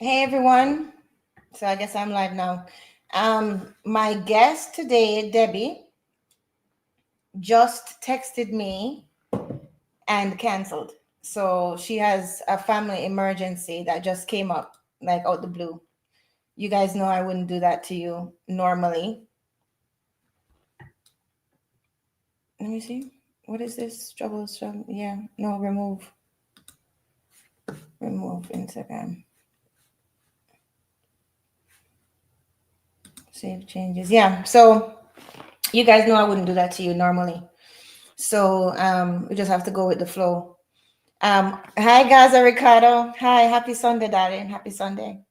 Hey everyone. So I guess I'm live now. My guest today, Debbie, just texted me and canceled. So she has a family emergency that just came up like out the blue. You guys know I wouldn't do that to you normally. Let me see. What is this? Troubles from yeah. No, remove. Remove Instagram. Save changes. Yeah. So you guys know I wouldn't do that to you normally. So we just have to go with the flow. Hi Gaza Ricardo. Hi, happy Sunday, darling. Happy Sunday.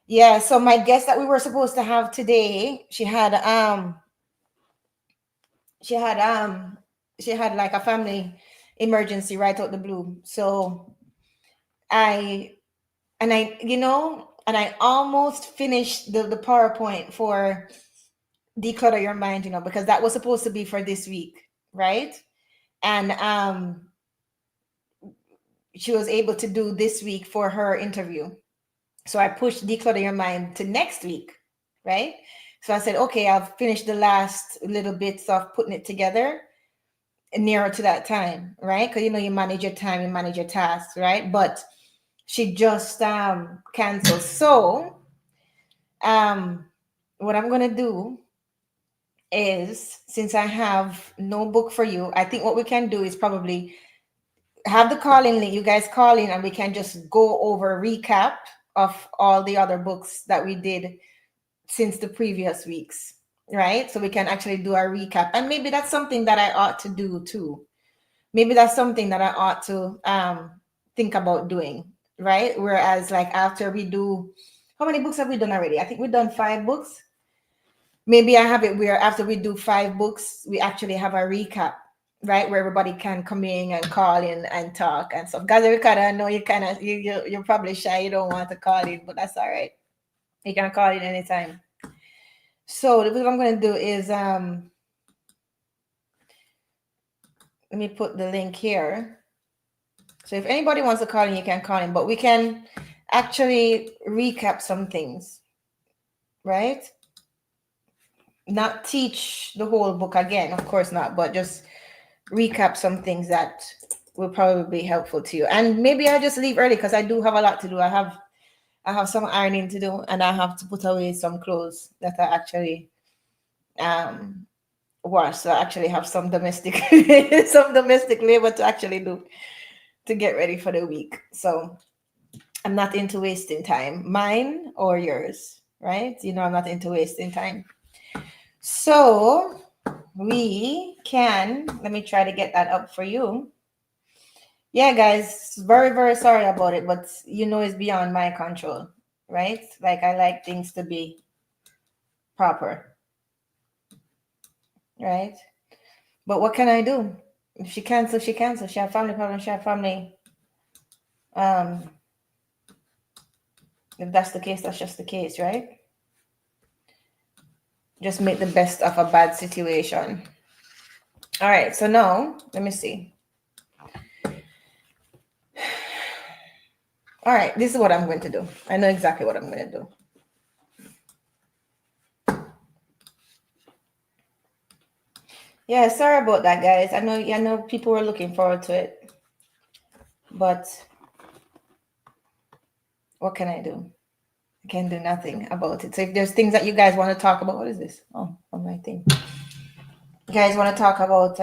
Yeah, so my guest that we were supposed to have today, she had she had like a family emergency right out the blue. So I I almost finished the PowerPoint for declutter your mind, because that was supposed to be for this week, right? And she was able to do this week for her interview. So I pushed declutter your mind to next week, right? So I said, okay, I'll finish the last little bits of putting it together nearer to that time, right? Because you manage your time, you manage your tasks, right? But she just canceled. So what I'm gonna do is, since I have no book for you, I think what we can do is probably have the calling link. You guys call in and we can just go over recap of all the other books that we did since the previous weeks, right? So we can actually do a recap. And maybe that's something that I ought to do too. Maybe that's something that I ought to think about doing, right? Whereas, like, after we do, how many books have we done already? I think we've done 5 books. Maybe I have it where after we do 5 books, we actually have a recap, right? Where everybody can come in and call in and talk and stuff. Guys, Ricardo, I know you kind of you're probably shy. You don't want to call in, but that's all right. You can call in anytime. So what I'm going to do is let me put the link here. So if anybody wants to call in, you can call in, but we can actually recap some things, right? Not teach the whole book again, of course not, but just recap some things that will probably be helpful to you. And maybe I just leave early because I do have a lot to do. I have some ironing to do, and I have to put away some clothes that I actually um wash. So I actually have some domestic some domestic labor to actually do to get ready for the week. So I'm not into wasting time, mine or yours, right? I'm not into wasting time. So we can, let me try to get that up for you. Yeah, guys, very, very sorry about it, but it's beyond my control, right? Like, I like things to be proper, right? But what can I do? If she cancels, she cancels. She have family problems, she have family. Um, if that's the case, that's just the case, right? Just make the best of a bad situation. All right, so now let me see. All right, this is what I'm going to do. I know exactly what I'm going to do. Yeah, sorry about that, guys. I know people were looking forward to it, but what can I do? I can do nothing about it. So if there's things that you guys want to talk about, what is this? Oh, on my thing. You guys want to talk about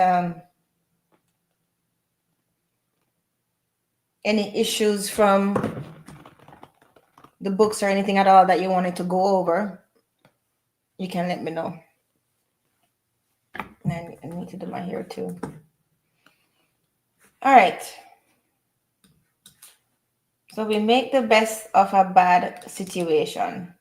any issues from the books or anything at all that you wanted to go over, you can let me know. And I need to do my hair too. All right. So we make the best of a bad situation.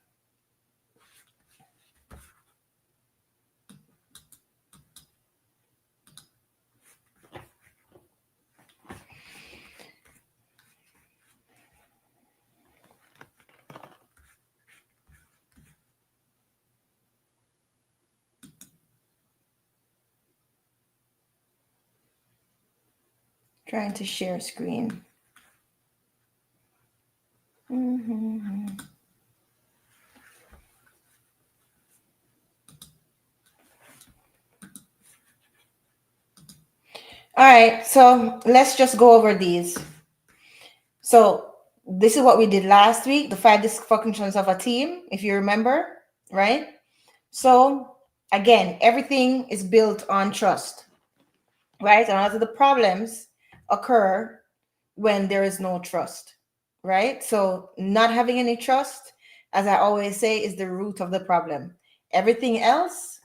Trying to share screen. Mhm. All right, so let's just go over these. So this is what we did last week, the 5 dysfunctions of a team, if you remember, right? So again, everything is built on trust, right? And all of the problems occur when there is no trust, right? So not having any trust, as I always say, is the root of the problem. Everything else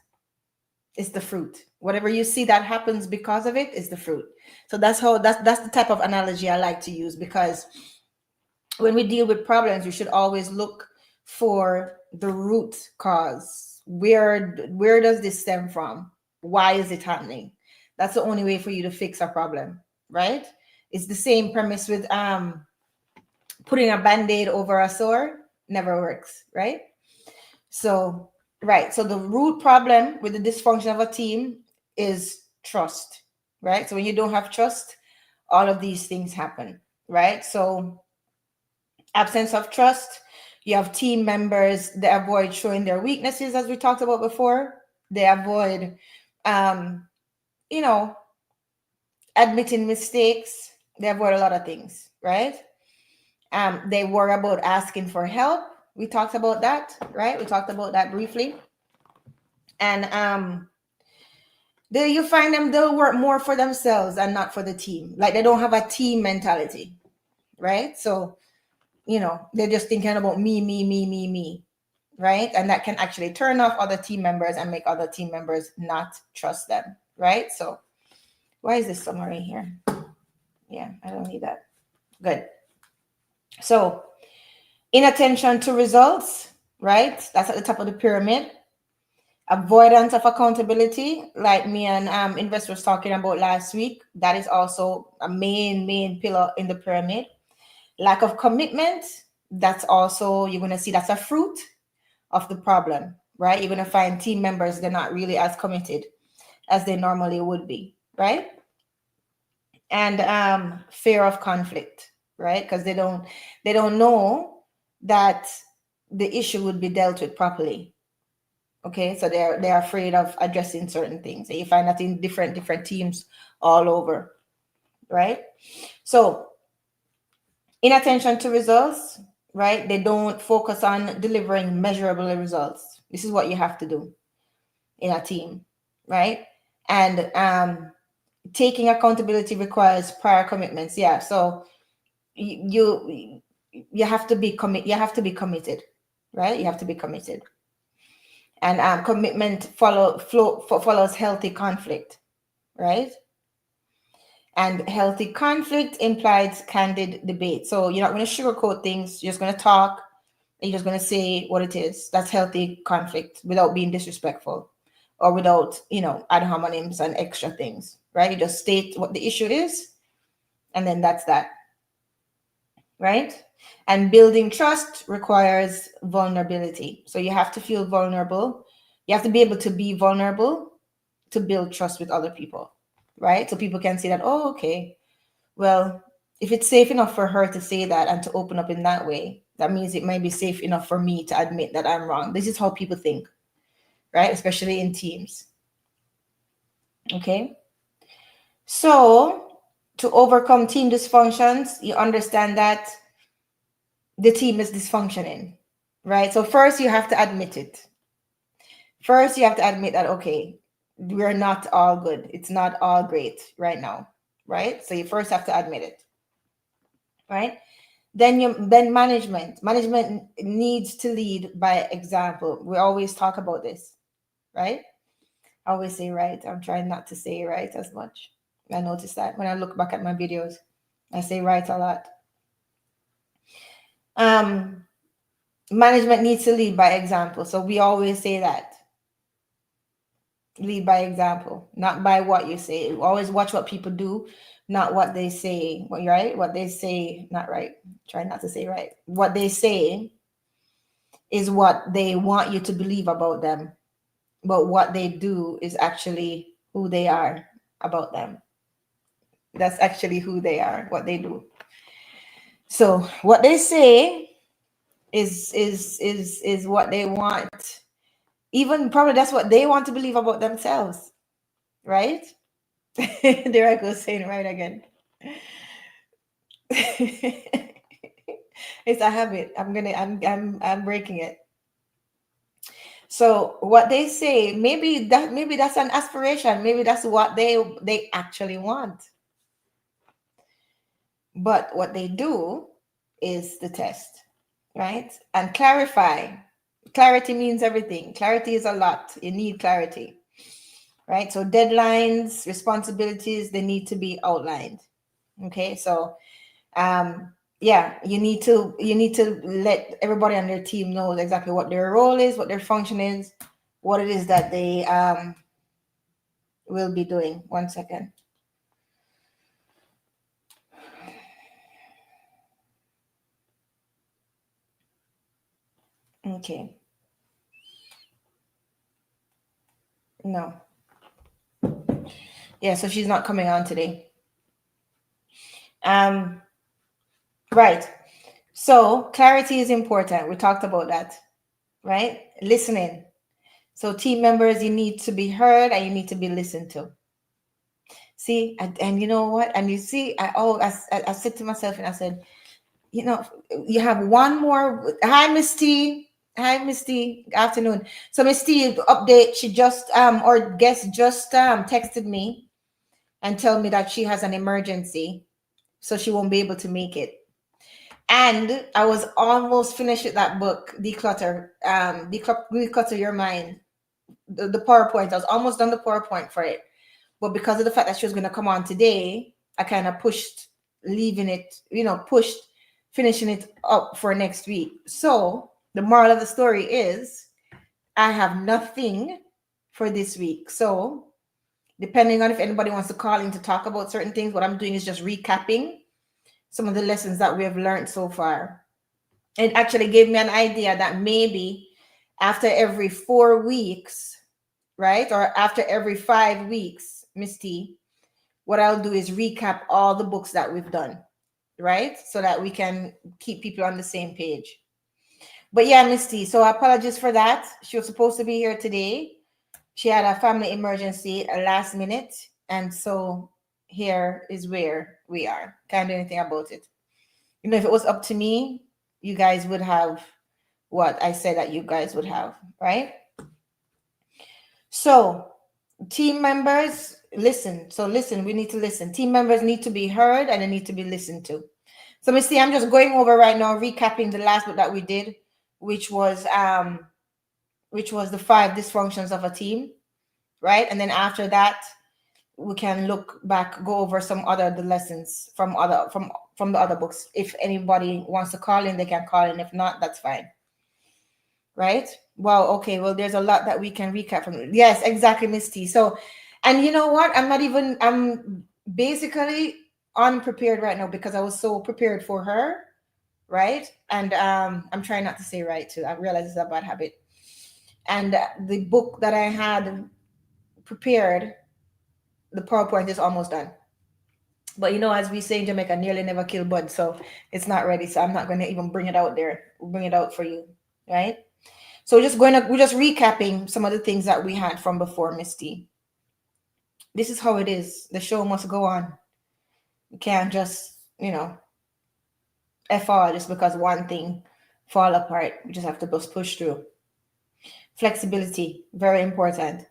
is the fruit. Whatever you see that happens because of it is the fruit. So that's the type of analogy I like to use, because when we deal with problems, we should always look for the root cause. Where does this stem from? Why is it happening? That's the only way for you to fix a problem, right? It's the same premise with putting a band-aid over a sore. Never works, right? So right, so the root problem with the dysfunction of a team is trust, right? So when you don't have trust, all of these things happen, right? So absence of trust, you have team members that avoid showing their weaknesses, as we talked about before. They avoid you know admitting mistakes. They avoid a lot of things, right? They worry about asking for help. We talked about that, right? We talked about that briefly. And you find them, they'll work more for themselves and not for the team. Like they don't have a team mentality, right? So they're just thinking about me, me, me, me, me, right? And that can actually turn off other team members and make other team members not trust them, right? So why is this summary here? Yeah, I don't need that. Good. So inattention to results, right? That's at the top of the pyramid. Avoidance of accountability, like me and investors talking about last week, that is also a main pillar in the pyramid. Lack of commitment, that's also, you're going to see that's a fruit of the problem, right? You're going to find team members, they're not really as committed as they normally would be, right? And fear of conflict, right? Because they don't know that the issue would be dealt with properly. Okay, so they're afraid of addressing certain things, and you find that in different teams all over, right? So inattention to results, right? They don't focus on delivering measurable results. This is what you have to do in a team, right? And taking accountability requires prior commitments. Yeah, so you have to be committed, right? You have to be committed. And commitment follows healthy conflict, right? And healthy conflict implies candid debate. So you're not going to sugarcoat things. You're just going to talk. And you're just going to say what it is. That's healthy conflict without being disrespectful or without, ad hominems and extra things, right? You just state what the issue is, and then that's that, right? And building trust requires vulnerability. So you have to feel vulnerable. You have to be able to be vulnerable to build trust with other people, right? So people can see that, oh, okay, well, if it's safe enough for her to say that and to open up in that way, that means it might be safe enough for me to admit that I'm wrong. This is how people think, right? Especially in teams. Okay. So to overcome team dysfunctions, you understand that the team is dysfunctioning, right? So first you have to admit it. First, you have to admit that, okay, we're not all good. It's not all great right now, right? So you first have to admit it, right? Then management needs to lead by example. We always talk about this, right? I always say right. I'm trying not to say right as much. I notice that when I look back at my videos, I say right a lot. Management needs to lead by example. So we always say that. Lead by example, not by what you say. Always watch what people do, not what they say. Right? What they say, not right. Try not to say right. What they say is what they want you to believe about them, but what they do is actually who they are about them. That's actually who they are, what they do. So what they say is what they want. Even probably that's what they want to believe about themselves, right? There I go saying right again. It's a habit. I'm breaking it. So what they say, maybe that's an aspiration. Maybe that's what they actually want. But what they do is the test, right? And clarify. Clarity means everything. Clarity is a lot. You need clarity, right? So deadlines, responsibilities, they need to be outlined. Okay, so yeah, you need to let everybody on their team know exactly what their role is, what their function is, what it is that they will be doing. 1 second. Okay. No. Yeah, so she's not coming on today. Um, right. So clarity is important. We talked about that, right? Listening. So team members, you need to be heard and you need to be listened to. See, and you know what? And you see, I said to myself and I said, you have one more. Hi, Misty. Hi, Misty. Afternoon. So Misty, update. She just or guest just texted me and tell me that she has an emergency, so she won't be able to make it. And I was almost finished with that book, Declutter Your Mind, the PowerPoint. I was almost done the PowerPoint for it. But because of the fact that she was going to come on today, I kind of pushed leaving it, pushed finishing it up for next week. So the moral of the story is I have nothing for this week. So depending on if anybody wants to call in to talk about certain things, what I'm doing is just recapping some of the lessons that we have learned so far. It actually gave me an idea that maybe after every 4 weeks, right? Or after every 5 weeks, Misty, what I'll do is recap all the books that we've done, right? So that we can keep people on the same page. But yeah, Misty, so apologies for that. She was supposed to be here today. She had a family emergency at last minute. And so here is where we are. Can't do anything about it. If it was up to me, you guys would have what I said that you guys would have, right? So team members, listen. So listen, we need to listen. Team members need to be heard and they need to be listened to. So Misty, I'm just going over right now, recapping the last book that we did, which was the 5 dysfunctions of a team, right? And then after that, we can look back, go over some other the lessons from the other books. If anybody wants to call in, they can call in. If not, that's fine. Right? Wow. Okay. Well, there's a lot that we can recap from. Yes, exactly, Misty. So, and you know what? I'm basically unprepared right now because I was so prepared for her, right? And I'm trying not to say right too. I realize it's a bad habit. And the book that I had prepared, the PowerPoint is almost done. But as we say in Jamaica, nearly never kill bud. So it's not ready. So I'm not going to even bring it out there. We'll bring it out for you, right? So we're just recapping some of the things that we had from before, Misty. This is how it is. The show must go on. You can't just, F all just because one thing fall apart. We just have to just push through. Flexibility, very important.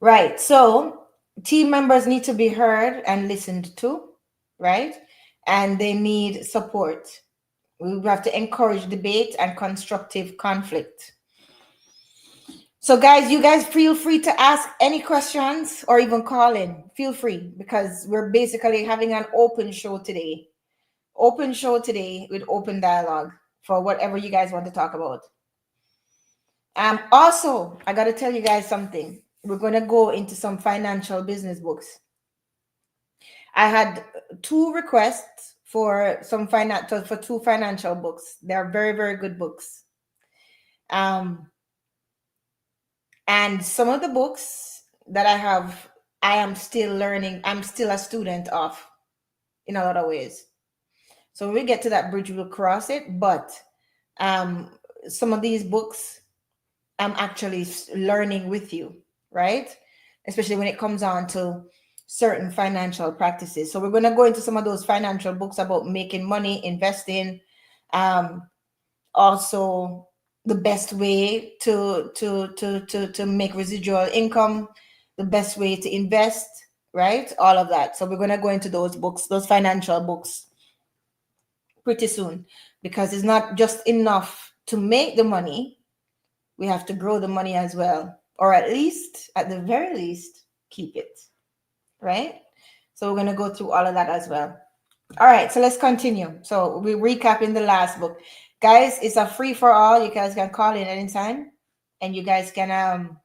Right. So team members need to be heard and listened to, right? And they need support. We have to encourage debate and constructive conflict. So guys, you guys feel free to ask any questions or even call in. Feel free because we're basically having an open show today. Open show today with open dialogue for whatever you guys want to talk about. Also, I got to tell you guys something. We're going to go into some financial business books. I had 2 requests for for 2 financial books. They're very, very good books. And some of the books that I am still learning. I'm still a student of in a lot of ways. So when we get to that bridge, we'll cross it. But some of these books I'm actually learning with you, right? Especially when it comes on to certain financial practices. So we're going to go into some of those financial books about making money, investing, um, also the best way to make residual income, the best way to invest, right? All of that. So we're going to go into those books, those financial books pretty soon, because it's not just enough to make the money, we have to grow the money as well, or at the very least, keep it, right? So we're going to go through all of that as well. All right, so let's continue. So we're recapping the last book. Guys, it's a free for all. You guys can call in anytime, and you guys can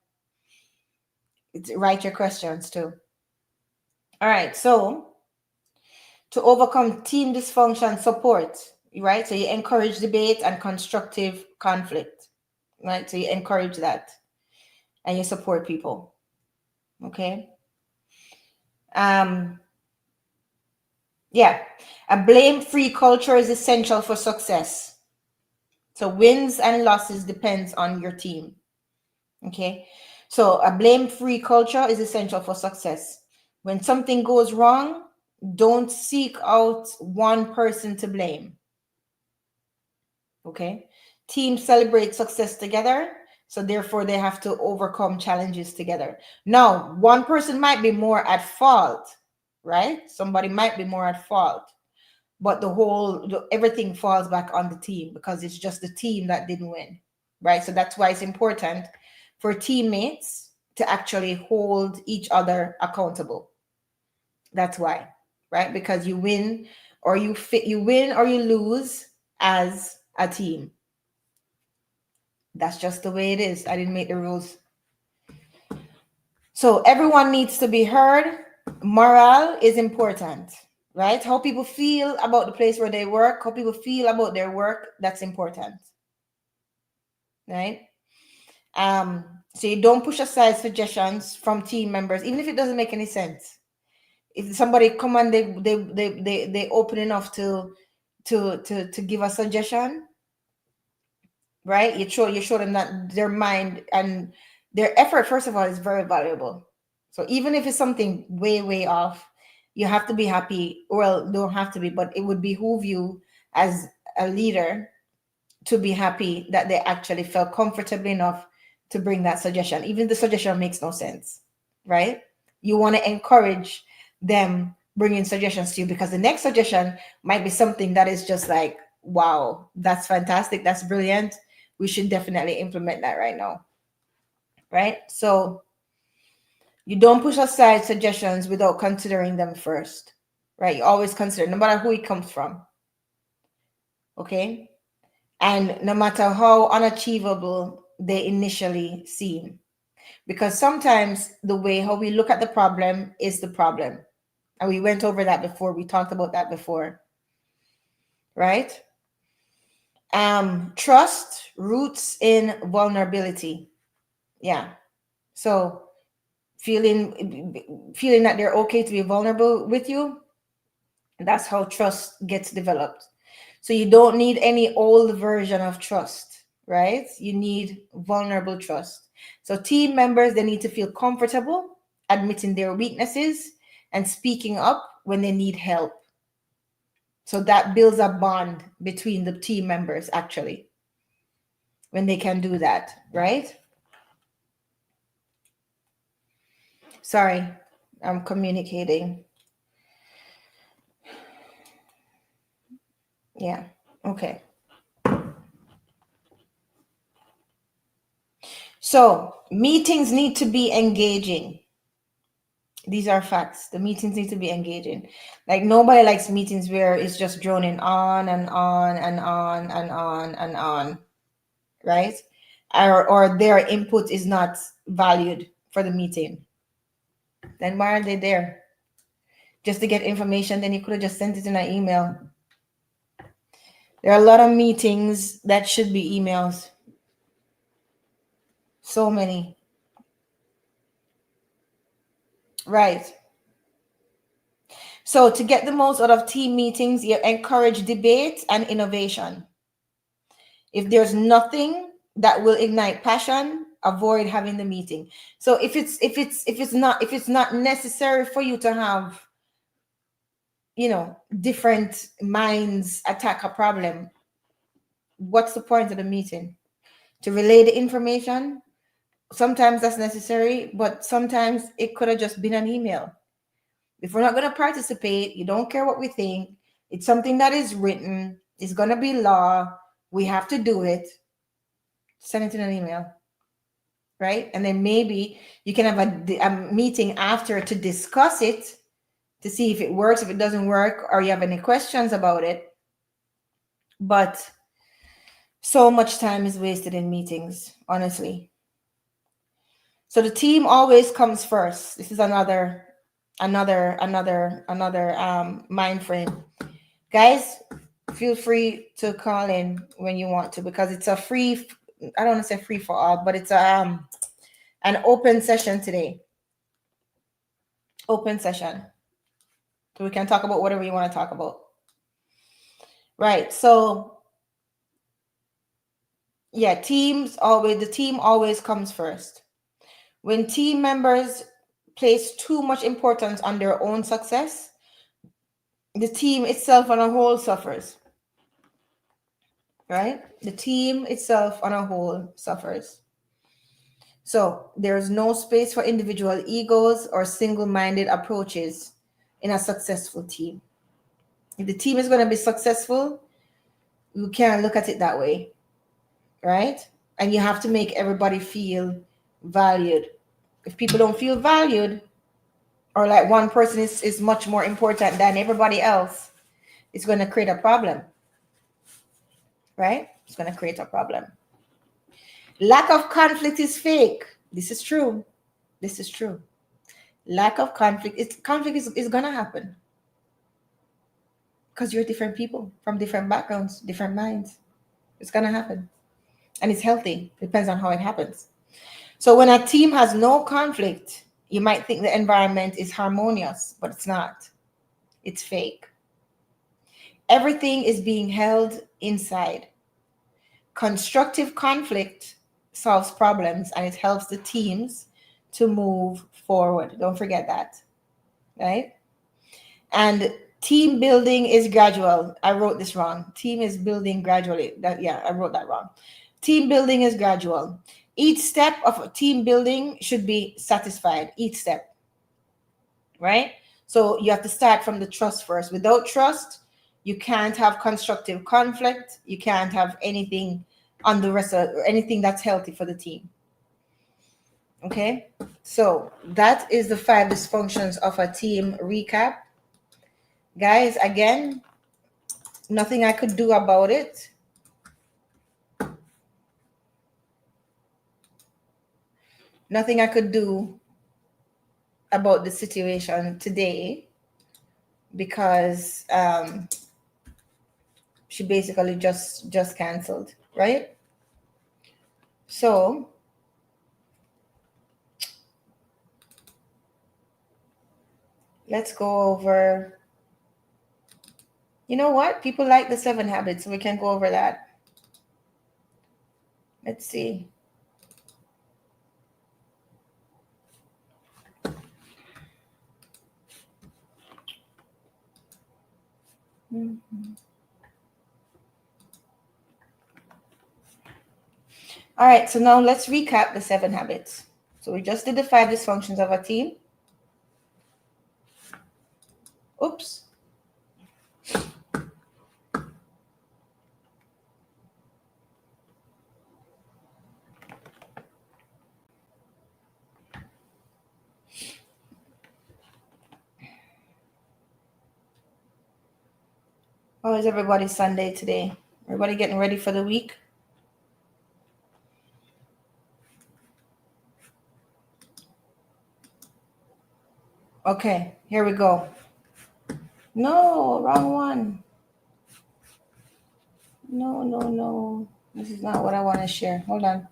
write your questions too. All right, so to overcome team dysfunction, support, right? So you encourage debate and constructive conflict, right? So you encourage that and you support people. Okay. Yeah, a blame-free culture is essential for success. So wins and losses depends on your team. Okay, so a blame-free culture is essential for success. When something goes wrong, don't seek out one person to blame. Okay, teams celebrate success together, so therefore they have to overcome challenges together. Now, one person might be more at fault, right? Somebody might be more at fault, but everything falls back on the team because it's just the team that didn't win, right? So that's why it's important for teammates to actually hold each other accountable. That's why, right? Because you win or you win or you lose as a team. That's just the way it is. I didn't make the rules. So everyone needs to be heard. Morale is important, right? How people feel about the place where they work, how people feel about their work, that's important, right? So you don't push aside suggestions from team members, even if it doesn't make any sense. If somebody come and they open enough to give a suggestion, right? You show them that their mind and their effort, first of all, is very valuable. So even if it's something way off, you have to be happy. Well, don't have to be, but it would behoove you as a leader to be happy that they actually felt comfortable enough to bring that suggestion. Even the suggestion makes no sense, right? You want to encourage them bringing suggestions to you, because the next suggestion might be something that is just like, wow, that's fantastic, that's brilliant, we should definitely implement that right now, right? So you don't push aside suggestions without considering them first, right? You always consider, no matter who it comes from, okay? And no matter how unachievable they initially seem, because sometimes the way how we look at the problem is the problem, and we went over that before, we talked about that before, right? Trust roots in vulnerability. Yeah. So feeling that they're okay to be vulnerable with you, that's how trust gets developed. So you don't need any old version of trust, right? You need vulnerable trust. So team members, they need to feel comfortable admitting their weaknesses and speaking up when they need help. So that builds a bond between the team members, actually, when they can do that, right? Sorry, I'm communicating. Yeah, okay. So meetings need to be engaging. These are facts. The meetings need to be engaging. Like, nobody likes meetings where it's just droning on and on and on and on and on, right? Or their input is not valued for the meeting. Then why are they there? Just to get information? Then you could have just sent it in an email. There are a lot of meetings that should be emails. So many. Right. So to get the most out of team meetings, you encourage debate and innovation. If there's nothing that will ignite passion, avoid having the meeting. So if it's not necessary for you to have, different minds attack a problem, what's the point of the meeting? To relay the information? Sometimes that's necessary, but sometimes it could have just been an email. If we're not going to participate, you don't care what we think, it's something that is written, it's going to be law, we have to do it, send it in an email, right? And then maybe you can have a meeting after to discuss it, to see if it works, if it doesn't work, or you have any questions about it. But so much time is wasted in meetings, honestly. So the team always comes first. This is another mind frame. Guys, feel free to call in when you want to, because it's a free, I don't want to say free for all, but it's an open session today. Open session. So we can talk about whatever you want to talk about. Right. So yeah, the team always comes first. When team members place too much importance on their own success, the team itself on a whole suffers. Right? The team itself on a whole suffers. So there's no space for individual egos or single-minded approaches in a successful team. If the team is going to be successful, you can't look at it that way, right? And you have to make everybody feel valued. If people don't feel valued, or like one person is much more important than everybody else, it's going to create a problem, right? It's going to create a problem. Lack of conflict is fake. This is true. This is true. Lack of conflict is going to happen, because you're different people from different backgrounds, different minds. It's going to happen. And it's healthy. Depends on how it happens. So when a team has no conflict, you might think the environment is harmonious, but it's not. It's fake. Everything is being held inside. Constructive conflict solves problems, and it helps the teams to move forward. Don't forget that, right? And team building is gradual. I wrote this wrong. Team is building gradually. I wrote that wrong. Team building is gradual. Each step of team building should be satisfied. Each step, right? So you have to start from the trust first. Without trust, you can't have constructive conflict. You can't have anything on the rest of anything that's healthy for the team. Okay, so that is the 5 dysfunctions of a team recap. Guys, again, nothing I could do about it. Nothing I could do about the situation today, because she basically just canceled, right? So let's go over, you know what? People like the 7 habits, so we can go over that. Let's see. All right, so now let's recap the 7 habits. So we just did the 5 dysfunctions of a team. Oops. How is everybody's Sunday today? Everybody getting ready for the week? Okay, here we go. No, wrong one. No. This is not what I want to share. Hold on.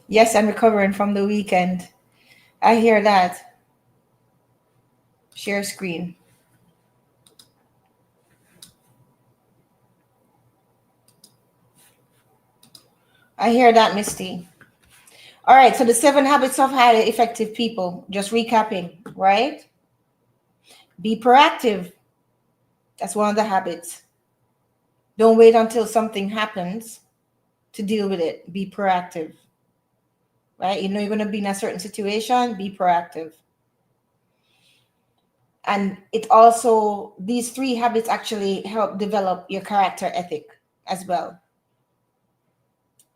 Yes, I'm recovering from the weekend. I hear that. Share screen. I hear that, Misty. All right, so the 7 habits of highly effective people. Just recapping, right? Be proactive. That's one of the habits. Don't wait until something happens to deal with it. Be proactive, right? You know you're going to be in a certain situation, be proactive. And it also, these 3 habits actually help develop your character ethic as well.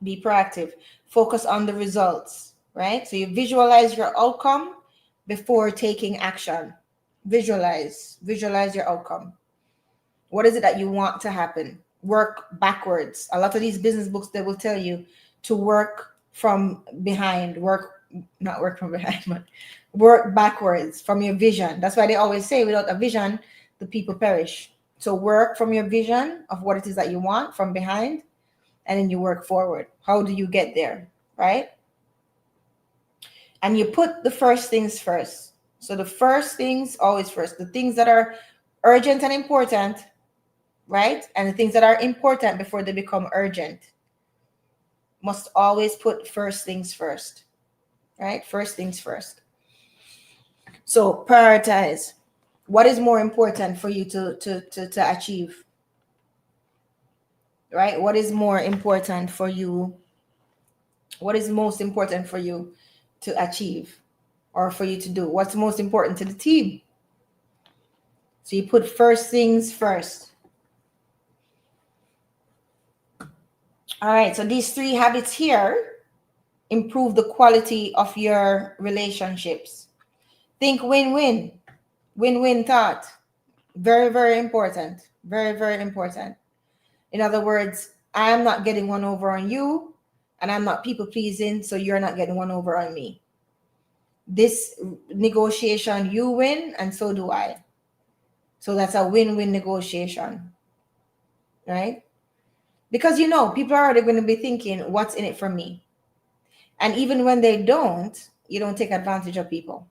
Be proactive. Focus on the results, right? So you visualize your outcome before taking action. Visualize your outcome. What is it that you want to happen? Work backwards. A lot of these business books, they will tell you to work from behind, not work from behind, but work backwards from your vision. That's why they always say without a vision, the people perish. So work from your vision of what it is that you want from behind, and then you work forward. How do you get there, right? And you put the first things first. So the first things always first. The things that are urgent and important, right? And the things that are important before they become urgent. Must always put first things first, right? First things first. So prioritize. What is more important for you to achieve, right? What is more important for you? What is most important for you to achieve or for you to do? What's most important to the team? So you put first things first. All right, so these 3 habits here improve the quality of your relationships. Think win-win. Win-win thought. Very, very important. Very, very important. In other words, I'm not getting one over on you, and I'm not people pleasing, so you're not getting one over on me. This negotiation, you win, and so do I. So that's a win-win negotiation, right? Because people are already going to be thinking, what's in it for me? And even when they don't, you don't take advantage of people,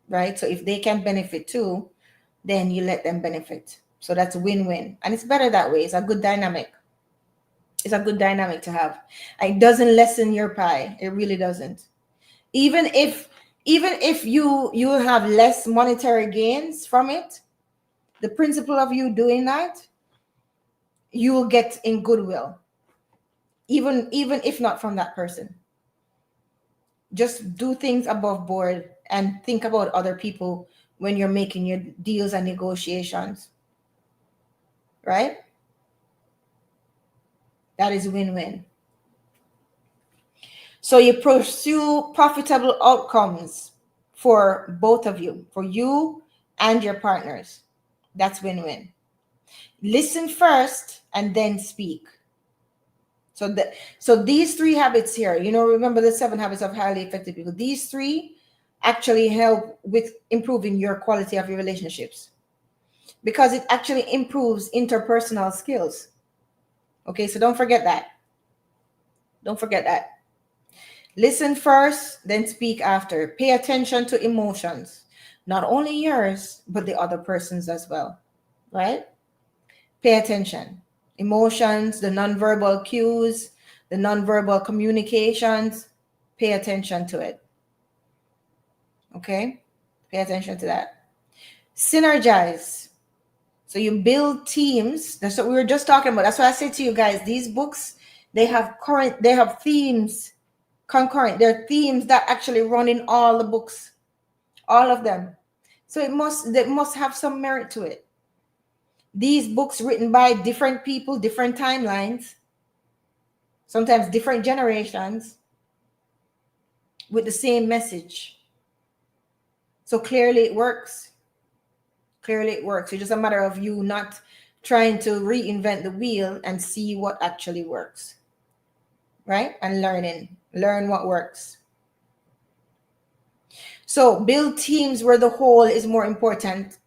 right? So if they can benefit too, then you let them benefit. So that's win-win. And it's better that way. It's a good dynamic. It's a good dynamic to have. It doesn't lessen your pie. It really doesn't. Even if you have less monetary gains from it, the principle of you doing that, you will get in goodwill. Even if not from that person. Just do things above board and think about other people when you're making your deals and negotiations. Right? That is win-win. So you pursue profitable outcomes for both of you, for you and your partners. That's win-win. Listen first and then speak. So these 3 habits here, remember the 7 habits of highly effective people. These 3 actually help with improving your quality of your relationships, because it actually improves interpersonal skills. Okay, so don't forget that. Don't forget that. Listen first, then speak after. Pay attention to emotions, not only yours, but the other person's as well, right? Pay attention. Emotions, the nonverbal cues, the nonverbal communications, pay attention to it. Okay? Pay attention to that. Synergize. So you build teams. That's what we were just talking about. That's why I say to you guys, these books, they have themes concurrent. There are themes that actually run in all the books, all of them. So they must have some merit to it. These books written by different people, different timelines, sometimes different generations, with the same message. So clearly it works. Clearly it works. It's just a matter of you not trying to reinvent the wheel and see what actually works. Right? And learn what works. So build teams where the whole is more important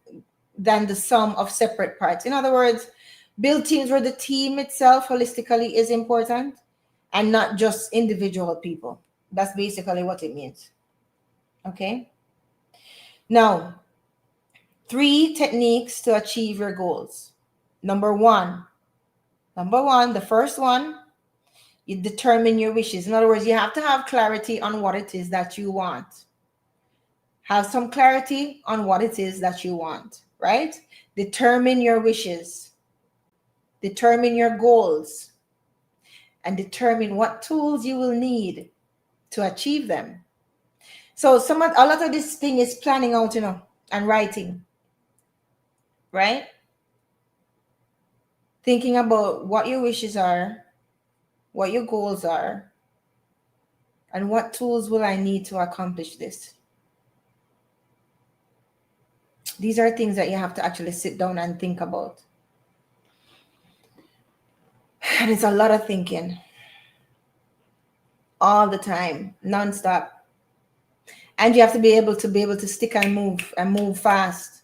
than the sum of separate parts. In other words, build teams where the team itself holistically is important and not just individual people. That's basically what it means. Okay. Now, 3 techniques to achieve your goals. Number one, the first one, you determine your wishes. In other words, you have to have clarity on what it is that you want. Have some clarity on what it is that you want, right? Determine your wishes, determine your goals, and determine what tools you will need to achieve them. So a lot of this thing is planning out, and writing, right? Thinking about what your wishes are, what your goals are, and what tools will I need to accomplish this. These are things that you have to actually sit down and think about. And it's a lot of thinking all the time, nonstop. And you have to be able to stick and move fast,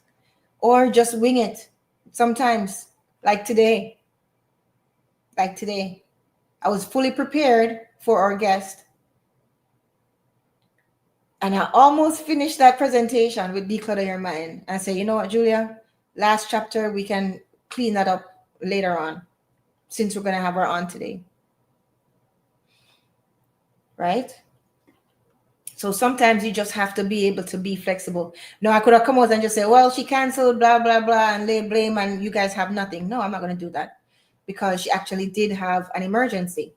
or just wing it sometimes. Like today, I was fully prepared for our guest, and I almost finished that presentation with Declutter Your Mind. And I say, you know what, Julia, last chapter, we can clean that up later on, since we're going to have her on today. Right? So sometimes you just have to be able to be flexible. No, I could have come out and just say, well, she canceled, blah, blah, blah, and lay blame, and you guys have nothing. No, I'm not going to do that, because she actually did have an emergency.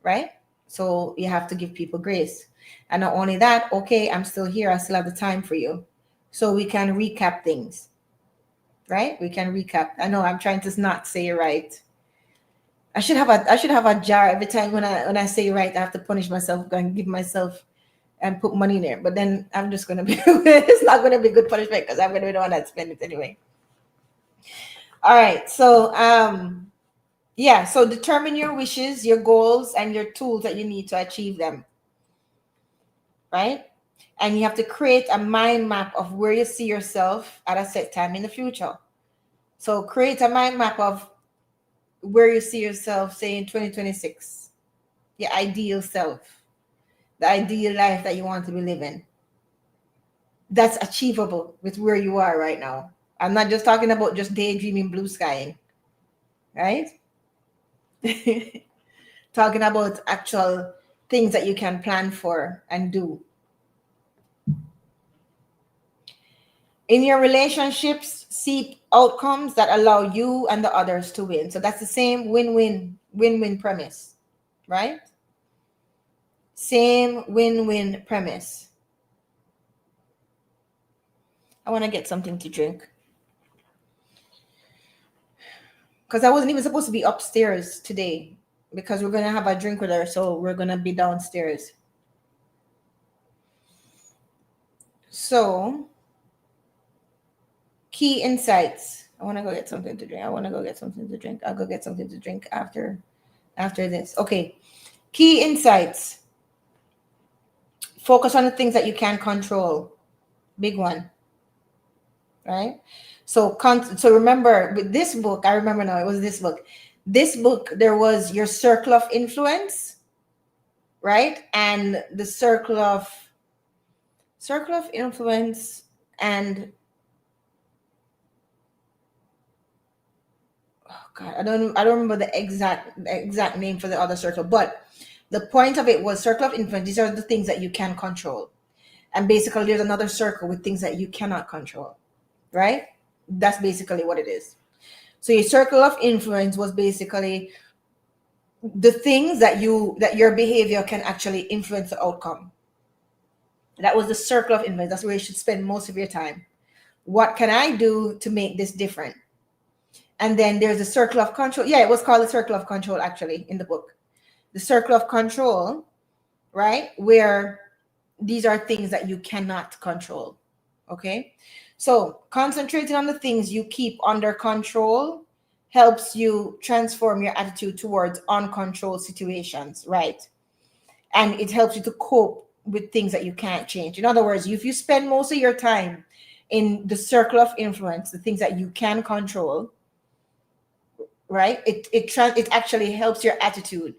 Right? So you have to give people grace. And not only that, okay, I'm still here. I still have the time for you. So we can recap things. Right? We can recap. I know I'm trying to not say it right. I should have a jar every time when I say it right. I have to punish myself and give myself and put money in there. But then I'm just gonna be it's not gonna be good punishment, because I'm gonna be the one that spend it anyway. All right. So yeah, so determine your wishes, your goals, and your tools that you need to achieve them. Right? And you have to create a mind map of where you see yourself at a set time in the future. So create a mind map of where you see yourself, say, in 2026, your ideal self, the ideal life that you want to be living. That's achievable with where you are right now. I'm not just talking about just daydreaming, blue skying, right? Talking about actual things that you can plan for and do. In your relationships, seek outcomes that allow you and the others to win. So that's the same win-win premise, right? Same win-win premise. I want to get something to drink, because I wasn't even supposed to be upstairs today, because we're going to have a drink with her. So we're going to be downstairs. So, key insights. I want to go get something to drink. I'll go get something to drink after this. Okay. Key insights. Focus on the things that you can control. Big one. Right? So remember, with this book, I remember now, it was this book. This book, there was your circle of influence, right? And the circle of influence, and oh God, I don't remember the exact name for the other circle, but the point of it was circle of influence. These are the things that you can control. And basically there's another circle with things that you cannot control, right? That's basically what it is. So your circle of influence was basically the things that your behavior can actually influence the outcome. That was the circle of influence. That's where you should spend most of your time. What can I do to make this different? And then there's a circle of control. Yeah, it was called the circle of control, actually, in the book. The circle of control, right? Where these are things that you cannot control. Okay. So concentrating on the things you keep under control helps you transform your attitude towards uncontrolled situations, right? And it helps you to cope with things that you can't change. In other words, if you spend most of your time in the circle of influence, the things that you can control, right? It actually helps your attitude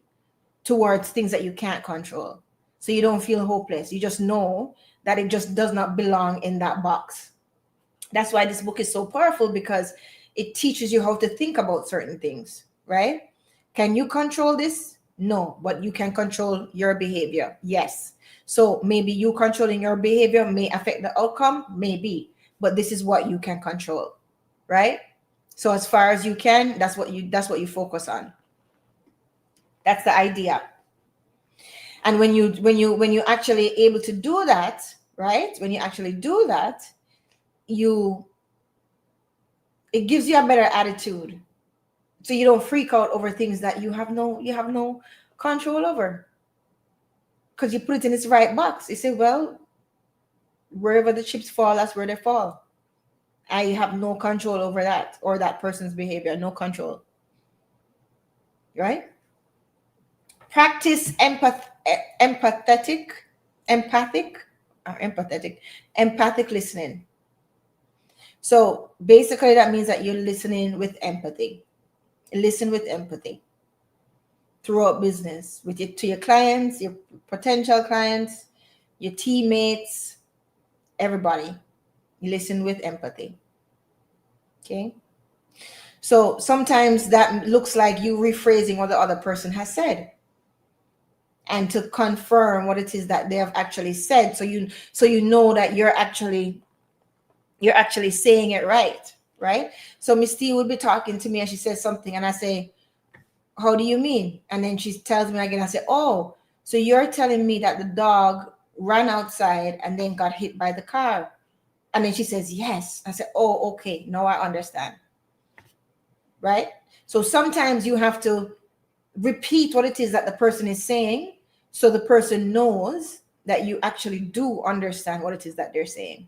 towards things that you can't control. So you don't feel hopeless. You just know that it just does not belong in that box. That's why this book is so powerful, because it teaches you how to think about certain things, right? Can you control this? No, but you can control your behavior. Yes. So maybe you controlling your behavior may affect the outcome, maybe, but this is what you can control, right? So as far as you can, that's what you focus on. That's the idea. And when you actually able to do that, right? When you actually do that, you it gives you a better attitude, so you don't freak out over things that you have no control over, because you put it in its right box. You say, well, wherever the chips fall, that's where they fall. I have no control over that, or that person's behavior. No control, right? Practice empathic empathic listening. So basically that means that you're listening with empathy. Listen with empathy throughout business, with it, to your clients, your potential clients, your teammates, everybody. Listen with empathy. Okay. So sometimes that looks like you rephrasing what the other person has said, and to confirm what it is that they have actually said, so you know that you're actually saying it right, right? So Miss T would be talking to me and she says something and I say, how do you mean? And then she tells me again. I say, oh, so you're telling me that the dog ran outside and then got hit by the car? And then she says, yes. I said, oh, okay, now I understand. Right? So sometimes you have to repeat what it is that the person is saying, so the person knows that you actually do understand what it is that they're saying.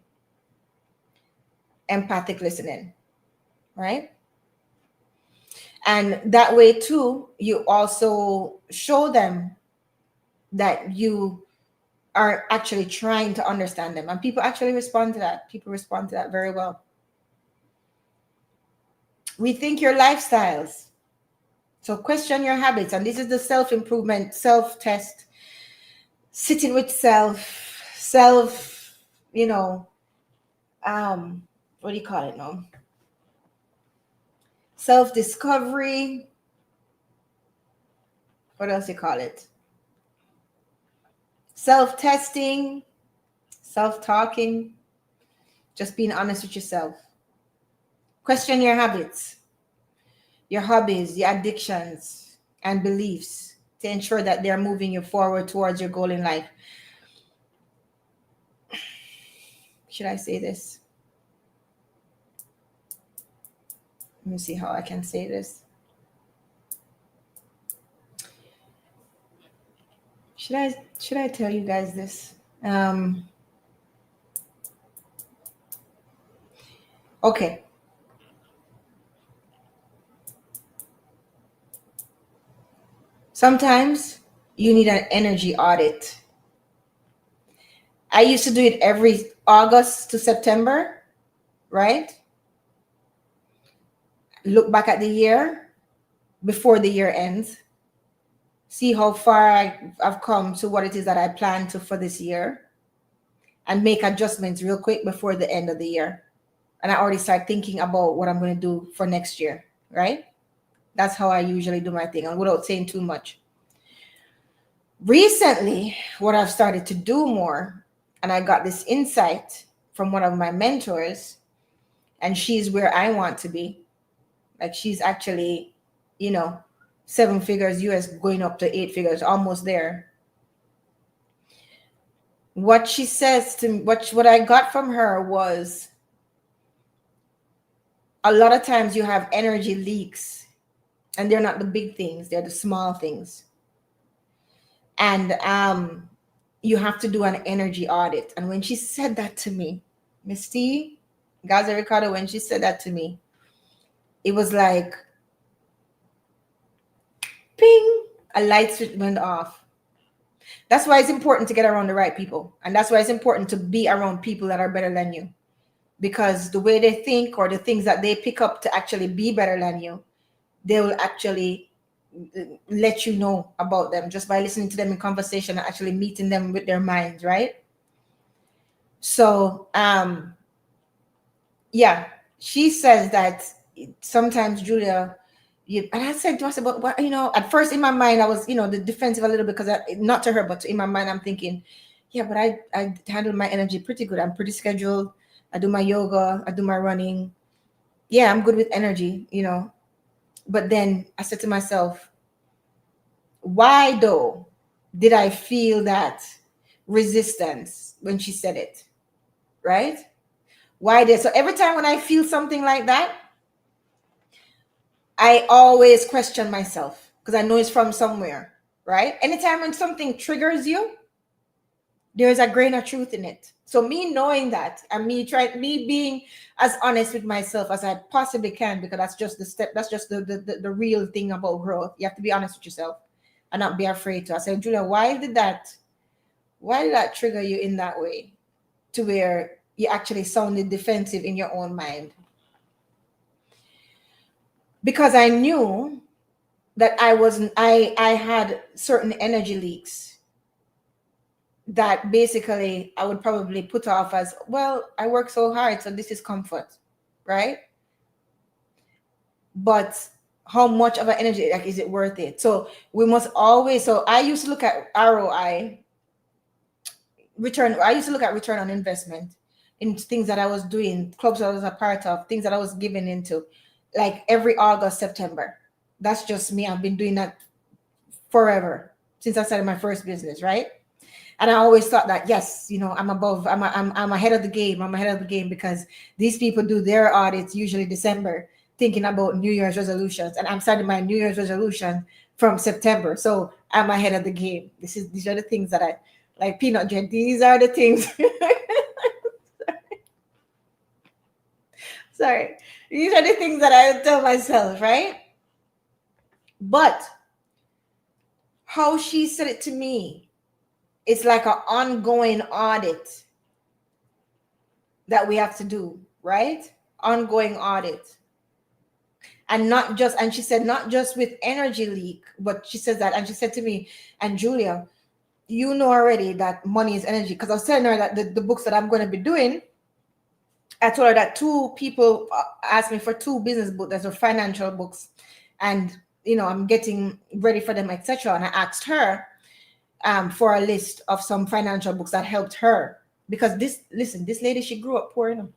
Empathic listening, right? And that way too, you also show them that you are actually trying to understand them. And people actually respond to that. People respond to that very well. Rethink your lifestyles. So question your habits. And this is the self-improvement, self-test, sitting with self, what do you call it now? Self-discovery. What else you call it? Self-testing, self-talking, just being honest with yourself. Question your habits, your hobbies, your addictions, and beliefs to ensure that they're moving you forward towards your goal in life. Should I say this? Let me see how I can say this. Should I tell you guys this? Okay. Sometimes you need an energy audit. I used to do it every August to September, right? Look back at the year before the year ends. See how far I've come to what it is that I plan to for this year, and make adjustments real quick before the end of the year. And I already start thinking about what I'm going to do for next year, right? That's how I usually do my thing, without saying too much. Recently, what I've started to do more, and I got this insight from one of my mentors, and she's where I want to be. Like, she's actually, 7 figures US, going up to 8 figures, almost there. What she says to me, what I got from her was, a lot of times you have energy leaks, and they're not the big things, they're the small things. And you have to do an energy audit. And when she said that to me, Miss T, Gaza Ricardo, when she said that to me, it was like, ping, a light switch went off. That's why it's important to get around the right people. And that's why it's important to be around people that are better than you. Because the way they think, or the things that they pick up to actually be better than you, they will actually let you know about them just by listening to them in conversation and actually meeting them with their minds, right? So yeah, she says that sometimes, Julia, you, and I said to us about what, at first in my mind I was, the defensive a little bit, because not to her, but in my mind I'm thinking, yeah, but I handle my energy pretty good. I'm pretty scheduled. I do my yoga, I do my running. Yeah, I'm good with energy, But then I said to myself, why though did I feel that resistance when she said it? Right? Why did so every time when I feel something like that, I always question myself because I know it's from somewhere, right? Anytime when something triggers you, there is a grain of truth in it. So me knowing that, and me being as honest with myself as I possibly can, because that's just the step, that's just the real thing about growth. You have to be honest with yourself and not be afraid to. I said, Julia, why did that trigger you in that way, to where you actually sounded defensive in your own mind? Because I knew that I had certain energy leaks that basically I would probably put off as, well, I work so hard, so this is comfort, right? But how much of an energy, like, is it worth it? So we must always, so I used to look at ROI, return. I used to look at return on investment in things that I was doing, clubs I was a part of, things that I was giving into, like every August, September. That's just me. I've been doing that forever since I started my first business, right? And I always thought that, yes, I'm above, I'm ahead of the game. I'm ahead of the game because these people do their audits usually December, thinking about New Year's resolutions, and I'm starting my New Year's resolution from September. So I'm ahead of the game. These are the things that I like, peanut jet. These are the things. Sorry, these are the things that I would tell myself, right? But how she said it to me, it's like an ongoing audit that we have to do, right? Ongoing audit. And not just, and she said, not just with energy leak, but she says that, and she said to me, and Julia, you know already that money is energy. Because I was telling her that the books that I'm going to be doing, I told her that two people asked me for two business books, those are financial books. And, I'm getting ready for them, etc. And I asked her for a list of some financial books that helped her. Because this lady, she grew up poor,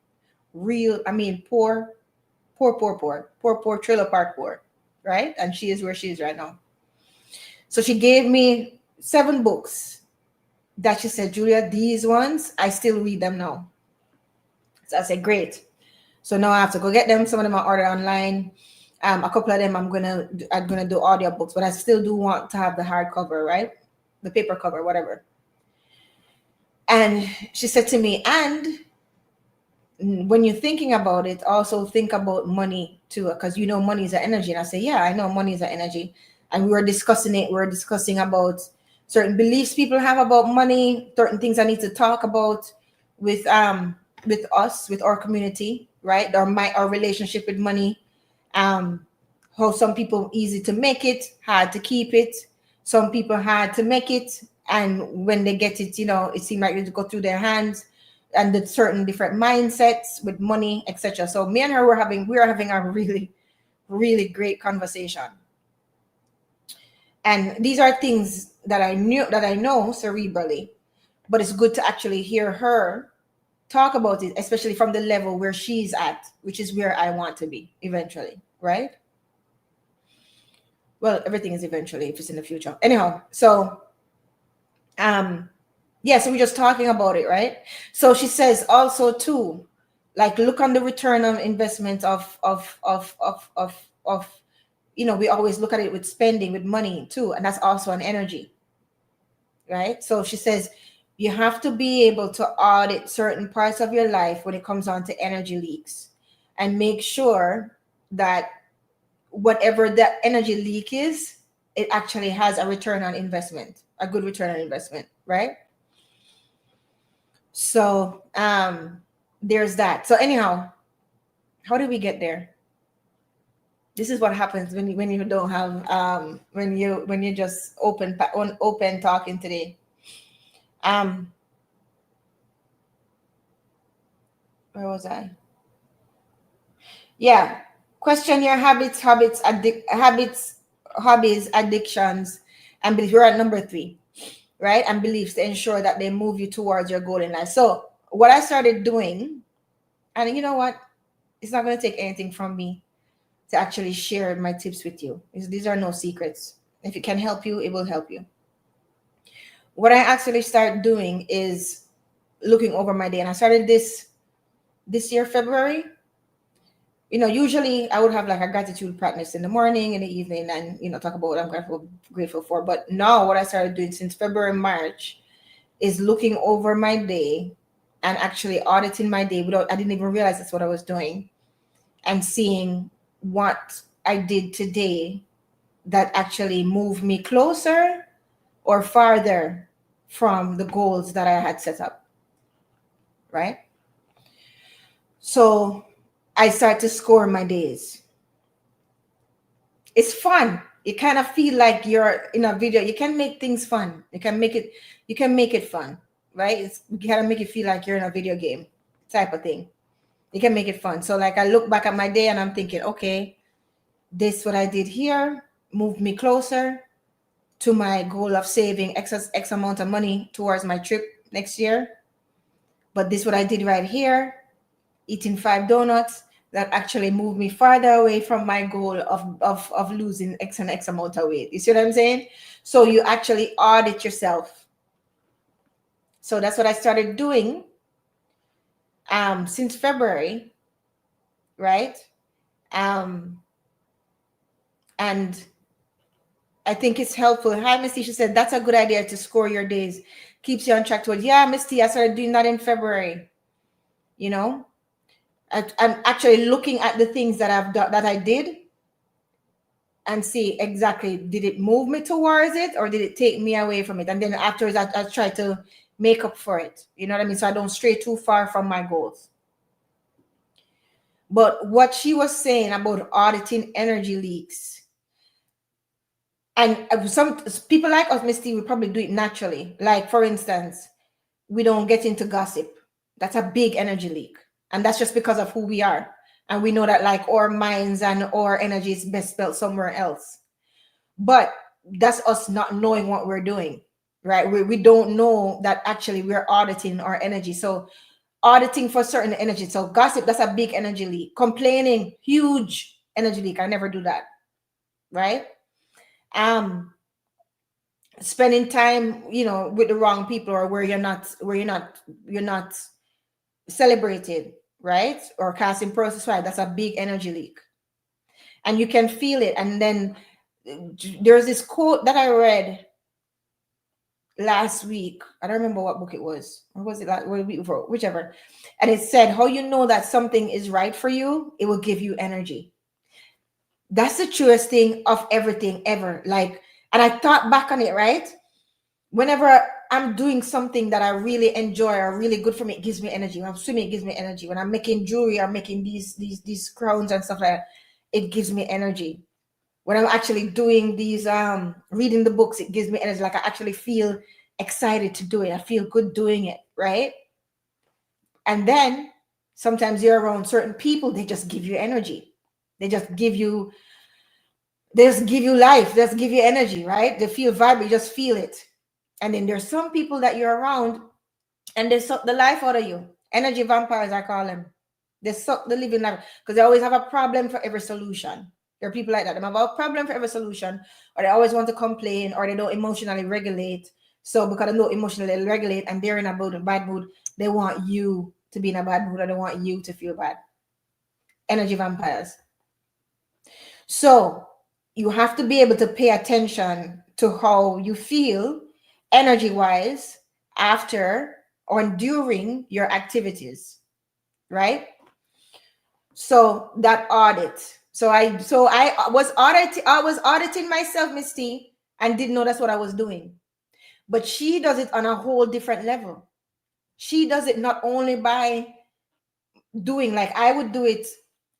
real, I mean, poor, poor, trailer park poor, right? And she is where she is right now. So she gave me 7 books that she said, Julia, these ones, I still read them now. So I said, great. So now I have to go get them. Some of them I order online. A couple of them I'm gonna do audio books, but I still do want to have the hardcover, right? The paper cover, whatever. And she said to me, and when you're thinking about it, also think about money too, because money is an energy. And I say, yeah, I know money is an energy. And we were discussing it. We were discussing about certain beliefs people have about money, certain things I need to talk about with us, with our community, right? Our relationship with money. How some people easy to make it, hard to keep it. Some people hard to make it, and when they get it, it seems like it go through their hands, and the certain different mindsets with money, etc. So me and her we are having a really, really great conversation. And these are things that I know cerebrally, but it's good to actually hear her talk about it, especially from the level where she's at, which is where I want to be eventually, right? Well, everything is eventually if it's in the future. Anyhow, so yeah, so we're just talking about it, right? So she says also too, like, look on the return on investment of we always look at it with spending, with money too, and that's also an energy, right? So she says you have to be able to audit certain parts of your life when it comes on to energy leaks, and make sure that whatever that energy leak is, it actually has a return on investment, a good return on investment, right? So there's that. So anyhow, how did we get there? This is what happens when you don't have when you just open talking today. Um, where was I? Yeah. Question your hobbies, addictions, and beliefs. You're at number 3, right? And beliefs to ensure that they move you towards your goal in life. So what I started doing, and you know what? It's not going to take anything from me to actually share my tips with you. These are no secrets. If it can help you, it will help you. What I actually start doing is looking over my day, and I started this year February. Usually I would have like a gratitude practice in the morning, in the evening, and talk about what I'm grateful for. But now what I started doing since February, March is looking over my day and actually auditing my day without I didn't even realize that's what I was doing, and seeing what I did today that actually moved me closer or farther from the goals that I had set up, right? So I start to score my days. It's fun. You kind of feel like you're in a video. You can make things fun. You can make it fun, right? You kind of make it feel like you're in a video game type of thing. You can make it fun. So like I look back at my day and I'm thinking, okay, this what I did here moved me closer to my goal of saving X amount of money towards my trip next year. But this what I did right here, eating 5 donuts, that actually moved me farther away from my goal of losing X and X amount of weight. You see what I'm saying? So you actually audit yourself. So that's what I started doing since February, right? Um, and I think it's helpful. Hi, Misty. She said that's a good idea to score your days. Keeps you on track towards. Yeah, Misty, I started doing that in February. I'm actually looking at the things that I've done that I did and see exactly, did it move me towards it or did it take me away from it? And then afterwards I try to make up for it. You know what I mean? So I don't stray too far from my goals. But what she was saying about auditing energy leaks, and some people like us, Misty, we probably do it naturally. Like for instance, we don't get into gossip. That's a big energy leak. And that's just because of who we are. And we know that like our minds and our energy is best spelled somewhere else. But that's us not knowing what we're doing, right? We don't know that actually we're auditing our energy. So auditing for certain energy. So gossip, that's a big energy leak. Complaining, huge energy leak. I never do that, right? Spending time, with the wrong people or where you're not celebrated, right? Or casting process, right? That's a big energy leak. And you can feel it. And then there's this quote that I read last week. I don't remember what book it was. Or was it like week before? Whichever. And it said, how you know that something is right for you, it will give you energy. That's the truest thing of everything ever. Like, and I thought back on it, right? Whenever I'm doing something that I really enjoy or really good for me, it gives me energy. When I'm swimming, it gives me energy. When I'm making jewelry or making these crowns and stuff like that, it gives me energy. When I'm actually doing these reading the books, it gives me energy. Like I actually feel excited to do it. I feel good doing it, right? And then sometimes you're around certain people, they just give you energy. They just give you life, they just give you energy, right? They feel vibrant, you just feel it. And then there's some people that you're around and they suck the life out of you. Energy vampires, I call them. They suck the living life because they always have a problem for every solution. There are people like that. They have a problem for every solution, or they always want to complain, or they don't emotionally regulate. So because they don't emotionally regulate and they're in a bad mood, they want you to be in a bad mood, or they want you to feel bad. Energy vampires. So you have to be able to pay attention to how you feel energy wise after or during your activities, right? So that audit. So I was auditing myself, Misty, and didn't know that's what I was doing. But she does it on a whole different level. She does it not only by doing, like I would do it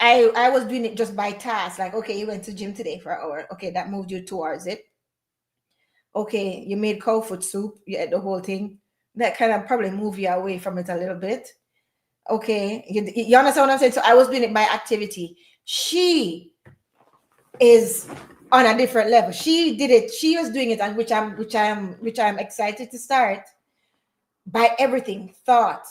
I was doing it just by task. Like, okay, you went to gym today for an hour. Okay, that moved you towards it. Okay, you made cow foot soup. You ate the whole thing. That kind of probably move you away from it a little bit. Okay, you understand what I'm saying? So I was doing it by activity. She is on a different level. She did it. She was doing it, and which I'm excited to start by everything. Thought.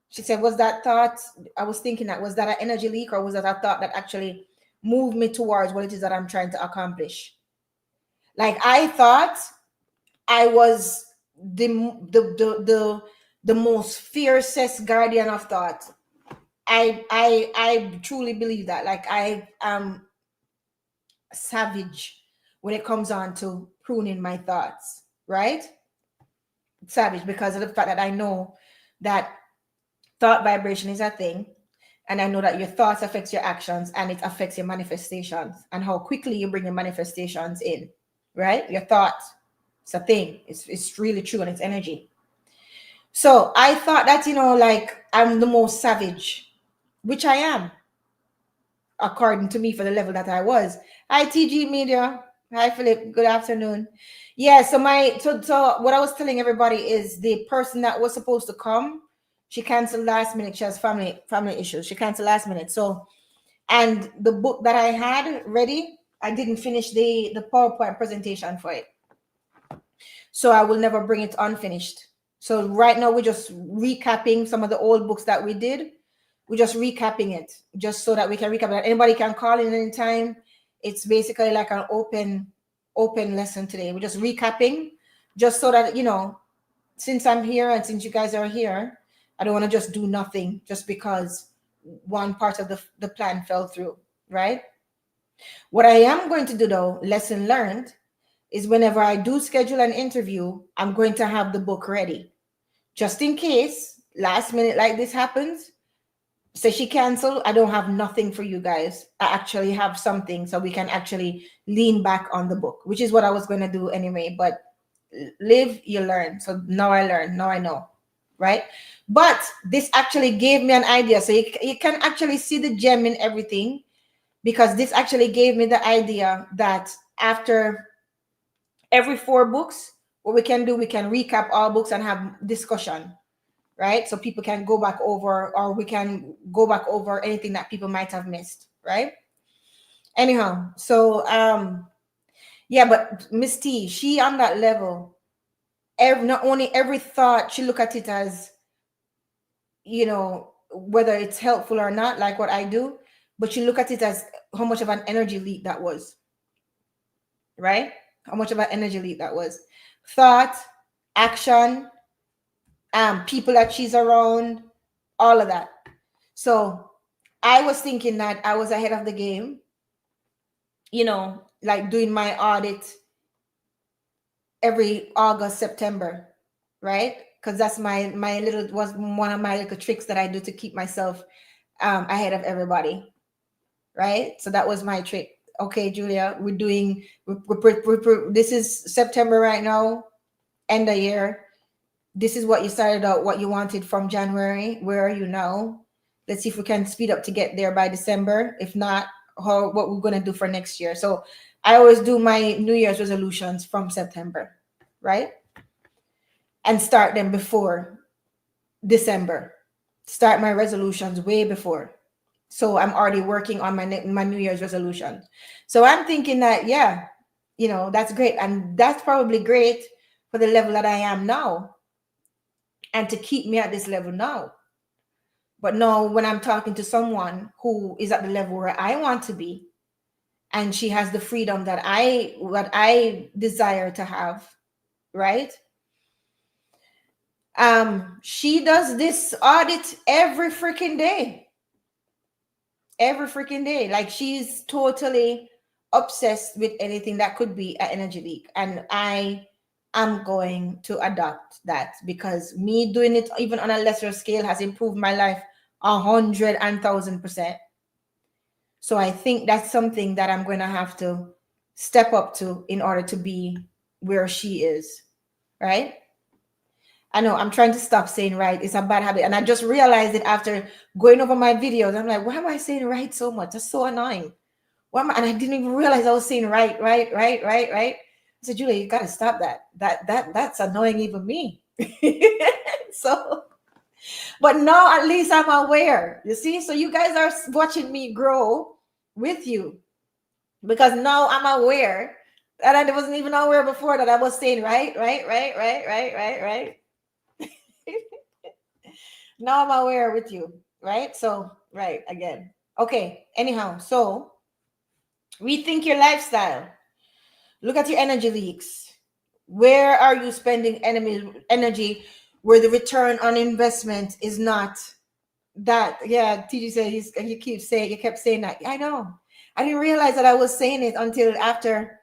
She said, was that thought? I was thinking that was that an energy leak, or was that a thought that actually moved me towards what it is that I'm trying to accomplish? Like I thought I was the most fiercest guardian of thought. I truly believe that. Like I am savage when it comes on to pruning my thoughts, right? Savage because of the fact that I know that thought vibration is a thing, and I know that your thoughts affects your actions and it affects your manifestations and how quickly you bring your manifestations in, right? Your thoughts, it's a thing. It's really true, and it's energy. So I thought that, like I'm the most savage, which I am, according to me, for the level that I was. Hi, TG Media. Hi, Philip. Good afternoon. Yeah, so what I was telling everybody is the person that was supposed to come, she canceled last minute. She has family issues. She canceled last minute. So, and the book that I had ready, I didn't finish the PowerPoint presentation for it. So I will never bring it unfinished. So right now we're just recapping some of the old books that we did. We're just recapping it just so that we can recap it. Anybody can call in anytime. It's basically like an open lesson today. We're just recapping just so that, since I'm here and since you guys are here, I don't want to just do nothing just because one part of the plan fell through, right? What I am going to do though, lesson learned, is whenever I do schedule an interview, I'm going to have the book ready. Just in case last minute like this happens, say she canceled, I don't have nothing for you guys. I actually have something so we can actually lean back on the book, which is what I was going to do anyway. But live, you learn. So now I learn, now I know, right? But this actually gave me an idea. So you can actually see the gem in everything, because this actually gave me the idea that after every 4 books, what we can do, we can recap all books and have discussion, right? So people can go back over, or we can go back over anything that people might have missed, right? Anyhow, so yeah, but Miss T, she on that level, not only every thought, she look at it as, whether it's helpful or not, like what I do, but she look at it as how much of an energy leak that was, right? How much of an energy leak that was. Thought, action, people that she's around, all of that. So I was thinking that I was ahead of the game, like doing my audit every August, September, right? Because that's was one of my little tricks that I do to keep myself ahead of everybody, right? So that was my trick. Okay, Julia, this is September right now, end of year. This is what you started out, what you wanted from January. Where are you now? Let's see if we can speed up to get there by December. If not, what we're going to do for next year. So I always do my New Year's resolutions from September, right? And start them before December. Start my resolutions way before. So I'm already working on my New Year's resolution. So I'm thinking that, yeah, that's great. And that's probably great for the level that I am now, and to keep me at this level now. But now when I'm talking to someone who is at the level where I want to be, and she has the freedom that I desire to have, right? She does this audit every freaking day. Every freaking day. Like, she's totally obsessed with anything that could be an energy leak. And I am going to adopt that, because me doing it even on a lesser scale has improved my life 100,000%. So I think that's something that I'm going to have to step up to in order to be where she is, right? I know I'm trying to stop saying right. It's a bad habit. And I just realized it after going over my videos. I'm like, why am I saying right so much? That's so annoying. Why am I? And I didn't even realize I was saying right, right, right, right, right. I said, Julia, you gotta stop that. That's annoying even me. So, but now at least I'm aware. You see? So you guys are watching me grow with you because now I'm aware that I wasn't even aware before that I was saying right, right, right, right, right, right, right. Now I'm aware with you, right? So, right, again. Okay, anyhow, so rethink your lifestyle. Look at your energy leaks. Where are you spending energy where the return on investment is not that? Yeah, TG said he kept saying that. I know. I didn't realize that I was saying it until after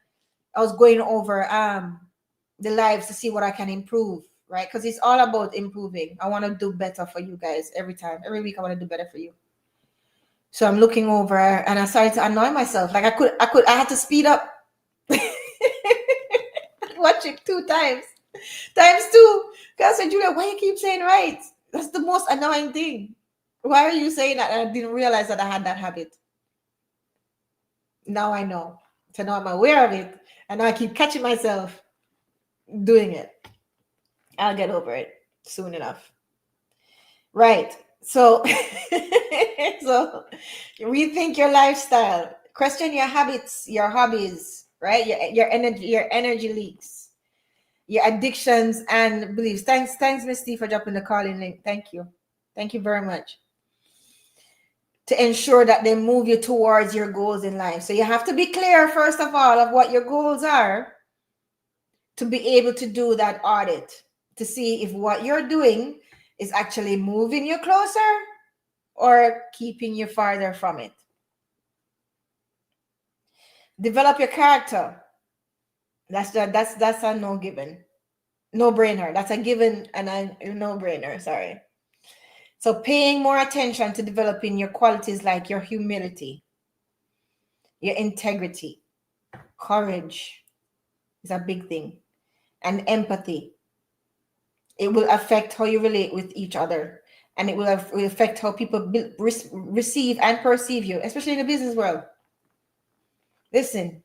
I was going over the lives to see what I can improve, right? Because it's all about improving. I want to do better for you guys every time. Every week I want to do better for you. So I'm looking over and I started to annoy myself. Like I had to speed up. Watch it 2 times. Times 2. Because I said, Julia, why you keep saying right? That's the most annoying thing. Why are you saying that? I didn't realize that I had that habit. Now I know. So now I'm aware of it. And now I keep catching myself doing it. I'll get over it soon enough. Right. So, so rethink your lifestyle. Question your habits, your hobbies, right? Your energy leaks, your addictions and beliefs. Thanks, Miss Steve, for dropping the calling link. Thank you. Thank you very much. To ensure that they move you towards your goals in life. So you have to be clear, first of all, of what your goals are to be able to do that audit, to see if what you're doing is actually moving you closer or keeping you farther from it. Develop your character. That's a no given. No brainer. That's a given and a no brainer. Sorry. So paying more attention to developing your qualities like your humility, your integrity, courage is a big thing, and empathy. It will affect how you relate with each other, and it will affect how people receive and perceive you, especially in the business world. Listen.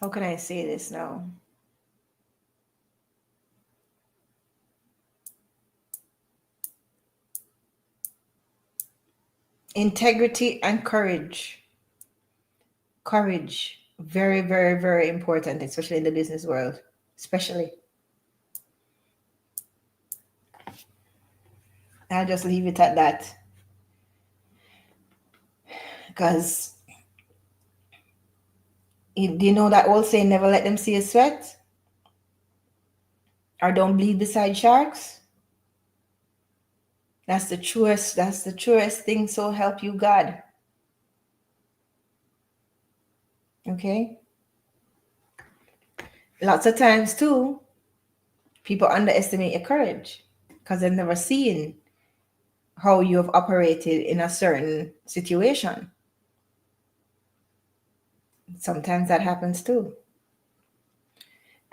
How can I say this now? Integrity and courage. Courage. Very, very, very important, especially in the business world. Especially. I'll just leave it at that. Because do you know that old saying, never let them see you sweat? Or don't bleed beside sharks? That's the truest thing, so help you God. Okay? Lots of times too, people underestimate your courage because they've never seen how you have operated in a certain situation. Sometimes that happens too.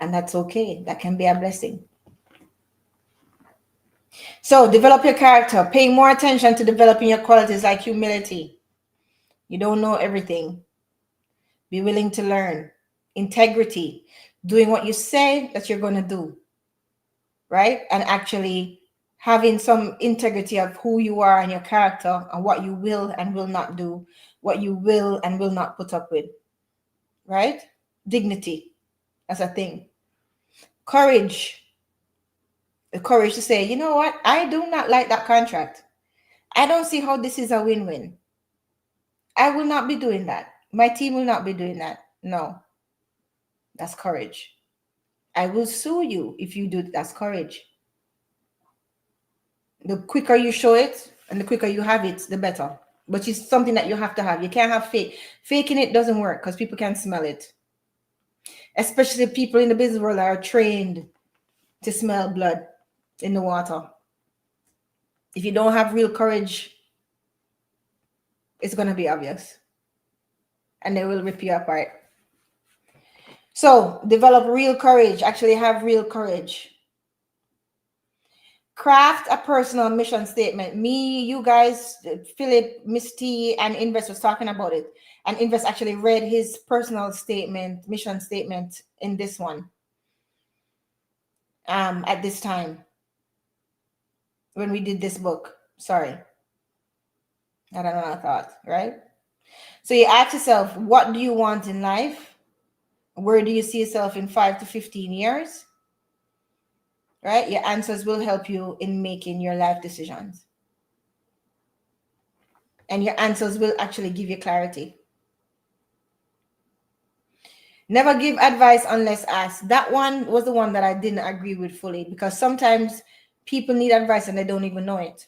And that's okay. That can be a blessing. So develop your character, paying more attention to developing your qualities like humility. You don't know everything. Be willing to learn. Integrity, doing what you say that you're going to do, right? And actually having some integrity of who you are and your character and what you will and will not do, what you will and will not put up with, right? Dignity, that's a thing. Courage, the courage to say, you know what? I do not like that contract. I don't see how this is a win-win. I will not be doing that. My team will not be doing that. No, that's courage. I will sue you if you do. That's courage. The quicker you show it and the quicker you have it, the better. But it's something that you have to have. You can't have fake. Faking it doesn't work because people can smell it. Especially people in the business world are trained to smell blood in the water. If you don't have real courage, it's going to be obvious. And they will rip you apart. So develop real courage, actually have real courage. Craft a personal mission statement. Me, you guys, Philip, Miss T, and Invest was talking about it. And Invest actually read his personal statement, mission statement in this one. At this time when we did this book. Sorry. I don't know, I thought, right? So you ask yourself, what do you want in life? Where do you see yourself in 5 to 15 years? Right? Your answers will help you in making your life decisions. And your answers will actually give you clarity. Never give advice unless asked. That one was the one that I didn't agree with fully, because sometimes people need advice and they don't even know it.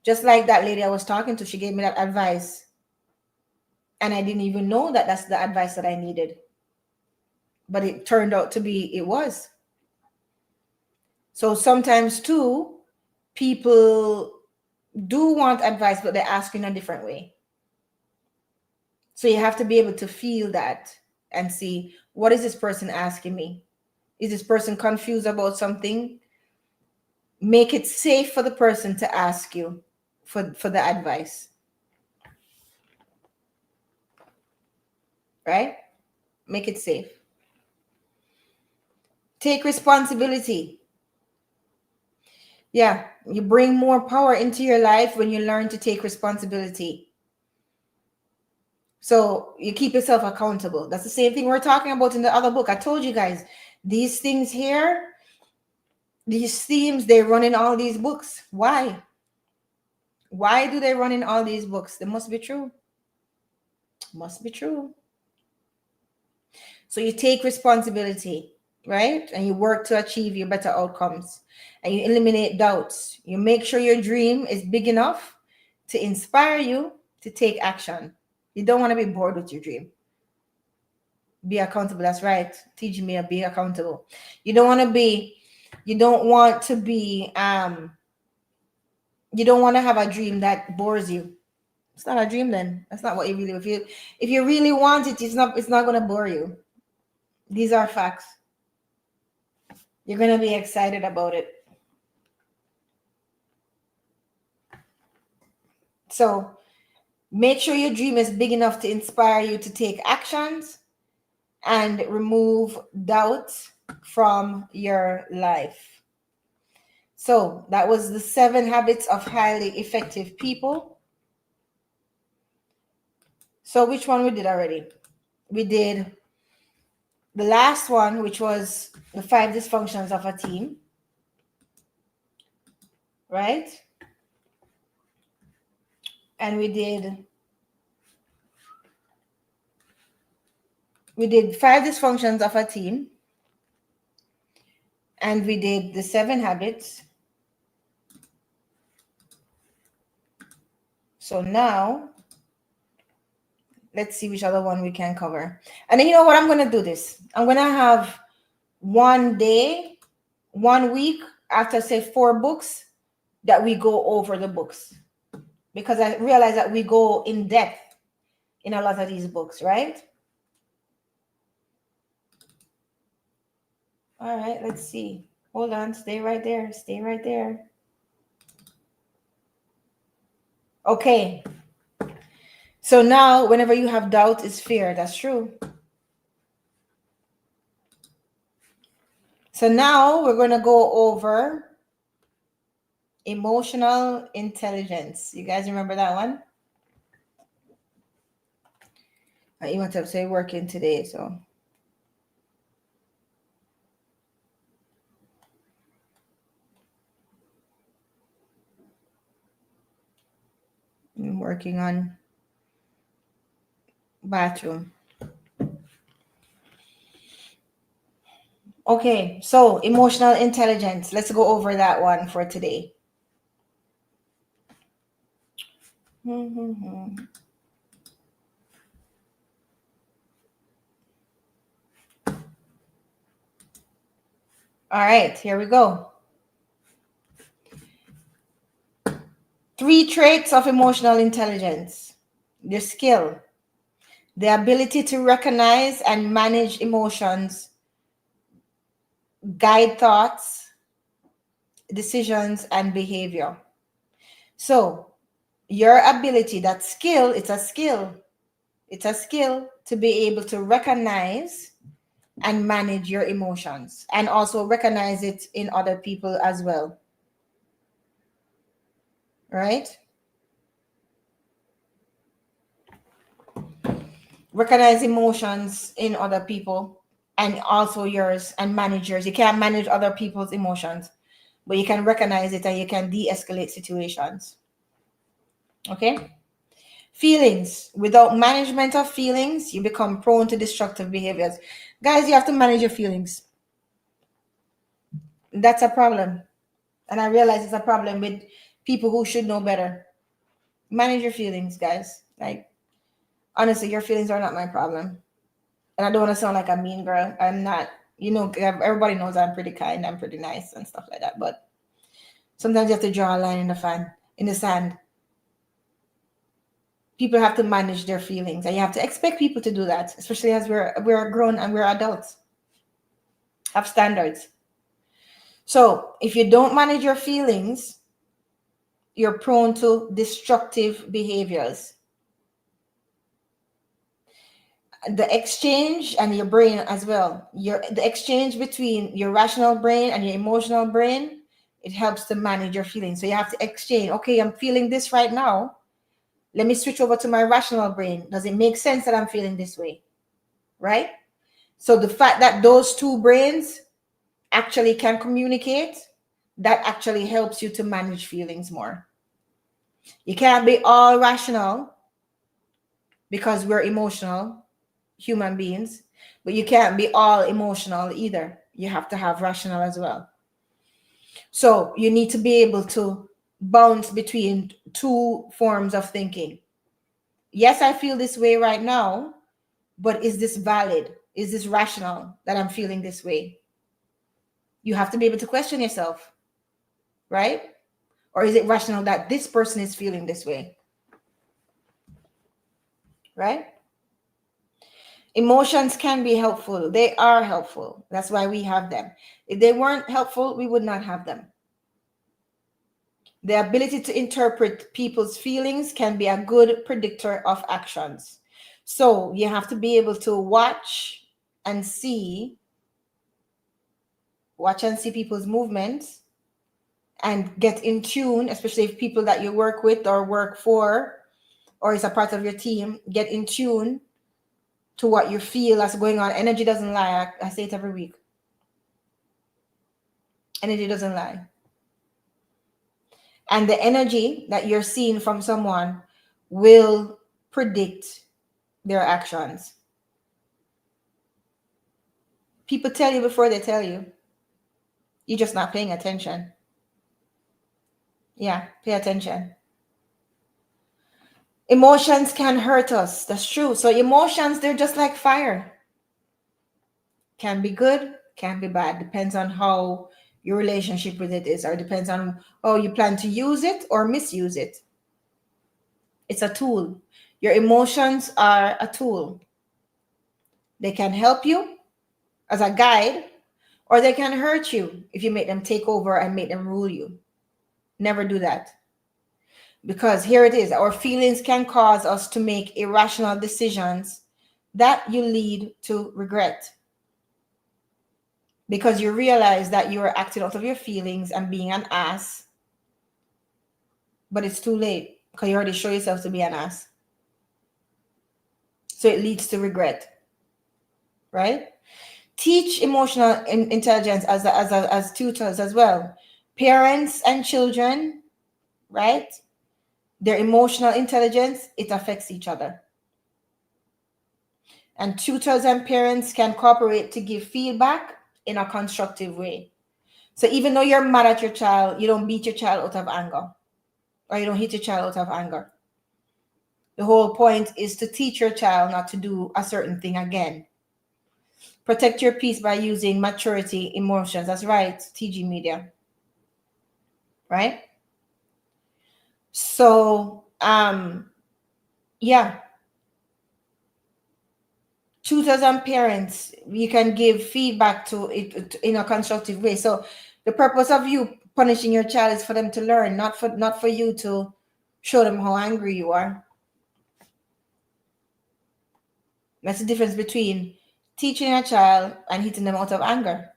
Just like that lady I was talking to, she gave me that advice and I didn't even know that that's the advice that I needed. But it turned out to be, it was. So sometimes too, people do want advice, but they're asking a different way. So you have to be able to feel that and see, what is this person asking me? Is this person confused about something? Make it safe for the person to ask you for the advice. Right? Make it safe. Take responsibility. Yeah, you bring more power into your life when you learn to take responsibility. So you keep yourself accountable. That's the same thing we're talking about in the other book. I told you guys, these things here, these themes, they run in all these books. Why? Why do they run in all these books? They must be true. Must be true. So you take responsibility, right? And you work to achieve your better outcomes. And you eliminate doubts. You make sure your dream is big enough to inspire you to take action. You don't want to be bored with your dream. Be accountable. That's right. Teach me, be accountable. You don't want to be, you don't want to be, you don't want to have a dream that bores you. It's not a dream then. That's not what you really, if you really want it, it's not going to bore you. These are facts. You're going to be excited about it. So make sure your dream is big enough to inspire you to take actions and remove doubt from your life. So that was the 7 habits of highly effective people. So which one we did already? We did the last one, which was the 5 dysfunctions of a team. Right? And we did 5 dysfunctions of a team. And we did the 7 habits. So now let's see which other one we can cover. And then you know what? I'm going to do this. I'm going to have one day, 1 week after, say, 4 books that we go over the books. Because I realize that we go in depth in a lot of these books, right? All right, let's see. Hold on. Stay right there. Stay right there. Okay. So now, whenever you have doubt, is fear. That's true. So now we're going to go over emotional intelligence. You guys remember that one? You want to say working today, so. I'm working on bathroom. Okay, so emotional intelligence. Let's go over that one for today. All right, here we go. 3 traits of emotional intelligence. The skill The ability to recognize and manage emotions, guide thoughts, decisions, and behavior. So, your ability, that skill, it's a skill. It's a skill to be able to recognize and manage your emotions and also recognize it in other people as well. Right? Recognize emotions in other people and also yours and manage yours. You can't manage other people's emotions, but you can recognize it and you can de-escalate situations. Okay? Feelings. Without management of feelings, you become prone to destructive behaviors. Guys, you have to manage your feelings. That's a problem. And I realize it's a problem with people who should know better. Manage your feelings, guys. Like, honestly, your feelings are not my problem. And I don't want to sound like a mean girl. I'm not. You know, everybody knows I'm pretty kind. I'm pretty nice and stuff like that. But sometimes you have to draw a line in the sand. People have to manage their feelings, and you have to expect people to do that, especially as we're grown and we're adults. Have standards. So if you don't manage your feelings, you're prone to destructive behaviors. The exchange and your brain as well. The exchange between your rational brain and your emotional brain, it helps to manage your feelings. So you have to exchange. Okay, I'm feeling this right now. Let me switch over to my rational brain. Does it make sense that I'm feeling this way? Right? So the fact that those two brains actually can communicate, that actually helps you to manage feelings more. You can't be all rational because we're emotional human beings, but you can't be all emotional either. You have to have rational as well. So you need to be able to bounce between two forms of thinking. Yes, I feel this way right now, but is this valid? Is this rational that I'm feeling this way? You have to be able to question yourself, right? Or is it rational that this person is feeling this way? Right? Emotions can be helpful. They are helpful. That's why we have them. If they weren't helpful, we would not have them. The ability to interpret people's feelings can be a good predictor of actions. So you have to be able to watch and see people's movements and get in tune, especially if people that you work with or work for or is a part of your team, get in tune to what you feel is going on. Energy doesn't lie. I say it every week. Energy doesn't lie. And the energy that you're seeing from someone will predict their actions. People tell you before they tell you. You're just not paying attention. Yeah, pay attention. Emotions can hurt us. That's true. So emotions, they're just like fire. Can be good, can be bad. Depends on how your relationship with it is, or depends on how you plan to use it or misuse it. It's a tool. Your emotions are a tool. They can help you as a guide, or they can hurt you if you make them take over and make them rule you. Never do that. Because here it is, our feelings can cause us to make irrational decisions that you lead to regret. Because you realize that you are acting out of your feelings and being an ass, but it's too late because you already show yourself to be an ass. So it leads to regret, right? Teach emotional intelligence as tutors as well. Parents and children, right? Their emotional intelligence, it affects each other. And tutors and parents can cooperate to give feedback in a constructive way. So even though you're mad at your child, you don't beat your child out of anger, or you don't hit your child out of anger. The whole point is to teach your child not to do a certain thing again. Protect your peace by using maturity emotions. That's right, TG Media. Right? So, yeah. tutors and parents, you can give feedback to it in a constructive way. So the purpose of you punishing your child is for them to learn, not for you to show them how angry you are. That's the difference between teaching a child and hitting them out of anger.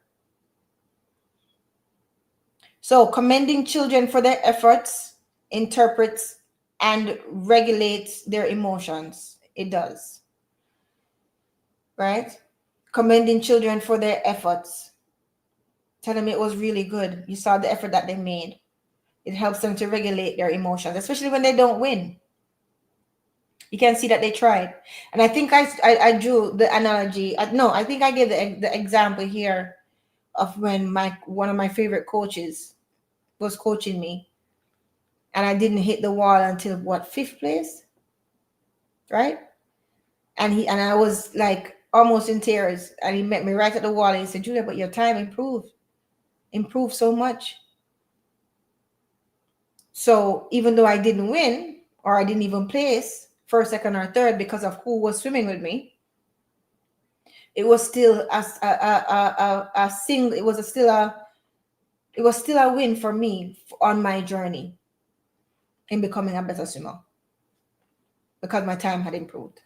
So commending children for their efforts interprets and regulates their emotions. It does. Right? Commending children for their efforts. Tell them it was really good. You saw the effort that they made. It helps them to regulate their emotions, especially when they don't win. You can see that they tried. And I think I drew the analogy. No, I think I gave the example here of when one of my favorite coaches was coaching me, and I didn't hit the wall until what, 5th place, right? And I was like almost in tears, and he met me right at the wall and he said, Julia, but your time improved so much. So even though I didn't win, or I didn't even place first, second, or third because of who was swimming with me, it was still it was still a win for me on my journey in becoming a better swimmer, because my time had improved.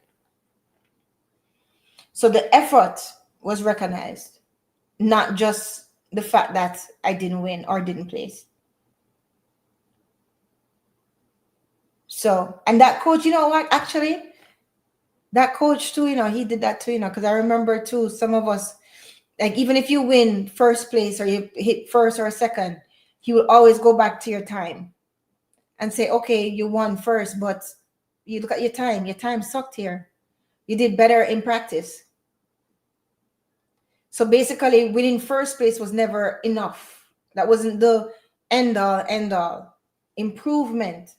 So the effort was recognized, not just the fact that I didn't win or didn't place. So, and that coach, you know what, actually, that coach too, he did that too, because I remember too, some of us, like, even if you win first place or you hit first or second, he will always go back to your time and say, okay, you won first, but you look at your time sucked here. You did better in practice. So basically, winning first place was never enough. That wasn't the end all. Improvement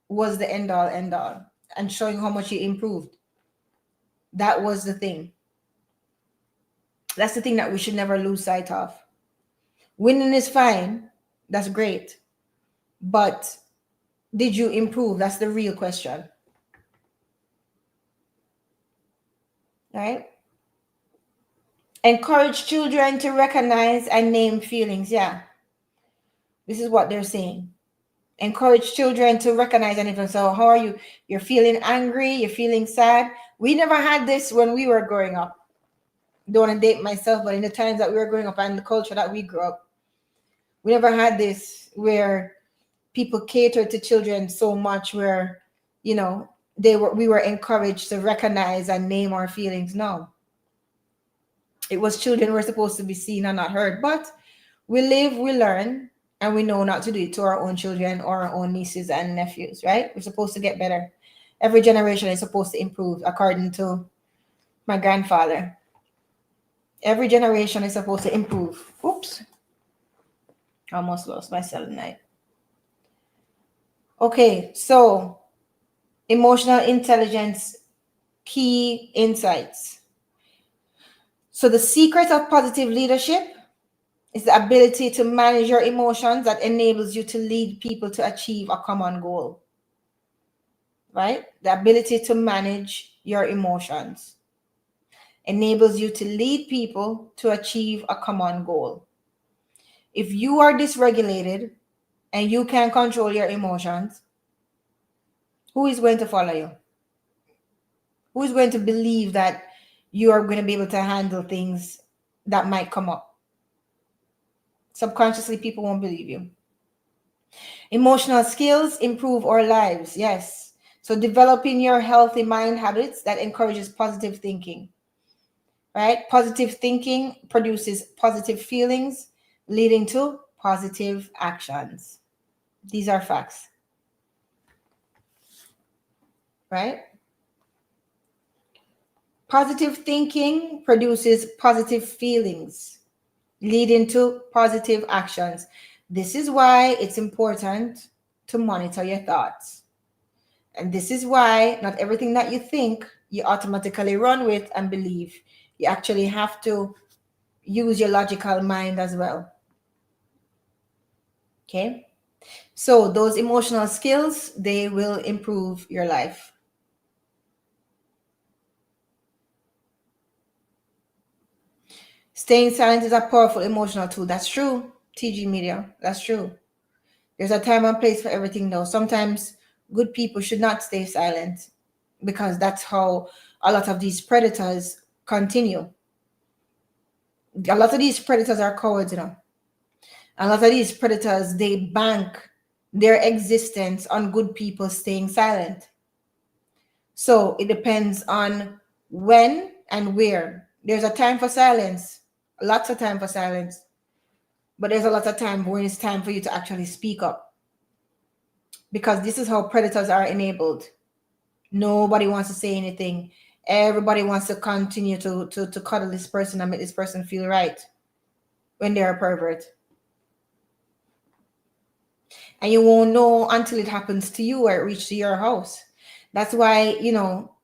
was the end all. And showing how much you improved. That was the thing. That's the thing that we should never lose sight of. Winning is fine. That's great. But did you improve? That's the real question. Right? Encourage children to recognize and name feelings. Yeah. This is what they're saying. Encourage children to recognize anything. So how are you? You're feeling angry, you're feeling sad. We never had this when we were growing up. Don't want to date myself, but in the times that we were growing up and the culture that we grew up, we never had this where people catered to children so much where, we were encouraged to recognize and name our feelings. No. It was children were supposed to be seen and not heard. But we live, we learn, and we know not to do it to our own children or our own nieces and nephews, right? We're supposed to get better. Every generation is supposed to improve, according to my grandfather. Every generation is supposed to improve. Oops. Almost lost my selenite. Okay, so emotional intelligence, key insights. So the secret of positive leadership is the ability to manage your emotions that enables you to lead people to achieve a common goal. Right? The ability to manage your emotions enables you to lead people to achieve a common goal. If you are dysregulated and you can't control your emotions, who is going to follow you? Who is going to believe that you are going to be able to handle things that might come up? Subconsciously, people won't believe you. Emotional skills improve our lives. Yes. So developing your healthy mind habits that encourages positive thinking. Right? Positive thinking produces positive feelings, leading to positive actions. These are facts. Right? Positive thinking produces positive feelings, leading to positive actions. This is why it's important to monitor your thoughts. And this is why not everything that you think you automatically run with and believe. You actually have to use your logical mind as well. Okay? So those emotional skills, they will improve your life. Staying silent is a powerful emotional tool. That's true, TG Media. That's true. There's a time and place for everything, though. Sometimes good people should not stay silent because that's how a lot of these predators continue. A lot of these predators are cowards, you know. A lot of these predators, they bank their existence on good people staying silent. So it depends on when and where. There's a time for silence, lots of time for silence, but there's a lot of time when it's time for you to actually speak up, because this is how predators are enabled. Nobody wants to say anything. Everybody wants to continue to cuddle this person and make this person feel right when they're a pervert. And you won't know until it happens to you or it reaches your house. That's why, you know,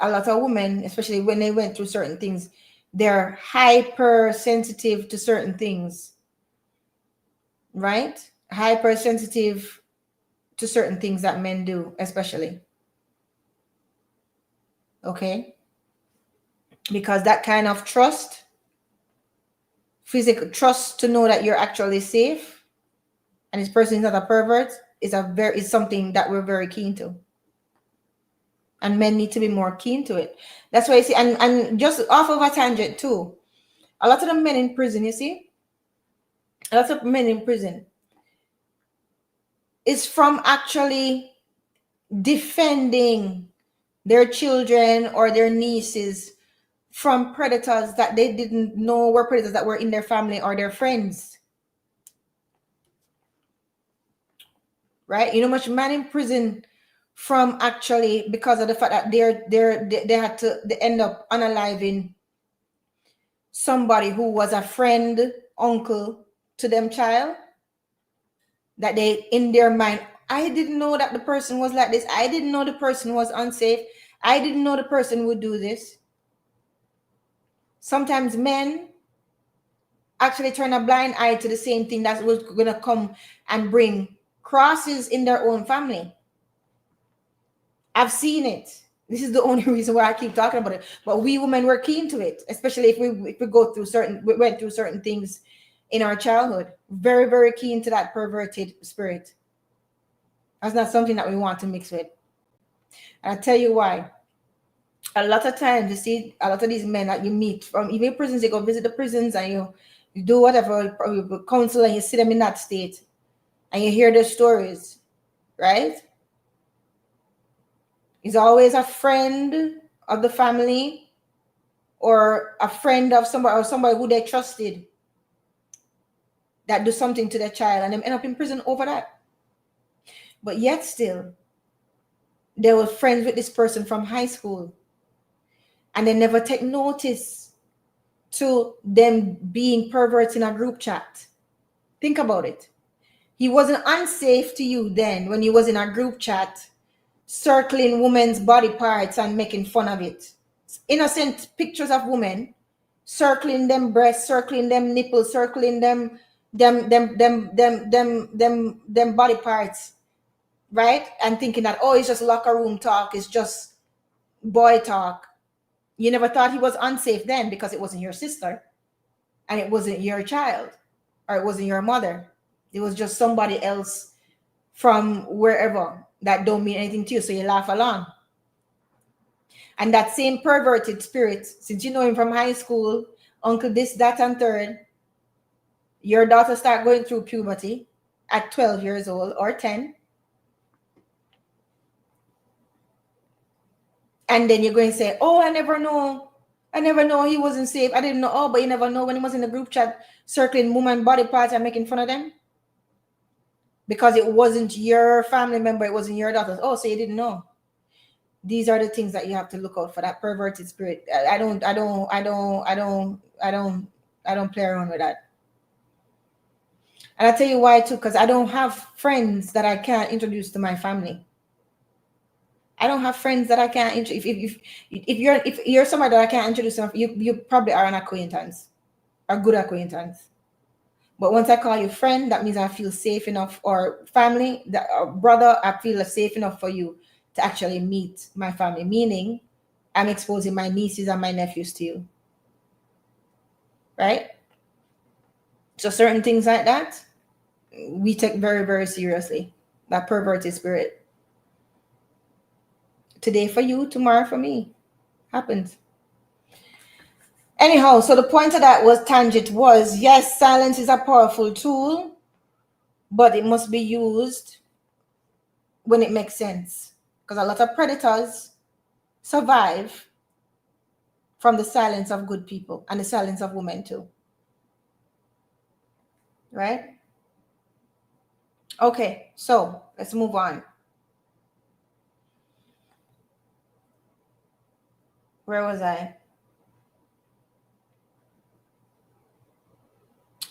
a lot of women, especially when they went through certain things, they're hypersensitive to certain things, right? Hypersensitive to certain things that men do, especially. Okay? Because that kind of trust, physical trust to know that you're actually safe and this person is not a pervert, is something that we're very keen to. And men need to be more keen to it. That's why you see, and just off of a tangent too, a lot of the men in prison, you see, a lot of men in prison is from actually defending their children or their nieces from predators that they didn't know were predators that were in their family or their friends. Right? You know, much man in prison from actually because of the fact that they had to they end up unaliving somebody who was a friend, uncle to them child, that they in their mind, I didn't know that the person was like this. I didn't know the person was unsafe. I didn't know the person would do this. Sometimes men actually turn a blind eye to the same thing that was going to come and bring crosses in their own family. I've seen it. This is the only reason why I keep talking about it. But we women were keen to it, especially if we went through certain things in our childhood. Very, very keen to that perverted spirit. That's not something that we want to mix with. And I'll tell you why. A lot of times, you see, a lot of these men that you meet from even prisons, they go visit the prisons and you do whatever, you counsel and you see them in that state and you hear their stories, right? It's always a friend of the family or a friend of somebody or somebody who they trusted that do something to their child and them end up in prison over that. But yet still, they were friends with this person from high school and they never take notice to them being perverts in a group chat. Think about it. He wasn't unsafe to you then when he was in a group chat circling women's body parts and making fun of it. Innocent pictures of women circling them breasts, circling them nipples, circling them body parts, right? And thinking that, oh, it's just locker room talk, it's just boy talk. You never thought he was unsafe then because it wasn't your sister and it wasn't your child or it wasn't your mother. It was just somebody else from wherever that don't mean anything to you, so you laugh along. And that same perverted spirit, since you know him from high school, uncle this, that, and third, your daughter start going through puberty at 12 years old or 10. And then you're going to say, oh, I never know he wasn't safe. I didn't know. Oh, but you never know when he was in the group chat circling woman body parts and making fun of them. Because it wasn't your family member, it wasn't your daughter's. Oh, so you didn't know. These are the things that you have to look out for, that perverted spirit. I don't play around with that. And I'll tell you why too, because I don't have friends that I can't introduce to my family. I don't have friends that I can't introduce. If you're somebody that I can't introduce, you probably are an acquaintance, a good acquaintance. But once I call you friend, that means I feel safe enough, or family, or brother, I feel safe enough for you to actually meet my family. Meaning, I'm exposing my nieces and my nephews to you. right? So certain things like that, we take very, very seriously. That perverted spirit. Today for you, tomorrow for me. Happens. Anyhow, so the point of that was tangent was, yes, silence is a powerful tool, but it must be used when it makes sense. Because a lot of predators survive from the silence of good people and the silence of women too. Right? Okay, so let's move on. Where was I?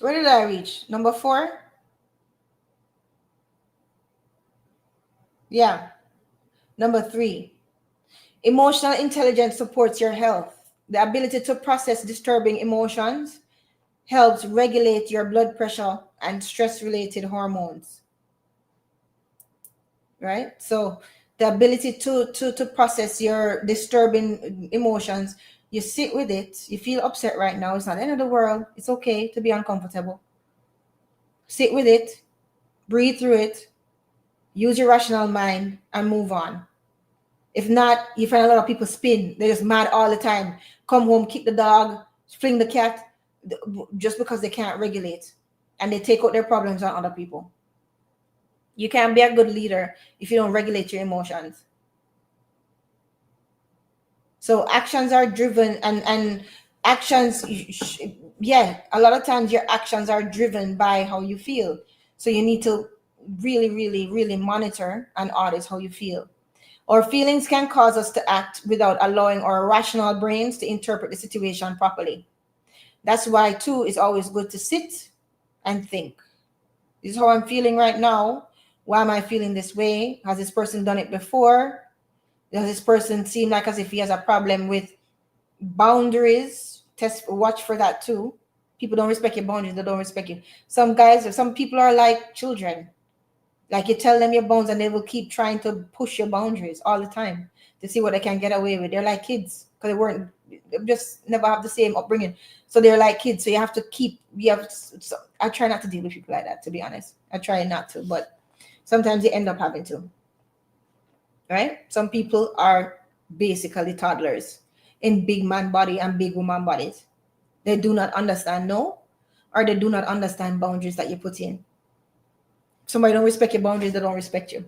Where did I reach? Number 4? Yeah. Number 3. Emotional intelligence supports your health. The ability to process disturbing emotions helps regulate your blood pressure and stress-related hormones. Right? So the ability to process your disturbing emotions, you sit with it. You feel upset right now. It's not the end of the world. It's okay to be uncomfortable. Sit with it, breathe through it, use your rational mind, and move on. If not, you find a lot of people spin. They're just mad all the time. Come home, kick the dog, fling the cat, just because they can't regulate. And they take out their problems on other people. You can't be a good leader if you don't regulate your emotions. So actions are driven, and actions, yeah, a lot of times your actions are driven by how you feel. So you need to really, really, really monitor and audit how you feel. Our feelings can cause us to act without allowing our rational brains to interpret the situation properly. That's why, too, it's always good to sit and think. This is how I'm feeling right now. Why am I feeling this way? Has this person done it before? Does this person seem like as if he has a problem with boundaries? Watch for that too. People don't respect your boundaries, they don't respect you. Some guys or some people are like children. Like, you tell them your boundaries and they will keep trying to push your boundaries all the time to see what they can get away with. They're like kids because they just never have the same upbringing. So they're like kids. So I try not to deal with people like that, to be honest. I try not to, but sometimes you end up having to. Right? Some people are basically toddlers in big man body and big woman bodies. They do not understand no, or they do not understand boundaries that you put in. Somebody don't respect your boundaries, they don't respect you.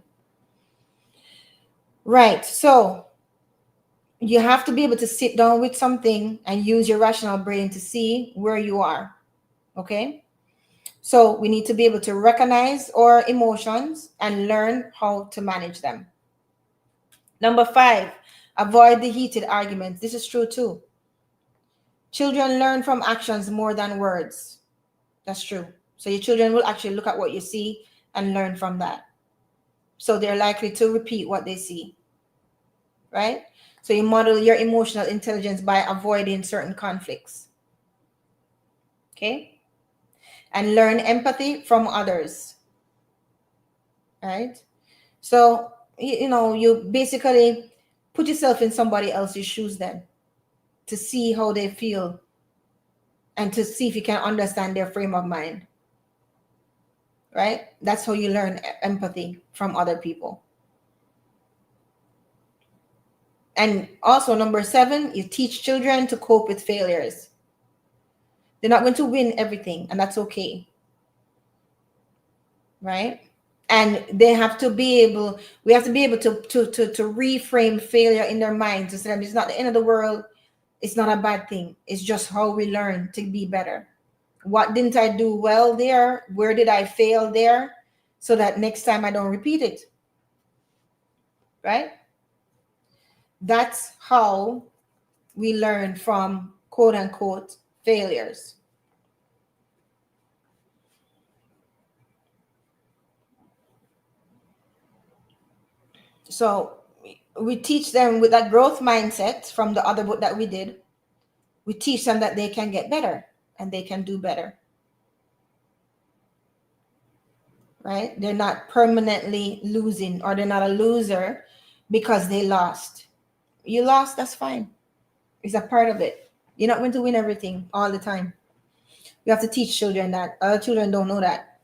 Right. So you have to be able to sit down with something and use your rational brain to see where you are. Okay. So we need to be able to recognize our emotions and learn how to manage them. Number 5, avoid the heated arguments. This is true too. Children learn from actions more than words. That's true. So your children will actually look at what you see and learn from that. So they're likely to repeat what they see. Right? So you model your emotional intelligence by avoiding certain conflicts. Okay? And learn empathy from others. Right? So, you basically put yourself in somebody else's shoes then to see how they feel and to see if you can understand their frame of mind. Right? That's how you learn empathy from other people. And also, number 7, you teach children to cope with failures. They're not going to win everything, and that's okay. Right? And we have to be able to reframe failure in their minds to say it's not the end of the world. It's not a bad thing. It's just how we learn to be better. What didn't I do well there? Where did I fail there? So that next time I don't repeat it. Right? That's how we learn from quote unquote failures. So we teach them with that growth mindset from the other book that we did. We teach them that they can get better and they can do better. Right? They're not permanently losing, or they're not a loser because they lost. You lost, that's fine. It's a part of it. You're not going to win everything all the time. You have to teach children that. Other children don't know that.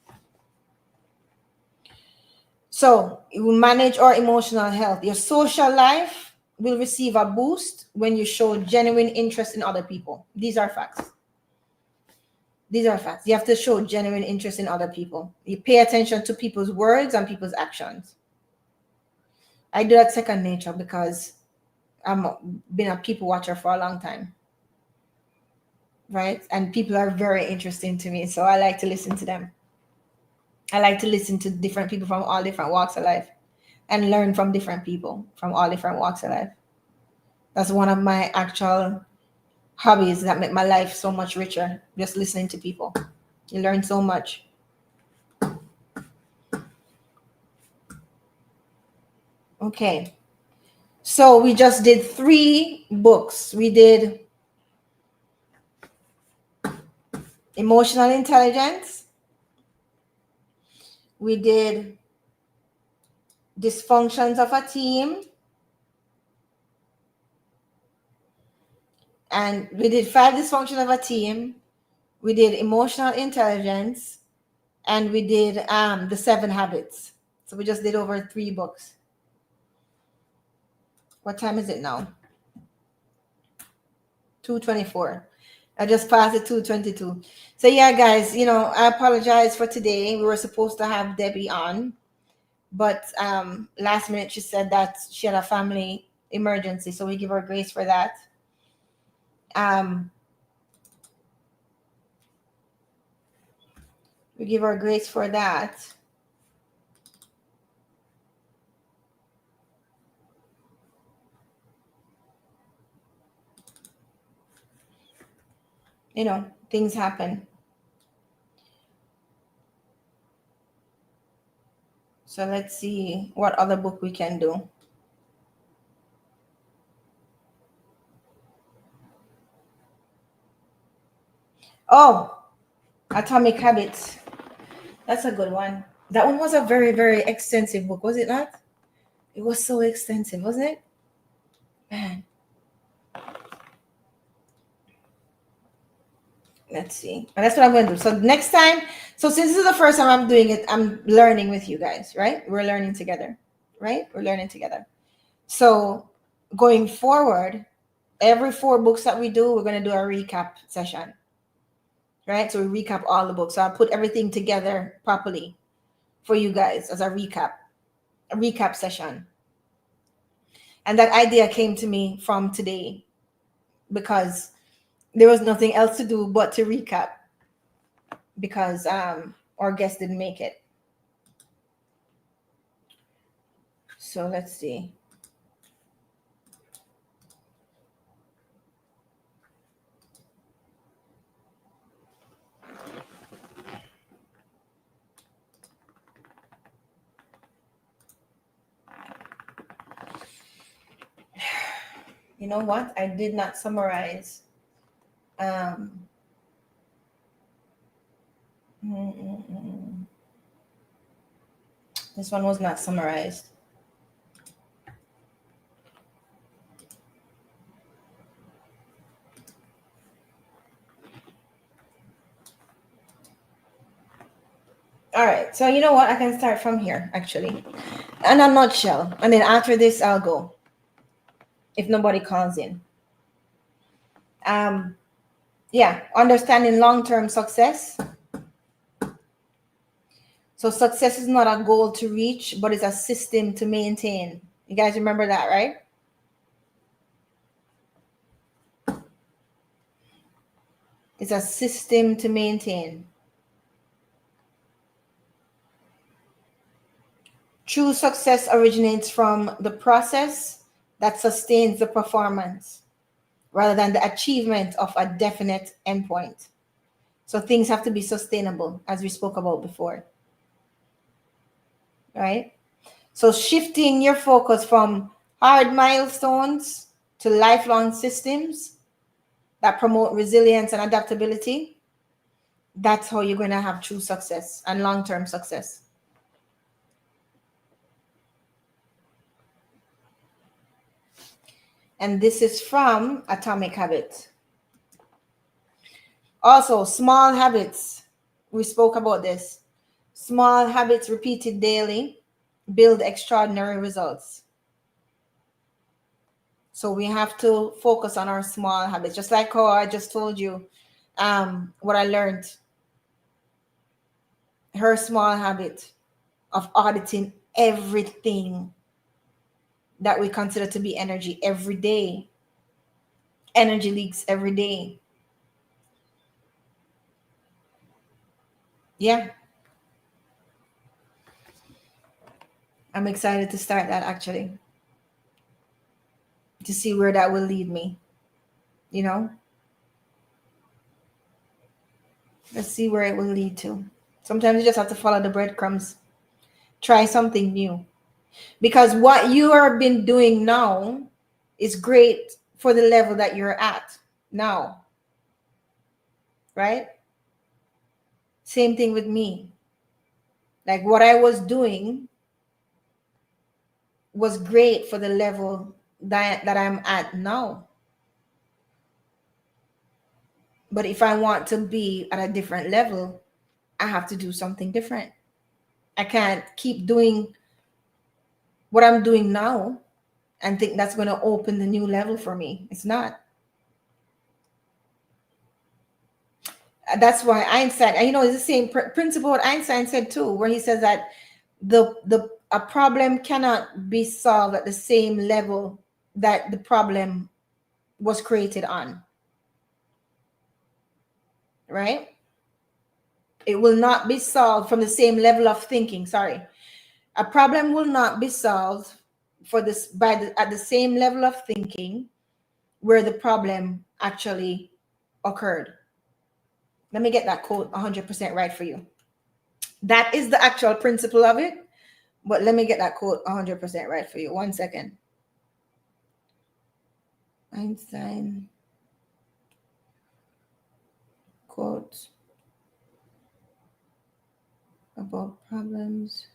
So you manage our emotional health. Your social life will receive a boost when you show genuine interest in other people. These are facts. These are facts. You have to show genuine interest in other people. You pay attention to people's words and people's actions. I do that second nature because I've been a people watcher for a long time. Right? And people are very interesting to me. So I like to listen to them. I like to listen to different people from all different walks of life and learn from different people from all different walks of life. That's one of my actual hobbies that make my life so much richer. Just listening to people. You learn so much. Okay. So we just did 3 books. We did Emotional Intelligence. We did Dysfunctions of a Team. And we did 5 Dysfunctions of a Team. We did Emotional Intelligence. And we did the 7 Habits. So we just did over 3 books. What time is it now? 2:24. I just passed it 2:22. So yeah, guys, I apologize for today. We were supposed to have Debbie on, but last minute she said that she had a family emergency, so we give her grace for that. We give her grace for that. Things happen. So let's see what other book we can do. Oh, Atomic Habits. That's a good one. That one was a very, very extensive book, was it not? It was so extensive, wasn't it? Man. Let's see. And that's what I'm going to do. So next time, since this is the first time I'm doing it, I'm learning with you guys, right? We're learning together, right? We're learning together. So going forward, every 4 books that we do, we're going to do a recap session, right? So we recap all the books. So I'll put everything together properly for you guys as a recap session. And that idea came to me from today because there was nothing else to do but to recap because our guest didn't make it. So let's see. You know what? I did not summarize. This one was not summarized. All right. So you know what? I can start from here, actually. In a nutshell. And then after this, I'll go. If nobody calls in. Yeah. Understanding long-term success. So success is not a goal to reach, but it's a system to maintain. You guys remember that, right? It's a system to maintain. True success originates from the process that sustains the performance rather than the achievement of a definite endpoint. So things have to be sustainable, as we spoke about before. Right? So shifting your focus from hard milestones to lifelong systems that promote resilience and adaptability, that's how you're going to have true success and long-term success. And this is from Atomic Habits. Also, small habits. We spoke about this. Small habits repeated daily build extraordinary results. So we have to focus on our small habits, just like how I just told you what I learned. Her small habit of auditing everything that we consider to be energy every day. Energy leaks every day. Yeah. I'm excited to start that actually, to see where that will lead me. You know, let's see where it will lead to. Sometimes you just have to follow the breadcrumbs, try something new. Because what you have been doing now is great for the level that you're at now, right? Same thing with me. Like what I was doing was great for the level that I'm at now. But if I want to be at a different level, I have to do something different. I can't keep doing what I'm doing now and think that's going to open the new level for me. It's not. That's why Einstein, and it's the same principle what Einstein said too, where he says that the a problem cannot be solved at the same level that the problem was created on. Right? It will not be solved from the same level of thinking. Sorry. A problem will not be solved at the same level of thinking where the problem actually occurred. Let me get that quote 100% right for you. That is the actual principle of it, but let me get that quote 100% right for you. 1 second. Einstein quote about problems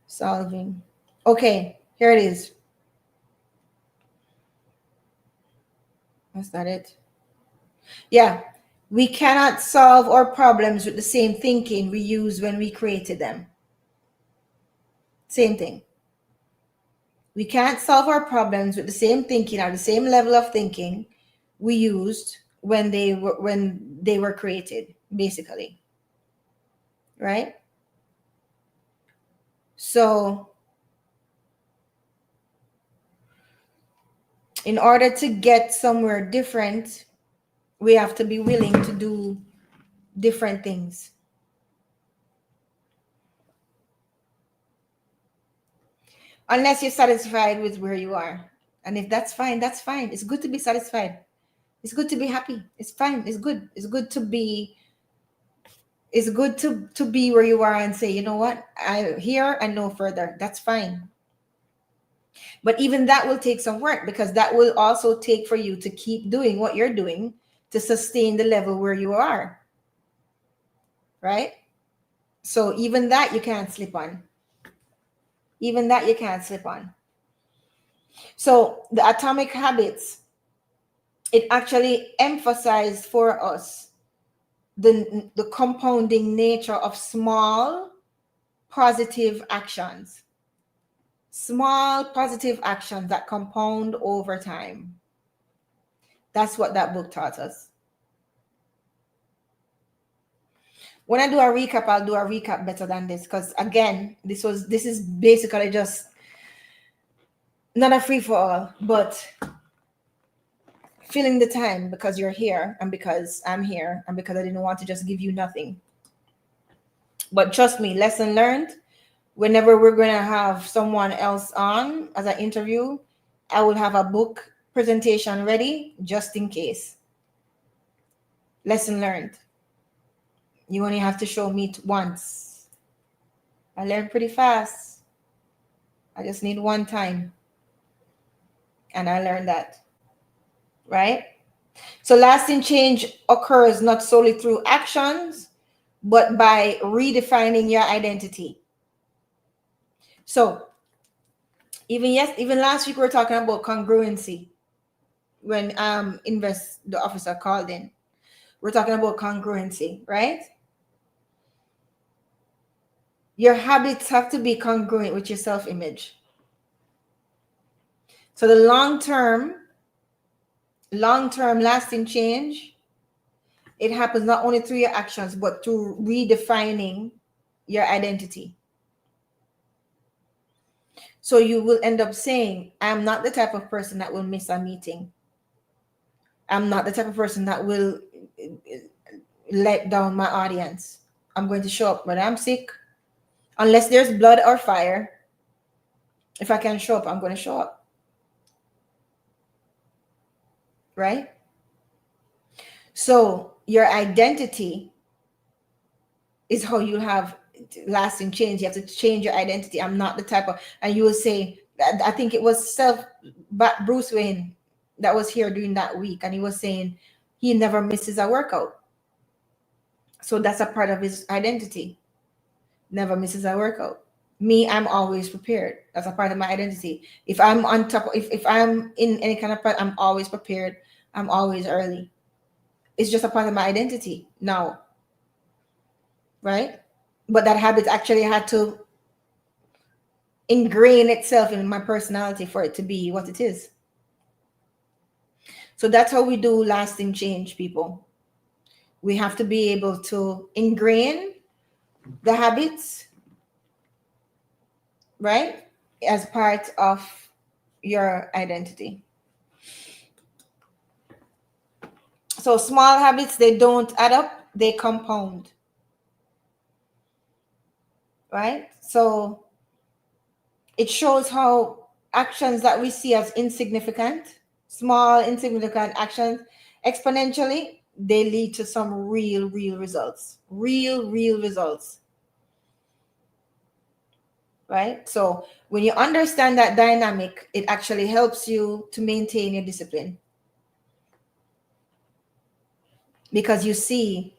solving. Okay, here it is. That's not it. Yeah. We cannot solve our problems with the same thinking we used when we created them. Same thing. We can't solve our problems with the same thinking or the same level of thinking we used when they were created, basically. Right? So in order to get somewhere different, we have to be willing to do different things. Unless you're satisfied with where you are. And if that's fine, that's fine. It's good to be satisfied. It's good to be happy. It's fine. It's good. It's good to be where you are and say, you know what? I'm here and no further. That's fine. But even that will take some work, because that will also take for you to keep doing what you're doing to sustain the level where you are. Right? So even that you can't slip on. Even that you can't slip on. So the atomic habits, it actually emphasized for us the compounding nature of small positive actions. Small positive actions that compound over time. That's what that book taught us. When I do a recap, I'll do a recap better than this, because again, this is basically just not a free for all, but filling the time because you're here and because I'm here and because I didn't want to just give you nothing. But trust me, lesson learned. Whenever we're going to have someone else on as an interview, I will have a book presentation ready just in case. Lesson learned. You only have to show me once. I learn pretty fast. I just need one time. And I learned that. Right? So lasting change occurs not solely through actions, but by redefining your identity. So even last week we were talking about congruency when the officer called in. We're talking about congruency, right? Your habits have to be congruent with your self-image. So the long-term lasting change, it happens not only through your actions, but through redefining your identity. So you will end up saying, I'm not the type of person that will miss a meeting. I'm not the type of person that will let down my audience. I'm going to show up when I'm sick. Unless there's blood or fire, if I can show up, I'm going to show up. Right? So your identity is how you have lasting change. You have to change your identity. I'm not the type of, and you will say, I think it was Bruce Wayne that was here during that week, and he was saying he never misses a workout. So that's a part of his identity. Never misses a workout. Me, I'm always prepared. That's a part of my identity. If I'm on top, if I'm in any kind of part, I'm always prepared. I'm always early. It's just a part of my identity now. Right? But that habit actually had to ingrain itself in my personality for it to be what it is. So that's how we do lasting change, people. We have to be able to ingrain the habits, right, as part of your identity. So small habits, they don't add up, they compound. Right? So it shows how actions that we see as insignificant, small, insignificant actions, exponentially, they lead to some real results. Real results. Right? So when you understand that dynamic, it actually helps you to maintain your discipline. Because you see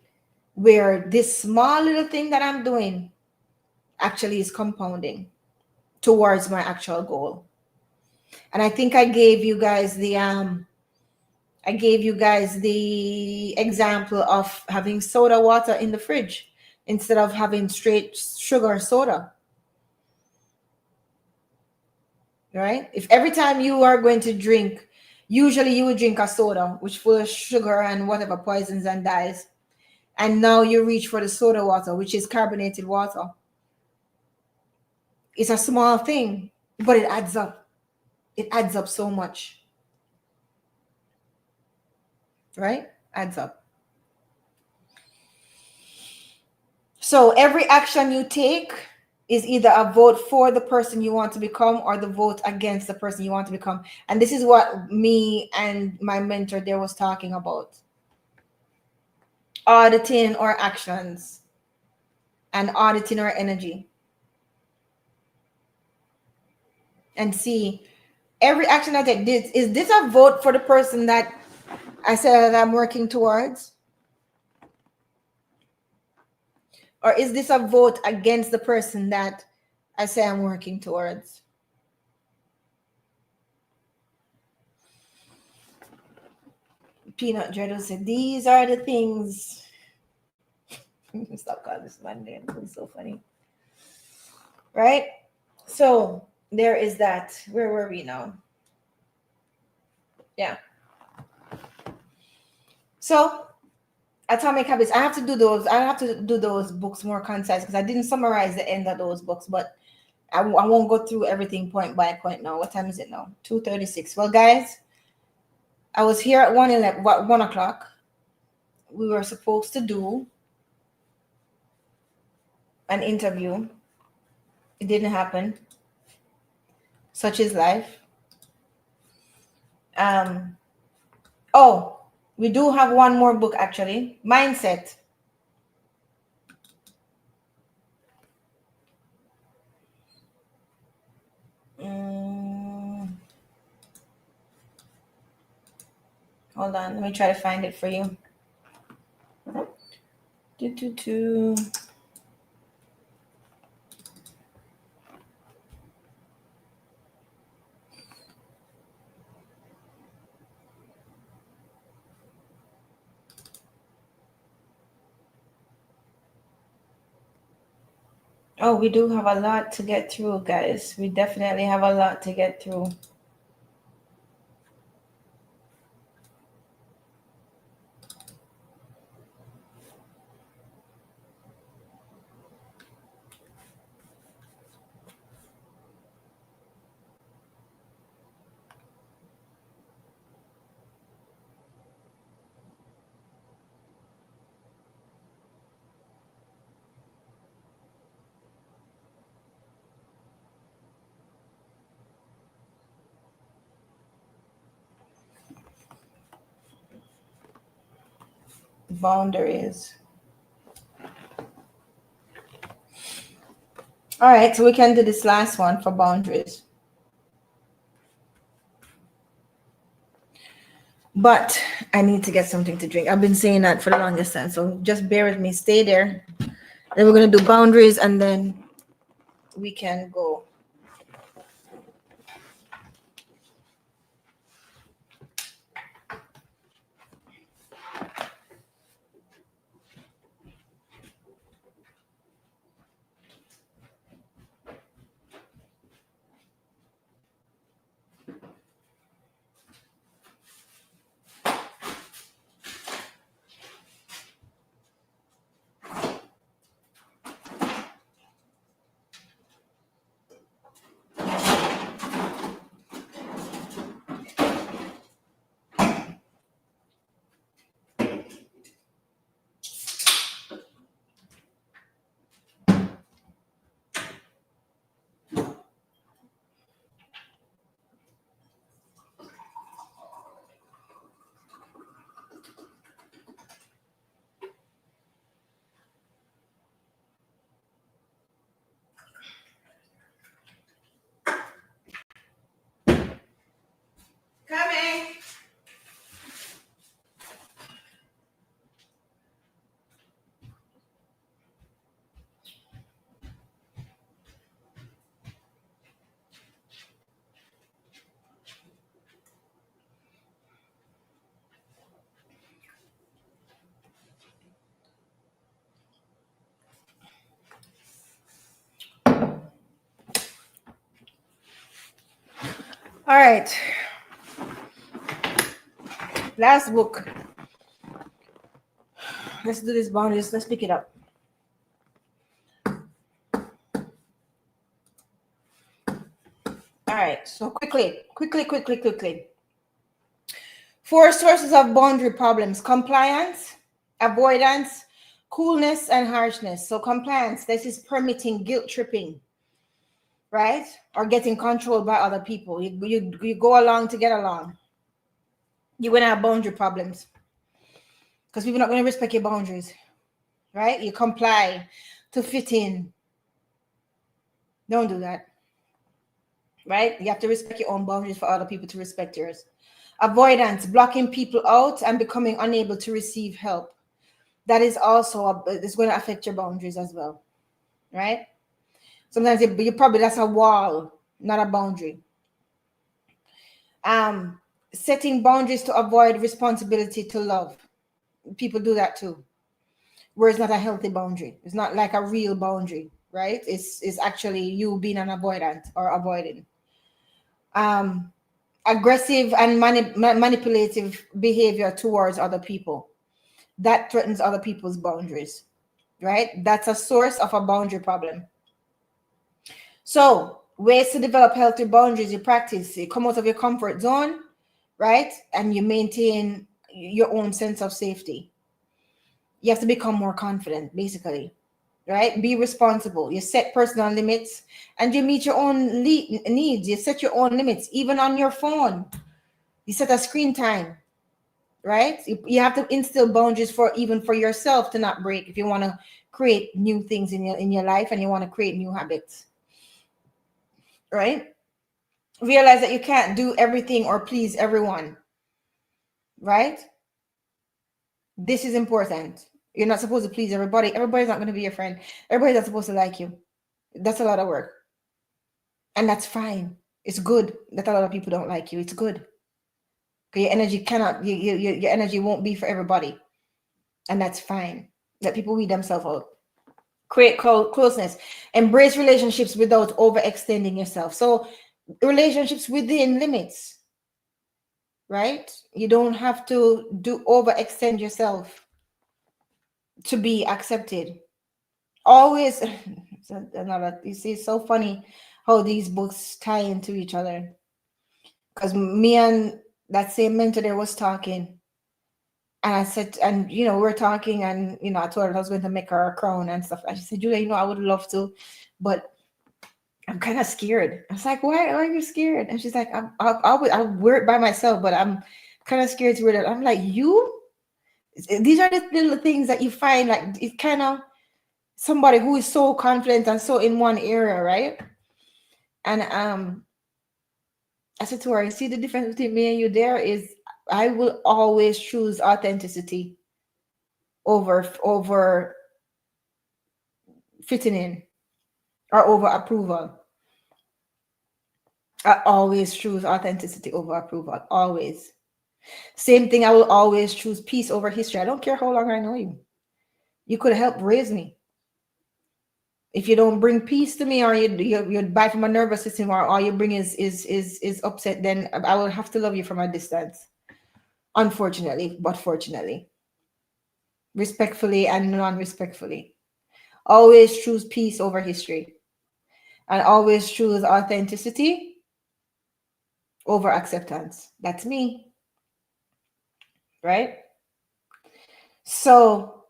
where this small little thing that I'm doing actually is compounding towards my actual goal. And I think I gave you guys the example of having soda water in the fridge instead of having straight sugar soda. Right? If every time you are going to drink, usually you would drink a soda which full of sugar and whatever poisons and dyes, and now you reach for the soda water, which is carbonated water. It's a small thing, but it adds up. It adds up so much. Right? Adds up. So every action you take is either a vote for the person you want to become or the vote against the person you want to become. And this is what me and my mentor there was talking about. Auditing our actions and auditing our energy. And see, every action I take, is this a vote for the person that I said that I'm working towards? Or is this a vote against the person that I say I'm working towards? Peanut Dreadle said, these are the things. Stop calling this man name. It's so funny. Right? So there is that. Where were we now? Yeah. So Atomic Habits. I have to do those books more concise because I didn't summarize the end of those books, but I won't go through everything point by point now. What time is it now? 2:36. Well, guys, I was here at 1 o'clock. We were supposed to do an interview. It didn't happen. Such is life. Oh, we do have one more book actually. Mindset. Hold on, let me try to find it for you. Oh, we do have a lot to get through, guys. We definitely have a lot to get through. Boundaries. All right, so we can do this last one for boundaries. But I need to get something to drink. I've been saying that for the longest time. So just bear with me. Stay there. Then we're going to do boundaries and then we can go. Coming. All right. Last book. Let's do this boundaries. Let's pick it up. All right. So quickly. 4 sources of boundary problems: compliance, avoidance, coolness, and harshness. So compliance, this is permitting guilt tripping, right? Or getting controlled by other people. You go along to get along. You're going to have boundary problems because people are not going to respect your boundaries, right? You comply to fit in. Don't do that, right? You have to respect your own boundaries for other people to respect yours. Avoidance, blocking people out and becoming unable to receive help. That is also it's going to affect your boundaries as well, right? Sometimes you probably, that's a wall, not a boundary. Setting boundaries to avoid responsibility to love. People do that too, where it's not a healthy boundary. It's not like a real boundary, right? It's actually you being an avoidant or avoiding. Aggressive and manipulative behavior towards other people, that threatens other people's boundaries, right? That's a source of a boundary problem. So ways to develop healthy boundaries: you practice, you come out of your comfort zone, right? And you maintain your own sense of safety. You have to become more confident, basically, right? Be responsible. You set personal limits and you meet your own needs. You set your own limits, even on your phone. You set a screen time, right? You have to instill boundaries for even for yourself to not break if you want to create new things in your life and you want to create new habits, right? Realize that you can't do everything or please everyone, right? This is important. You're not supposed to please everybody. Everybody's not going to be your friend. Everybody's not supposed to like you. That's a lot of work. And that's fine. It's good that a lot of people don't like you. It's good. Okay, your energy cannot, your energy won't be for everybody. And that's fine. Let people weed themselves out. create closeness, embrace relationships without overextending yourself. So relationships within limits, right? You don't have to do overextend yourself to be accepted. Always another, you see, it's so funny how these books tie into each other. Because me and that same mentor there was talking, and I said, and we're talking, and I told her I was going to make her a crown and stuff. And she said, Julia, I would love to, but I'm kind of scared. I was like, why are you scared? And she's like, I'll wear it by myself, but I'm kind of scared to wear it. I'm like, these are the little things that you find, like, it's kind of somebody who is so confident and so in one area, right? And I said to her, you see the difference between me and you there is I will always choose authenticity over fitting in or over approval. I always choose authenticity over approval. Always. Same thing, I will always choose peace over history. I don't care how long I know you. You could help raise me. If you don't bring peace to me, or you buy from a nervous system, or all you bring is upset, then I will have to love you from a distance. Unfortunately, but fortunately. Respectfully and non-respectfully. Always choose peace over history. And always choose authenticity over acceptance. That's me. Right? So,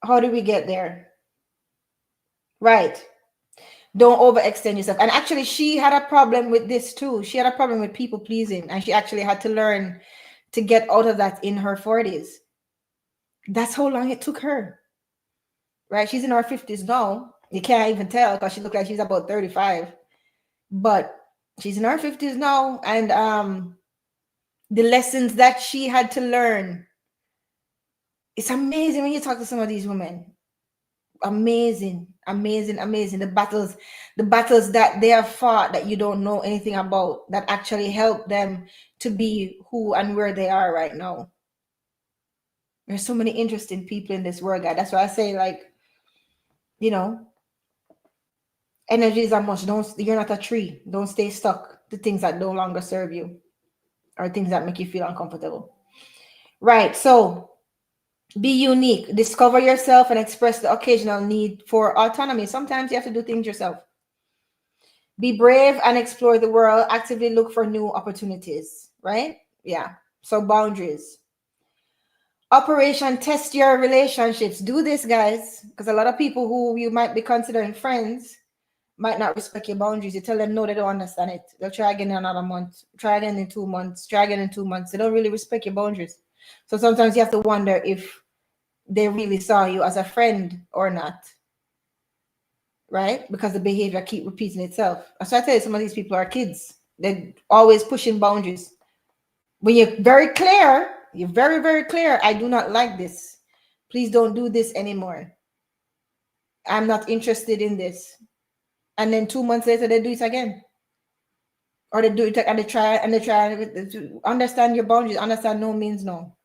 how do we get there? Right. Don't overextend yourself. And actually, she had a problem with this too. She had a problem with people pleasing, and she actually had to learn to get out of that in her 40s. That's how long it took her. Right? She's in her 50s now. You can't even tell because she looked like she's about 35. But she's in her 50s now, and the lessons that she had to learn, it's amazing when you talk to some of these women. Amazing. The battles that they have fought that you don't know anything about, that actually help them to be who and where they are right now. There's so many interesting people in this world, guys. That's why I say, like, energy is a must. You're not a tree. Don't stay stuck to things that no longer serve you or things that make you feel uncomfortable. Right. So be unique. Discover yourself and express the occasional need for autonomy. Sometimes you have to do things yourself. Be brave and explore the world. Actively look for new opportunities. Right? Yeah. So boundaries. Operation test your relationships. Do this, guys, because a lot of people who you might be considering friends might not respect your boundaries. You tell them no, they don't understand it. They'll try again in another month, try again in 2 months, try again in 2 months. They don't really respect your boundaries. So sometimes you have to wonder if they really saw you as a friend or not. Right? Because the behavior keep repeating itself. So I tell you, some of these people are kids. They're always pushing boundaries. When you're very clear, you're very, very clear. I do not like this. Please don't do this anymore. I'm not interested in this. And then 2 months later, they do it again. Or they do it and they try to understand your boundaries. Understand no means no.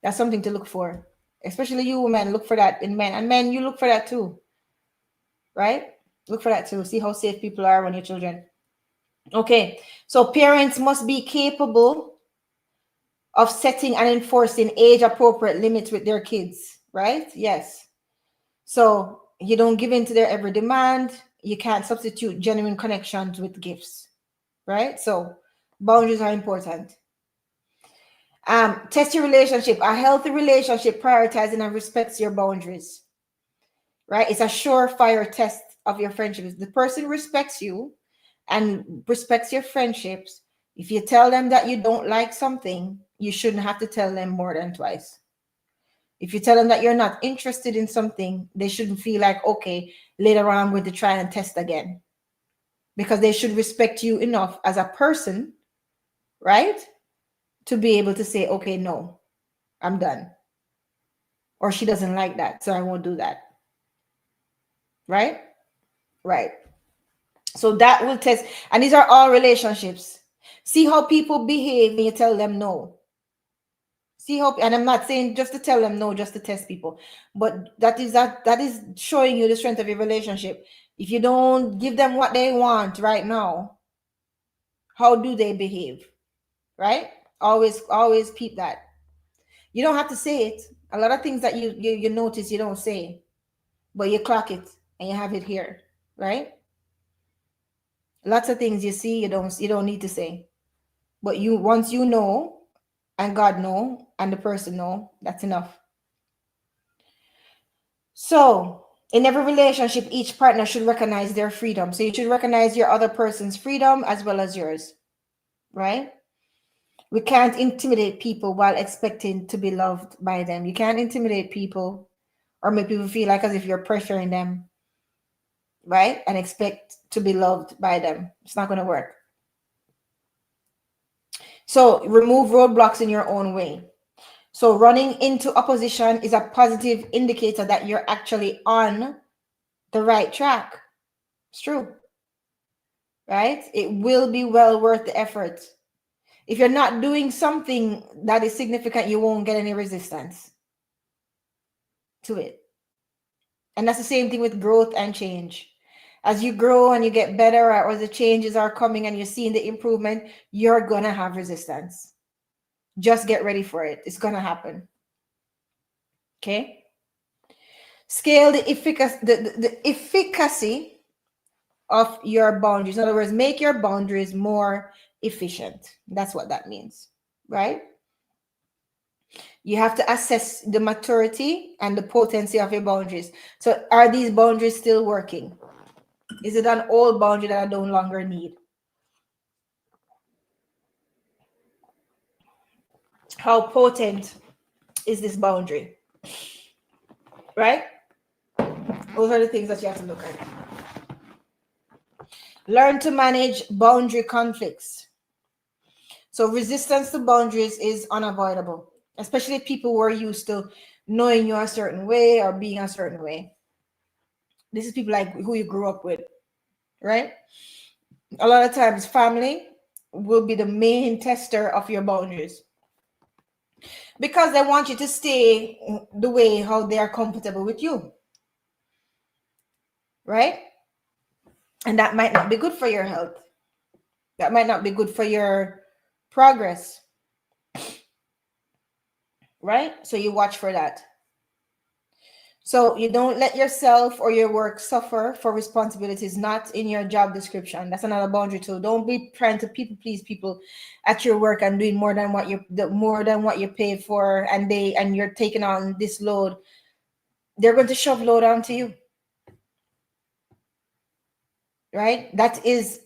That's something to look for. Especially you women, look for that in men. And men, you look for that too. Right? Look for that too. See how safe people are when your children. Okay. So parents must be capable of setting and enforcing age-appropriate limits with their kids. Right? Yes. So you don't give in to their every demand. You can't substitute genuine connections with gifts. Right? So boundaries are important. Test your relationship. A healthy relationship prioritizing and respects your boundaries. Right? It's a surefire test of your friendship. If the person respects you and respects your friendships, if you tell them that you don't like something, you shouldn't have to tell them more than twice. If you tell them that you're not interested in something, they shouldn't feel like, okay, later on I'm going to try and test again. Because they should respect you enough as a person, right? To be able to say, okay, no, I'm done. Or she doesn't like that, so I won't do that. Right? Right. So that will test. And these are all relationships. See how people behave when you tell them no. See how, and I'm not saying just to tell them no, just to test people, but that is showing you the strength of your relationship. If you don't give them what they want right now, how do they behave? Right? Always peep that. You don't have to say it. A lot of things that you notice you don't say, but you clock it and you have it here, right? Lots of things you see you don't need to say, but you once you know, and God know, and the person know, that's enough. So in every relationship, each partner should recognize their freedom. So you should recognize your other person's freedom as well as yours, right? We can't intimidate people while expecting to be loved by them. You can't intimidate people or make people feel like as if you're pressuring them, right? And expect to be loved by them. It's not going to work. So remove roadblocks in your own way. So running into opposition is a positive indicator that you're actually on the right track. It's true, right? It will be well worth the effort. If you're not doing something that is significant, you won't get any resistance to it. And that's the same thing with growth and change. As you grow and you get better, or the changes are coming and you're seeing the improvement, you're going to have resistance. Just get ready for it. It's going to happen. Okay? Scale the efficacy of your boundaries. In other words, make your boundaries more efficient. That's what that means, right? You have to assess the maturity and the potency of your boundaries. So are these boundaries still working? Is it an old boundary that I no longer need? How potent is this boundary? Right? Those are the things that you have to look at. Learn to manage boundary conflicts. So resistance to boundaries is unavoidable, especially people who are used to knowing you a certain way or being a certain way. This is people like who you grew up with, right? A lot of times family will be the main tester of your boundaries because they want you to stay the way how they are comfortable with you, right? And that might not be good for your health. That might not be good for your progress, right? So you watch for that. So you don't let yourself or your work suffer for responsibilities not in your job description. That's another boundary too. Don't be trying to people please people at your work and doing more than what you pay for, and you're taking on this load. They're going to shove load onto you. Right? That is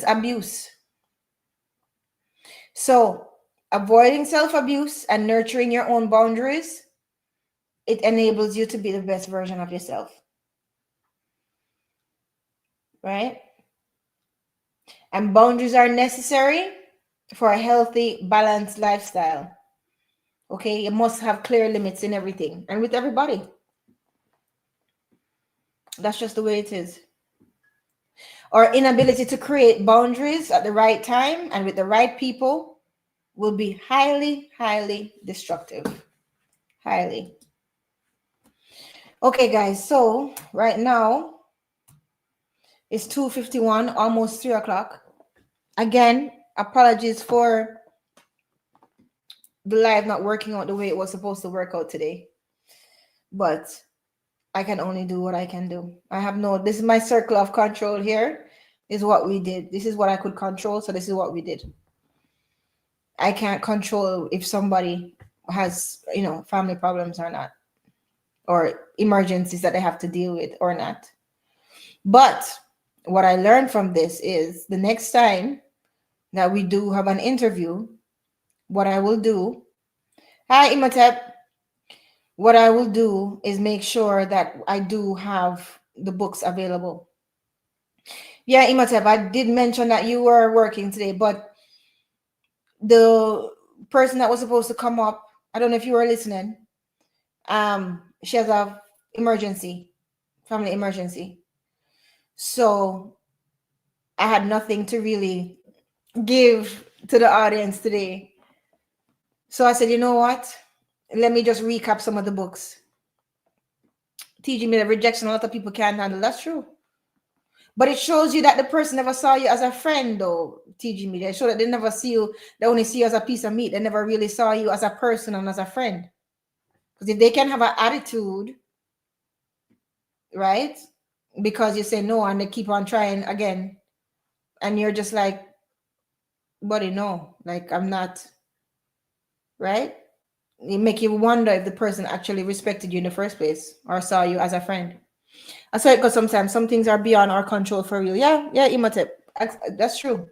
abuse. So avoiding self-abuse and nurturing your own boundaries, it enables you to be the best version of yourself. Right? And boundaries are necessary for a healthy, balanced lifestyle. Okay, you must have clear limits in everything and with everybody. That's just the way it is. Our inability to create boundaries at the right time and with the right people will be highly, highly destructive. Highly. Okay, guys, so right now it's 2:51, almost 3 o'clock. Again, apologies for the live not working out the way it was supposed to work out today. But I can only do what I can do. This is my circle of control here, is what we did. This is what I could control, so this is what we did. I can't control if somebody has, family problems or not, or emergencies that they have to deal with or not. But what I learned from this is the next time that we do have an interview, what I will do, hi Imhotep, what I will do is make sure that I do have the books available. Yeah, Imhotep, I did mention that you were working today, but the person that was supposed to come up, I don't know if you were listening, she has a family emergency. So I had nothing to really give to the audience today. So I said, you know what? Let me just recap some of the books. Teaching me that rejection, a lot of people can't handle. That's true. But it shows you that the person never saw you as a friend, though, teaching me. They show that they never see you, they only see you as a piece of meat. They never really saw you as a person and as a friend. Because if they can have an attitude, right? Because you say no and they keep on trying again, and you're just like, buddy, no, like I'm not, right? It make you wonder if the person actually respected you in the first place or saw you as a friend. I saw it because sometimes some things are beyond our control for real. Yeah, Imhotep. That's true.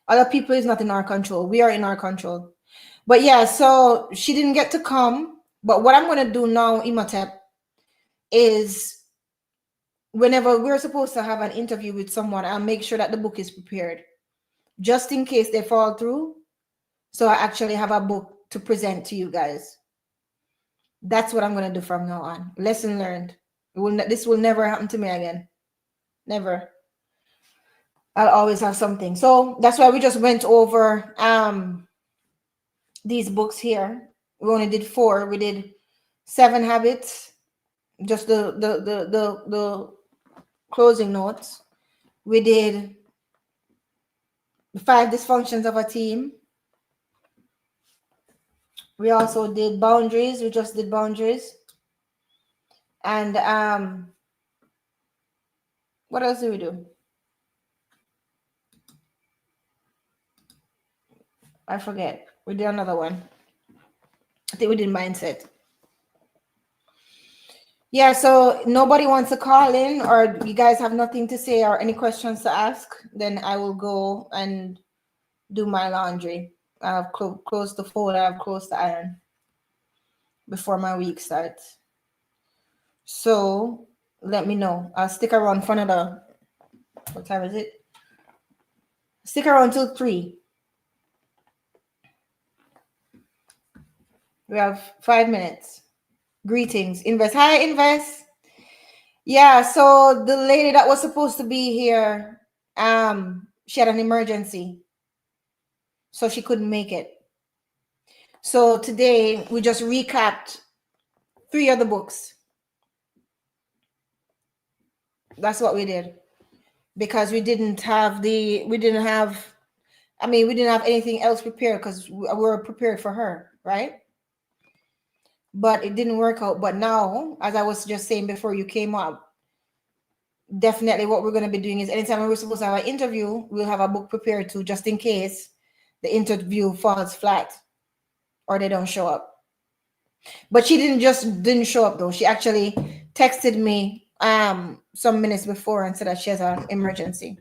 Other people is not in our control. We are in our control. But yeah, so she didn't get to come. But what I'm gonna do now, Imhotep, is whenever we're supposed to have an interview with someone, I'll make sure that the book is prepared. Just in case they fall through. So I actually have a book to present to you guys. That's what I'm gonna do from now on. Lesson learned. This will never happen to me again. Never. I'll always have something. So that's why we just went over these books here. We only did 4. We did 7 habits, just the closing notes. We did 5 dysfunctions of a team. We also did boundaries. We just did boundaries. And what else did we do? I forget. We did another one. I think we did mindset. Yeah, so nobody wants to call in, or you guys have nothing to say or any questions to ask, then I will go and do my laundry. I've closed the fold, I've closed the iron before my week starts. So let me know. I'll stick around for another, what time is it? Stick around till 3. We have 5 minutes. Greetings, Invest. Hi, Invest. Yeah, so the lady that was supposed to be here, she had an emergency, so she couldn't make it. So today we just recapped 3 of the books. That's what we did, because we didn't have anything else prepared, because we were prepared for her, right? But it didn't work out. But now, as I was just saying before you came up, definitely what we're going to be doing is anytime we're supposed to have an interview, we'll have a book prepared too, just in case the interview falls flat or they don't show up. But she didn't show up though. She actually texted me some minutes before and said that she has an emergency.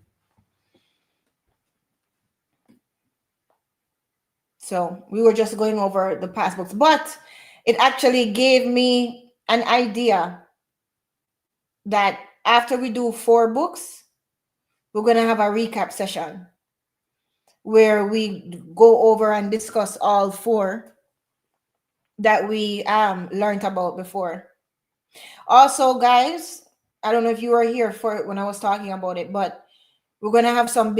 So we were just going over the past books, but it actually gave me an idea that after we do 4 books, we're going to have a recap session where we go over and discuss all 4 that we learned about before. Also, guys, I don't know if you were here for it when I was talking about it, but we're going to have some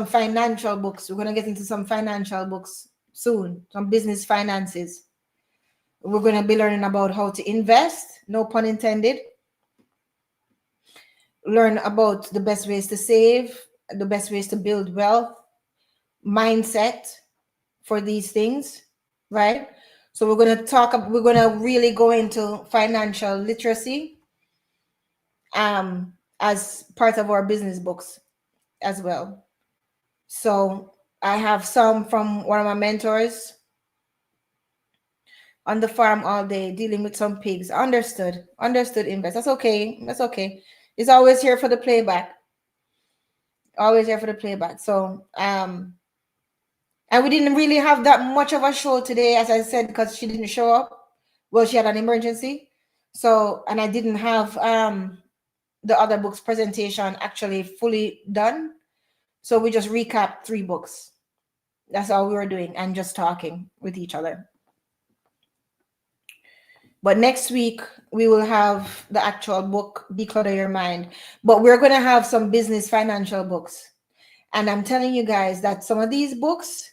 financial books. We're going to get into some financial books soon, some business finances. We're going to be learning about how to invest, no pun intended. Learn about the best ways to save, the best ways to build wealth, mindset for these things, right? So we're going to really go into financial literacy as part of our business books as well. So I have some from one of my mentors, on the farm all day dealing with some pigs. Understood, Invest. That's okay. It's always here for the playback. So and we didn't really have that much of a show today, as I said, because she didn't show up. Well, she had an emergency. So, and I didn't have the other books presentation actually fully done. So we just recapped 3 books. That's all we were doing, and just talking with each other. But next week we will have the actual book, Declutter Your Mind. But we're going to have some business financial books. And I'm telling you guys that some of these books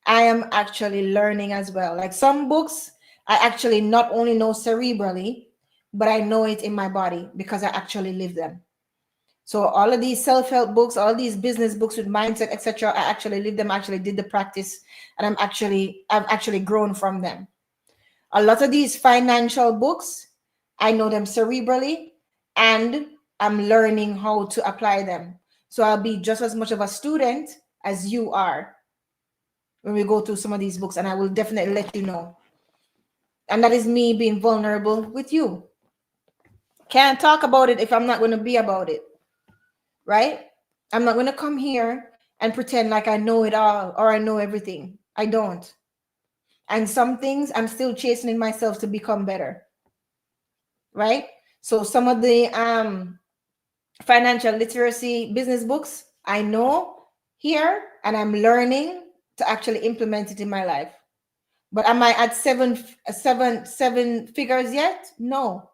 I am actually learning as well. Like some books, I actually not only know cerebrally, but I know it in my body because I actually live them. So all of these self-help books, all these business books with mindset, etc., I actually live them, actually did the practice, and I've actually grown from them. A lot of these financial books, I know them cerebrally, and I'm learning how to apply them. So I'll be just as much of a student as you are when we go through some of these books, and I will definitely let you know. And that is me being vulnerable with you. Can't talk about it if I'm not going to be about it, right? I'm not going to come here and pretend like I know it all or I know everything. I don't. And some things I'm still chastening myself to become better, right? So some of the financial literacy business books I know here, and I'm learning to actually implement it in my life. But am I at seven figures yet? No,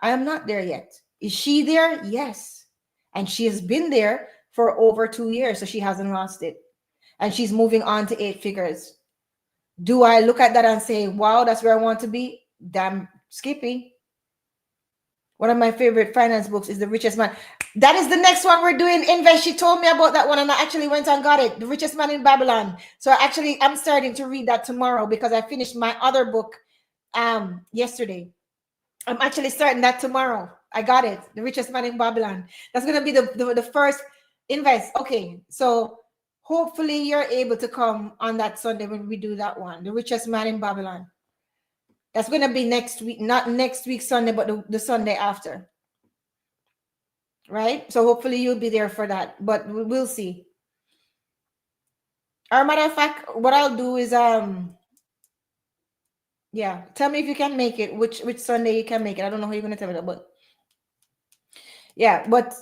I am not there yet. Is she there? Yes. And she has been there for over 2 years, so she hasn't lost it. And she's moving on to 8 figures. Do I look at that and say, wow, that's where I want to be? Damn Skippy. One of my favorite finance books is The Richest Man. That is the next one we're doing. Invest. She told me about that one, and I actually went and got it. The Richest Man in Babylon. So I'm starting to read that tomorrow because I finished my other book yesterday. I'm actually starting that tomorrow. I got it. The Richest Man in Babylon. That's gonna be the first invest. Okay, so hopefully you're able to come on that Sunday when we do that one. The Richest Man in Babylon. That's gonna be next week, not next week Sunday, but the Sunday after. Right? So hopefully you'll be there for that. But we'll see. Or matter of fact, what I'll do is yeah, tell me if you can make it. Which Sunday you can make it. I don't know how you're gonna tell me that, but yeah, but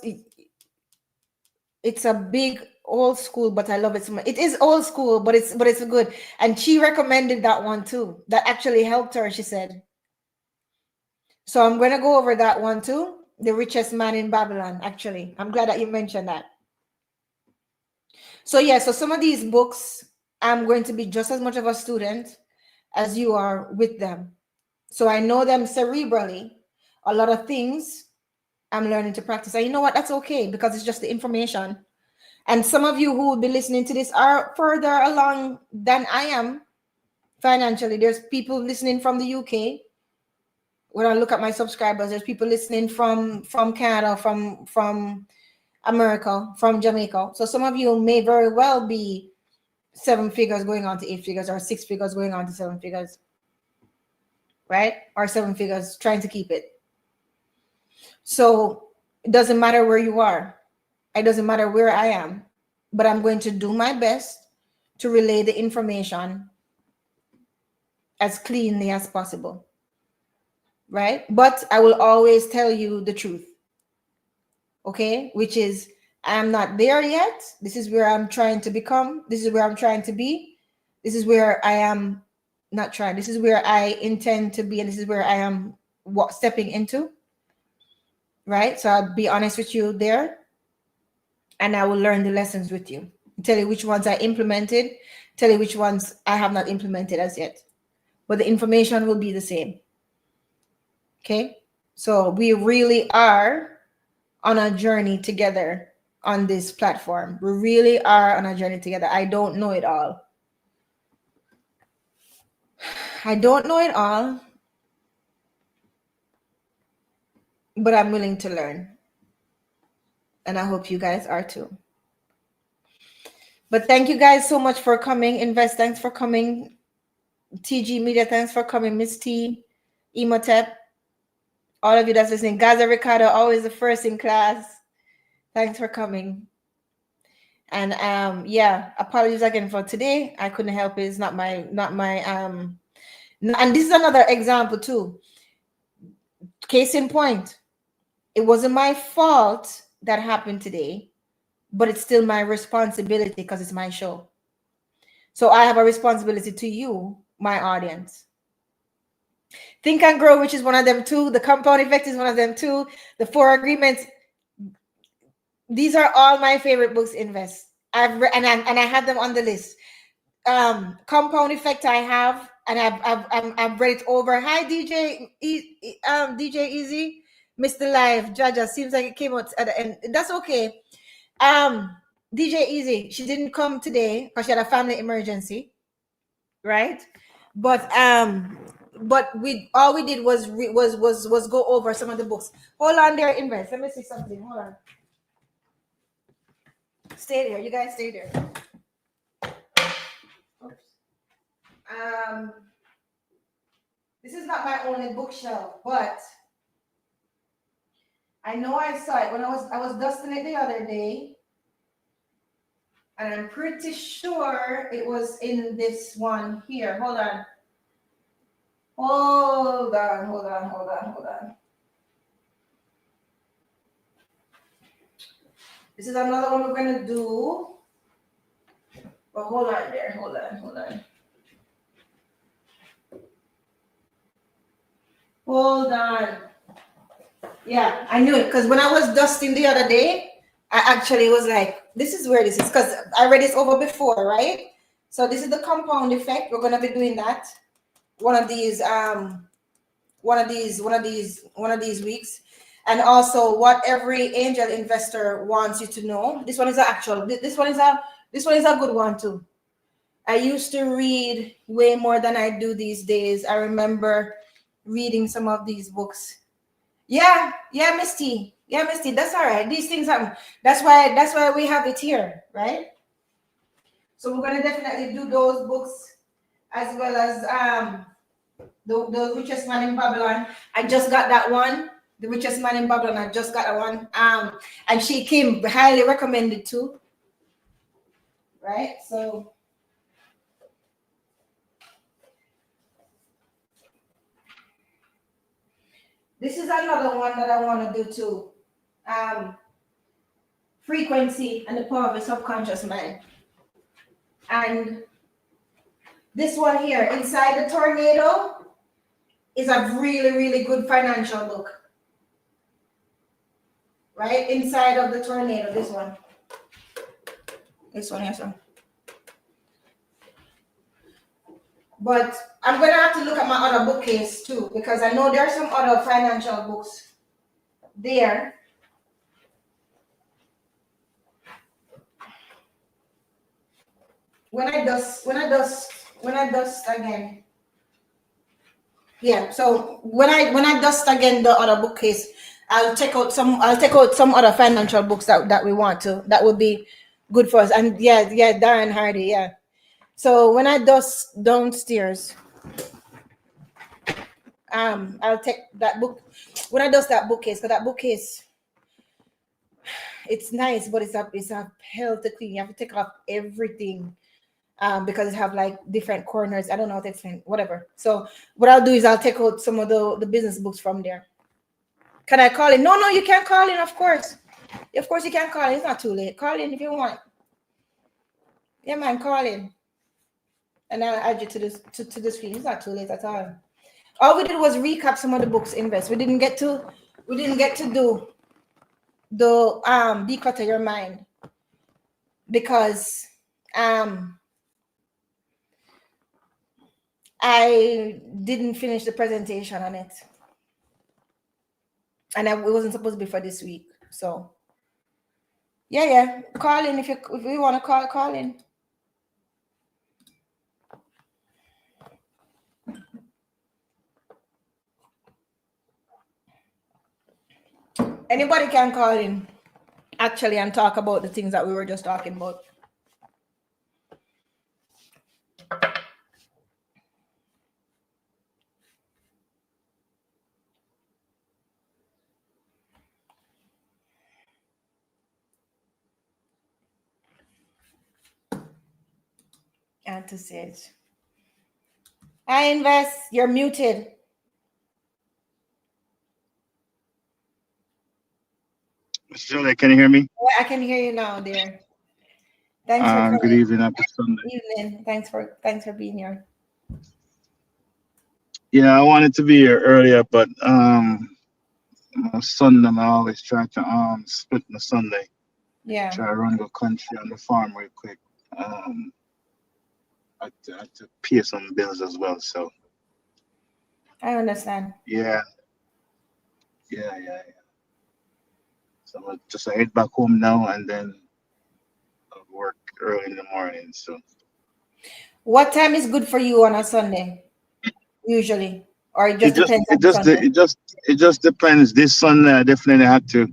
it's a big old school, but I love it so much. It is old school, but it's good. And she recommended that one too. That actually helped her, she said. So I'm gonna go over that one too. The Richest Man in Babylon, actually. I'm glad that you mentioned that. So yeah, so some of these books, I'm going to be just as much of a student as you are with them. So I know them cerebrally. A lot of things I'm learning to practice. And you know what? That's okay because it's just the information. And some of you who will be listening to this are further along than I am financially. There's people listening from the UK. When I look at my subscribers, there's people listening from Canada, from America, from Jamaica. So some of you may very well be 7 figures going on to 8 figures, or 6 figures going on to 7 figures, right? Or 7 figures trying to keep it. So it doesn't matter where you are. It doesn't matter where I am, but I'm going to do my best to relay the information as cleanly as possible, right? But I will always tell you the truth, okay? Which is, I'm not there yet. This is where I'm trying to become. This is where I'm trying to be. This is where I am not trying. This is where I intend to be, and this is where I am stepping into, right? So I'll be honest with you there, and I will learn the lessons with you. Tell you which ones I implemented, tell you which ones I have not implemented as yet. But the information will be the same. Okay? So we really are on a journey together on this platform. We really are on a journey together. I don't know it all. I don't know it all, but I'm willing to learn. And I hope you guys are too. But thank you guys so much for coming. Invest, thanks for coming. TG Media, thanks for coming. Miss T, Emotep, all of you that's listening. Gaza Ricardo, always the first in class. Thanks for coming. And yeah, apologies again for today. I couldn't help it. It's not my and this is another example too. Case in point, it wasn't my fault that happened today, but it's still my responsibility because it's my show. So I have a responsibility to you, my audience. Think and Grow, which is one of them too. The Compound Effect is one of them too. The 4 Agreements. These are all my favorite books. Invest. I've read, and I have them on the list. compound effect I have, and I've read it over. Hi DJ Easy, Mr. Live Jaja. Seems like it came out at the end. That's okay. DJ Easy, she didn't come today because she had a family emergency, right? But we all we did was was go over some of the books. Hold on there, Invest. Let me see something. Hold on. Stay there. You guys stay there. Oops. This is not my only bookshelf, but I know I saw it when I was dusting it the other day, and I'm pretty sure it was in this one here. Hold on. Hold on. This is another one we're gonna do. But hold on there. Hold on. Hold on. Yeah, I knew it because when I was dusting the other day, I actually was like, this is where this is, because I read this over before, right? So this is the compound effect. We're gonna be doing that one of these weeks. And also what every angel investor wants you to know. This one is this one is a good one too. I used to read way more than I do these days. I remember reading some of these books. Yeah, Misty. Yeah, Misty. That's all right. These things happen. That's why we have it here, right? So we're gonna definitely do those books as well as the richest man in Babylon. I just got that one. The richest man in Babylon. I just got that one. And she came highly recommended too. Right? So this is another one that I want to do too. Frequency and the power of the subconscious mind. And this one here, Inside the Tornado, is a really, really good financial book. Right? Inside of the Tornado, this one. This one here, so. But I'm going to have to look at my other bookcase too, because I know there are some other financial books there. When I dust again. Yeah, so when I dust again the other bookcase, I'll take out some other financial books that we want to, that would be good for us. And yeah, Darren Hardy, yeah. So when I dust downstairs, I'll take that book when I dust that bookcase, because that bookcase, it's nice, but it's a hell to clean. You have to take off everything. Because it have like different corners. I don't know how to explain, whatever. So what I'll do is I'll take out some of the business books from there. Can I call in? No, you can't call in, of course. Of course you can call in. It's not too late. Call in if you want. Yeah, man, call in. And I'll add you to the screen. It's not too late at all. All we did was recap some of the books, Invest. We didn't get to do the declutter your mind, because I didn't finish the presentation on it, and it wasn't supposed to be for this week. So yeah, call in if you want to call in. Anybody can call in, actually, and talk about the things that we were just talking about. And to say it. I Invest. You're muted. Mr. Julia, can you hear me? I can hear you now, dear. Thanks for coming. Good evening, happy Sunday. Evening. Thanks for being here. Yeah, I wanted to be here earlier, but my Sunday I always try to split my Sunday. Yeah. Try to run the country on the farm real quick. I I had to pay some bills as well. So I understand. yeah, yeah. So I just I head back home now, and then I'll work early in the morning. So What time is good for you on a Sunday, usually? Or it it just just depends it on the just Sunday? it just depends. This Sunday I definitely had to,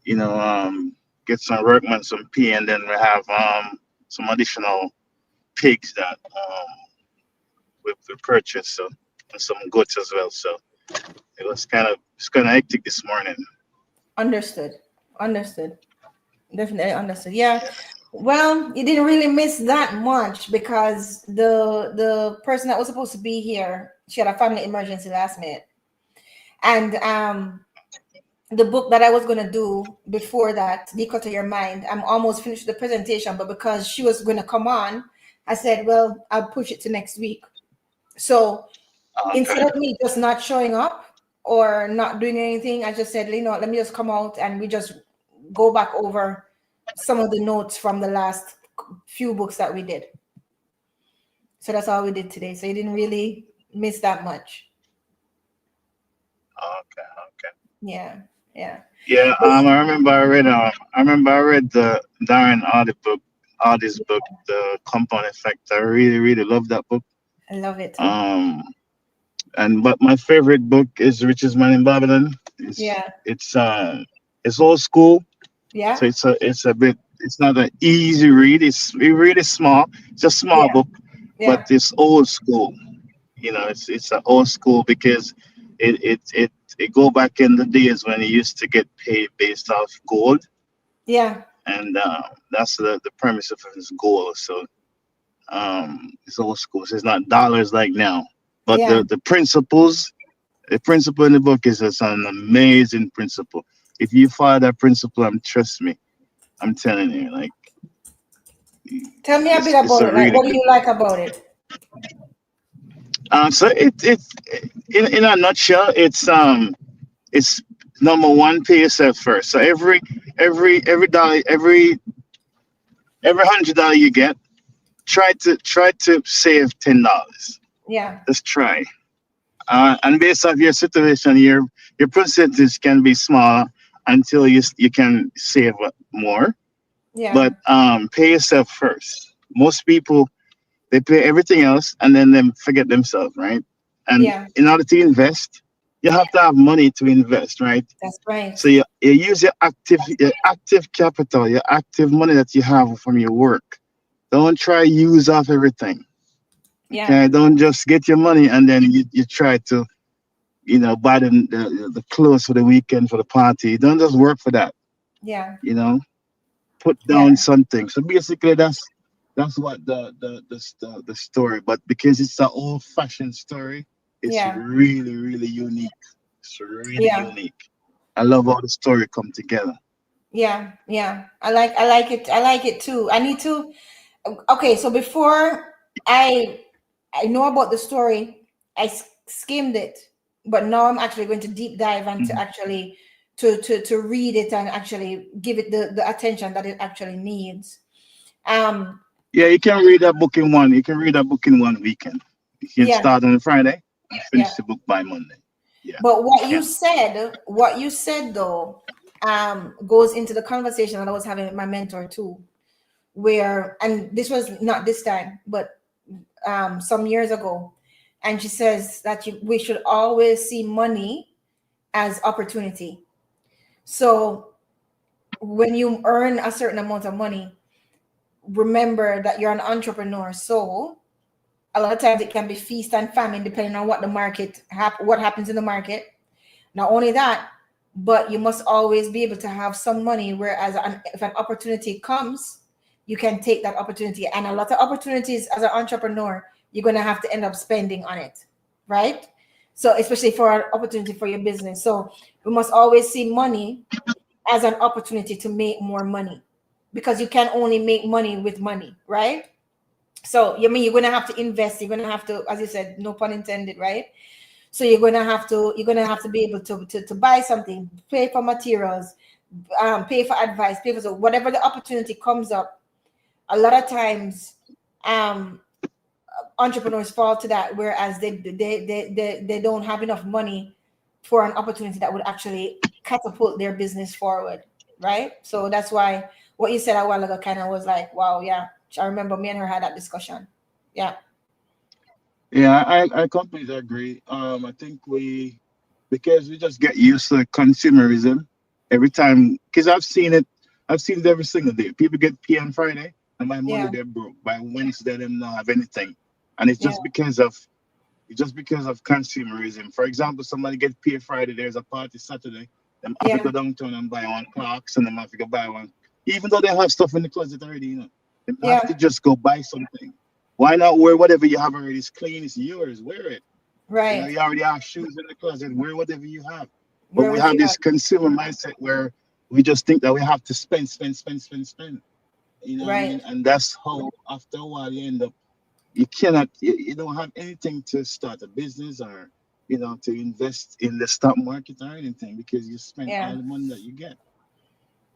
you know, get some workmen some pay, and then we have some additional pigs that we purchased, so and some goats as well. So it's kind of hectic this morning. Understood. Understood. Definitely understood. Yeah. Well, you didn't really miss that much because the person that was supposed to be here, she had a family emergency last minute. And the book that I was gonna do before that, Declutter Your Mind, I'm almost finished the presentation, but because she was gonna come on, I said, well, I'll push it to next week. So Okay. instead of me just not showing up or not doing anything, I just said, let me just come out and we just go back over some of the notes from the last few books that we did. So that's all we did today. So you didn't really miss that much. Okay. Yeah. Yeah. Yeah, I remember I read the Darren Hardy's book, The Compound Effect. I really love that book. I love it too. Um, and but my favorite book is Richest Man in Babylon. Yeah. It's old school, so Yeah. it's not an easy read. It's really small. It's a small Yeah. book, but Yeah. it's old school. You know, it's an old school because it go back in the days when you used to get paid based off gold, Yeah. and that's the premise of his goal. So it's old school. So it's not dollars like now, but Yeah. the principle in the book is just an amazing principle. If you follow that principle, trust me, I'm telling you, like Tell me a bit it's about a it. Like, really what do good you book. like about it? So it in a nutshell, it's number one, pay yourself first. So every dollar, every $100 you get, try to save $10. Yeah. Just try. And based off your situation, your percentage can be smaller until you can save more. Yeah. But pay yourself first. Most people they pay everything else and then they forget themselves, right? And Yeah. in order to invest, you have to have money to invest, right? That's right. So you use your active capital, your active money that you have from your work. Don't try use off everything. Yeah. Okay, don't just get your money and then you try to buy the clothes for the weekend for the party. Don't just work for that. Yeah. You know, put Yeah. down something. So basically, that's what the story. But because it's an old fashioned story, it's Yeah. really unique. It's really Yeah. unique. I love how the story come together. Yeah. Yeah. I like it. I like it too. I need to. Okay, so before I I know about the story, I skimmed it, but now I'm actually going to deep dive and to Mhm. actually to read it and actually give it the attention that it actually needs. Um, Yeah, you can read that book in one. You can read that book in one weekend. You can yeah, start on Friday and yeah. finish the book by Monday. Yeah, But you can. what you said though, goes into the conversation that I was having with my mentor too, where and this was not this time, but some years ago, and she says that we should always see money as opportunity. So when you earn a certain amount of money, remember that you're an entrepreneur. So a lot of times it can be feast and famine depending on what the what happens in the market. Not only that, but you must always be able to have some money. Whereas if an opportunity comes, you can take that opportunity. And a lot of opportunities as an entrepreneur, you're going to have to end up spending on it, right? So, especially for an opportunity for your business. So, we must always see money as an opportunity to make more money because you can only make money with money, right? So, you mean you're going to have to invest, you're going to have to, as you said, no pun intended, right? So you're gonna have to be able to buy something, pay for materials, pay for advice, pay for so whatever the opportunity comes up. A lot of times, um, entrepreneurs fall to that, whereas they don't have enough money for an opportunity that would actually catapult their business forward, right? So that's why what you said a while ago kind of was like, wow, yeah. I remember me and her had that discussion. Yeah, Yeah, I completely agree. I think because we just get used to consumerism every time. Because I've seen it every single day. People get paid on Friday, and by Monday yeah, they're broke. By Wednesday, they don't have anything, and yeah, it's just because of consumerism. For example, somebody gets paid Friday, there's a party Saturday. Them have to yeah, go downtown and buy one clocks, and them have to go buy one, even though they have stuff in the closet already. They have to yeah, just go buy something. Why not wear whatever you have already? It's clean, it's yours. Wear it. right. You already have shoes in the closet. Wear whatever you have. But Where we was have you at? this consumer mindset where we just think that we have to spend, spend, spend, spend, spend. You know what I Right. mean? And that's how after a while you end up. You don't have anything to start a business or to invest in the stock market or anything because you spend Yeah. all the money that you get.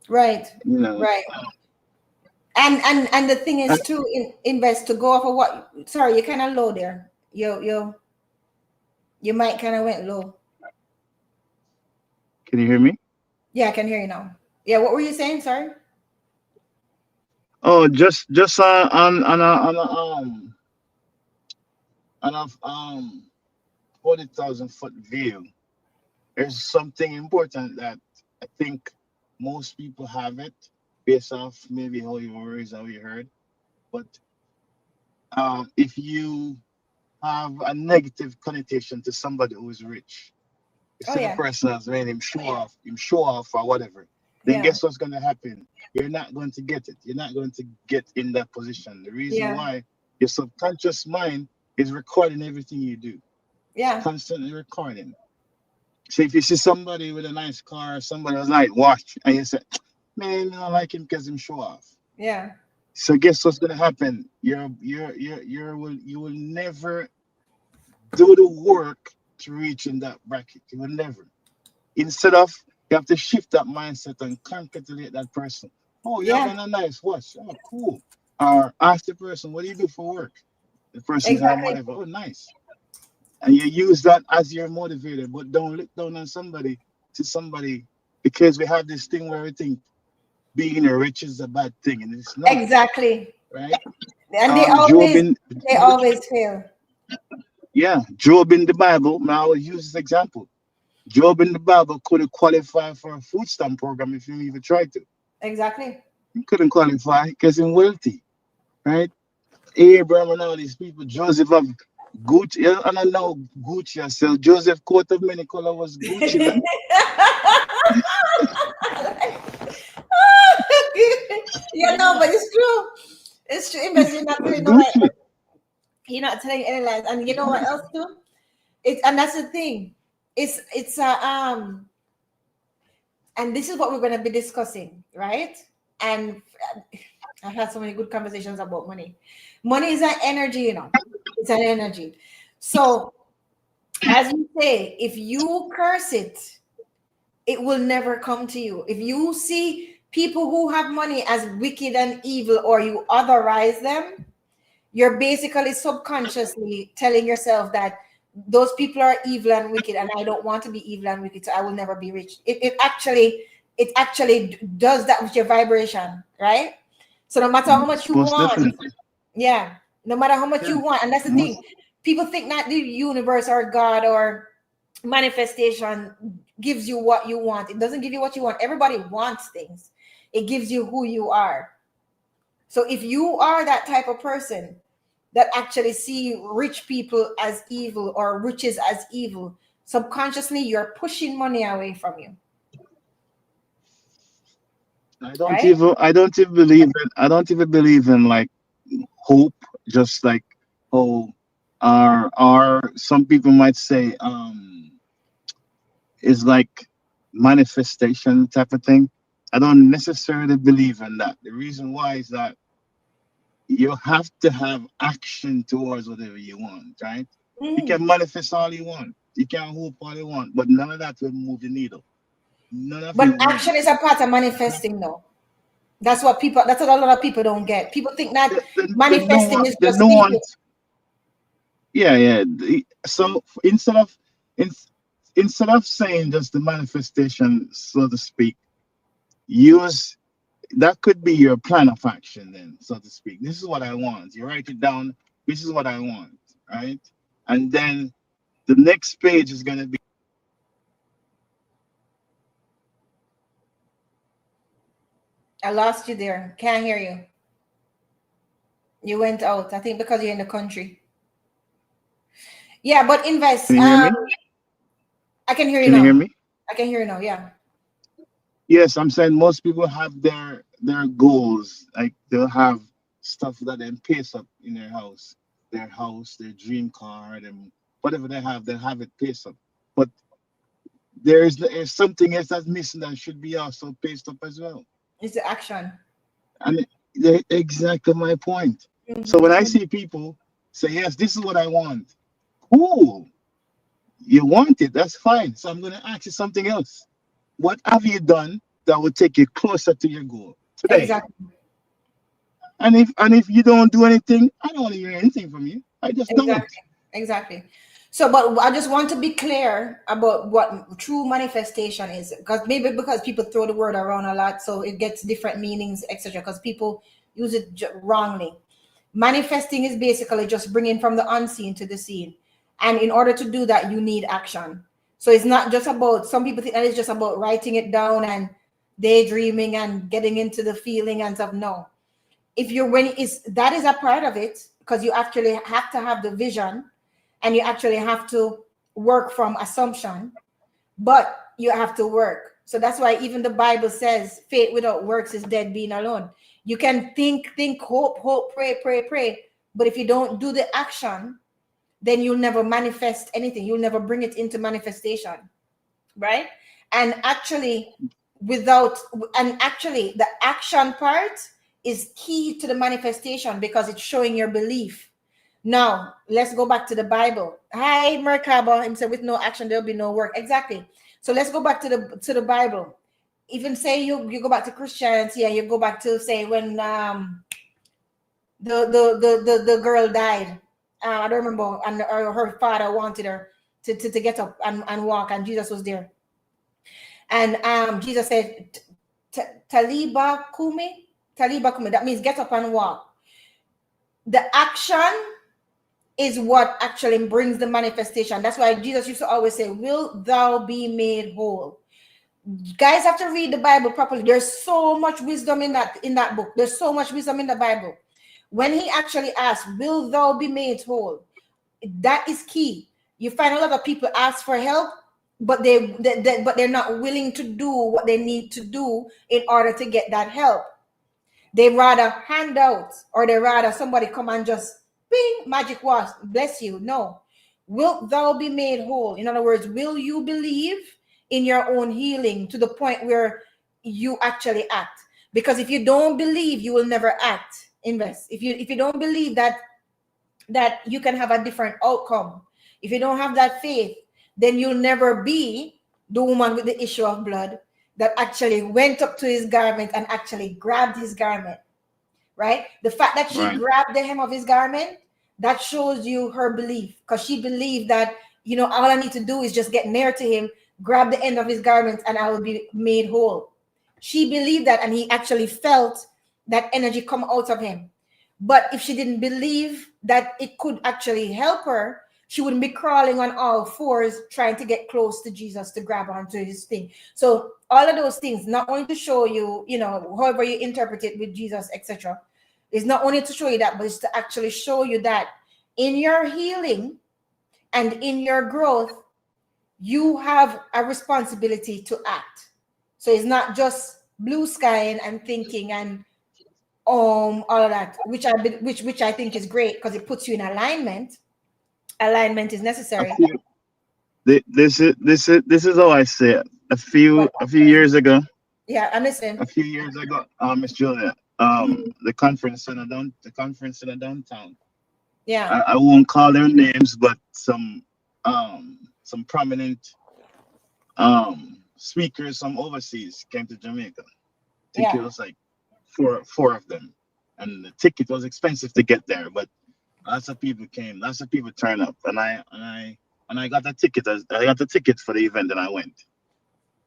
Right. You know. Right. And the thing And is to invest to go off of what. Sorry, you're kind of low there. Your mic kind of went low. can you hear me? Yeah, I can hear you now. Yeah, what were you saying? Sorry. Oh, just on a 40,000 foot view. There's something important that I think most people have it based off maybe how you were raised, how you heard. But if you have a negative connotation to somebody who is rich, you Oh see the yeah, person has made him show off or whatever, then yeah, guess what's going to happen? You're not going to get it. You're not going to get in that position. The reason yeah, why your subconscious mind is recording everything you do. It's yeah, constantly recording. So if you see somebody with a nice car, somebody with a nice watch, and you say, "Man, I don't like him because him show off." yeah, So guess what's gonna happen? You will never do the work to reach in that bracket. You will never. Instead of you have to shift that mindset and congratulate that person. Oh, you have yeah. a nice watch. Oh, cool. Or ask the person, what do you do for work? The person's gonna Exactly. motivate. Oh, nice. And you use that as your motivator, but don't look down on somebody because we have this thing where we think being rich is a bad thing, and it's not, Exactly. right? And Job in they always fail. yeah, Job in the Bible. Now I will use this example. Job in the Bible couldn't qualify for a food stamp program if he even tried to. Exactly. He couldn't qualify because he's wealthy, right? Abraham and all these people, Joseph of Gucci, yeah, and I know Gucci. I sell Joseph coat of many color was Gucci, man. Yeah, no, but it's true. It's true. Invest, you're not Was telling nobody. Gucci. You're not telling any lies. And you know what else too? And that's the thing. It's and this is what we're going to be discussing, right? And I've had so many good conversations about money. Money is an energy, it's an energy. So as you say, if you curse it, it will never come to you. If you see people who have money as wicked and evil, or you otherize them, you're basically subconsciously telling yourself that those people are evil and wicked, and I don't want to be evil and wicked, so I will never be rich. It actually does that with your vibration, right? So no matter how much you Most want, definitely. yeah, no matter how much Yeah. you want, and that's the Most thing. People think that the universe or God or manifestation gives you what you want. It doesn't give you what you want. Everybody wants things. It gives you who you are. So if you are that type of person that actually see rich people as evil or riches as evil, subconsciously you're pushing money away from you, right? I don't even believe in like hope, just like oh or some people might say is like manifestation type of thing. I don't necessarily believe in that. The reason why is that you have to have action towards whatever you want, right? You Mhm. can manifest all you want, you can hope all you want, but none of that will move the needle. None of it But will. action is a part of manifesting, though. That's what a lot of people don't get. People think that The manifesting is the just people. nuance Yeah, yeah. So in, instead of saying just the manifestation, so to speak, use that could be your plan of action, then, so to speak. This is what I want. You write it down. This is what I want, right? And then the next page is gonna be I lost you there. Can't hear you. You went out. I think because you're in the country. Yeah, but invest. can you hear me? I can hear you Can you hear now. me? I can hear you now. Yeah. Yes, I'm saying most people have their goals. Like they'll have stuff that they pace up in their house, their dream car, and whatever they have it pace up. But there's something else that's missing that should be also paced up as well. It's the action. And exactly my point. So when I Mm-hmm. see people say, "Yes, this is what I want," cool, you want it, that's fine. So I'm going to ask you something else. What have you done that will take you closer to your goal today? Exactly. And if you don't do anything, I don't want to hear anything from you. I just don't. Exactly. Exactly. So, but I just want to be clear about what true manifestation is, because maybe because people throw the word around a lot, so it gets different meanings, etc. Because people use it wrongly. Manifesting is basically just bringing from the unseen to the seen, and in order to do that, you need action. So it's not just about, some people think that it's just about writing it down and daydreaming and getting into the feeling and stuff. No, if you're when is that is a part of it, because you actually have to have the vision, and you actually have to work from assumption, but you have to work. So that's why even the Bible says faith without works is dead being alone. You can think, hope, pray, but if you don't do the action, then you'll never manifest anything, you'll never bring it into manifestation, right? And actually, without and actually the action part is key to the manifestation, because it's showing your belief. Now let's go back to the Bible. Hi Merkaba, and said with no action there'll be no work. Exactly. So let's go back to the Bible. Even say you go back to Christianity, and you go back to say when the girl died. I don't remember, and her father wanted her to get up and walk, and Jesus was there. And Jesus said, Taliba Kumi, Taliba Kumi. That means get up and walk. The action is what actually brings the manifestation. That's why Jesus used to always say, "Will thou be made whole?" Guys have to read the Bible properly. There's so much wisdom in that book. There's so much wisdom in the Bible. When he actually asked, "Will thou be made whole?" That is key. You find a lot of people ask for help, but but they're not willing to do what they need to do in order to get that help. They rather hand out, or they rather somebody come and just bing, magic wash, bless you. No. Wilt thou be made whole? In other words, will you believe in your own healing to the point where you actually act? Because if you don't believe, you will never act. Invest. If you don't believe that you can have a different outcome, if you don't have that faith, then you'll never be the woman with the issue of blood that actually went up to his garment and actually grabbed his garment, right? The fact that she Right. grabbed the hem of his garment, that shows you her belief, because she believed that, all I need to do is just get near to him, grab the end of his garment, and I will be made whole. She believed that, and he actually felt that energy come out of him. But if she didn't believe that it could actually help her, she wouldn't be crawling on all fours trying to get close to Jesus to grab onto his thing. So all of those things, not only to show you, however you interpret it with Jesus, etc., is not only to show you that, but it's to actually show you that in your healing and in your growth, you have a responsibility to act. So it's not just blue sky and thinking and all of that, which I think is great, because it puts you in alignment. Alignment is A necessary. few, this is how I say it. A But few a few years ago, yeah, I'm listening. Miss Julia, Mhm. the conference in the downtown. Yeah, I won't call their names, but some prominent speakers from overseas came to Jamaica. I think it yeah, was like four of them, and the ticket was expensive to get there. But Lots of people came. Lots of people turned up, and I got a ticket. I got the ticket for the event, and I went.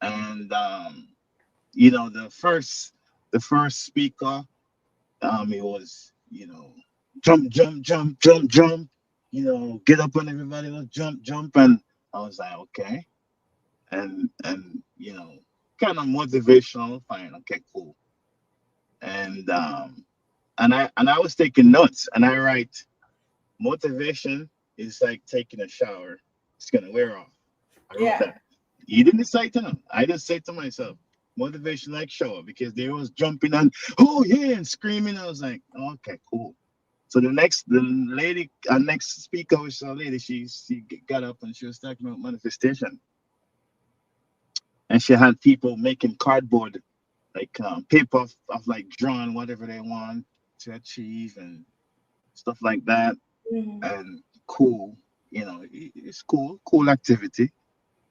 And the first speaker, it was jump, jump, jump, jump, jump. Get up and everybody was jump, jump, and I was like, okay, and kind of motivational. Fine, okay, cool. And I was taking notes, and I write motivation is like taking a shower. It's gonna wear off. I wrote Yeah. that. He didn't say to them. I just said to myself, motivation like shower, because they was jumping and oh yeah and screaming. I was like, okay, cool. So the lady, our next speaker was a lady. She got up and she was talking about manifestation, and she had people making cardboard, like paper of like drawing whatever they want to achieve and stuff like that. Mhm. And cool, it's cool activity,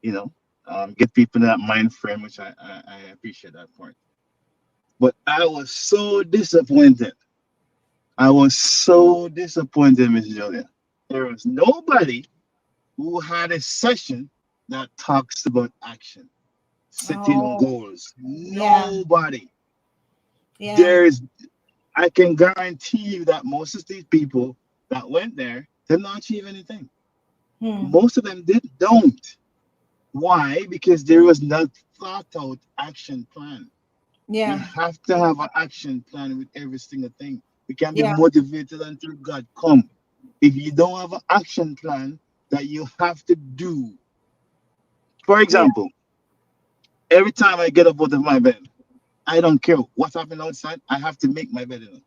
get people in that mind frame, which I appreciate that part. But I was so disappointed. I was so disappointed, Miss Julia. There was nobody who had a session that talks about action, setting Oh, goals. yeah, Nobody. yeah. There's, I can guarantee you that most of these people that went there did not achieve anything. Hmm. Most of them don't. Why? Because there was no thought out action plan. We Yeah, have to have an action plan with every single thing. We can be yeah, motivated until God come. If you don't have an action plan that you have to do, for yeah. example, every time I get up out of my bed, I don't care what's happening outside. I have to make my bed.